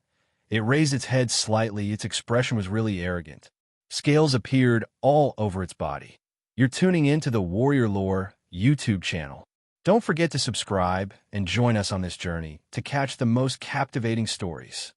It raised its head slightly. Its expression was really arrogant. Scales appeared all over its body. You're tuning into the Warrior Lore YouTube channel. Don't forget to subscribe and join us on this journey to catch the most captivating stories.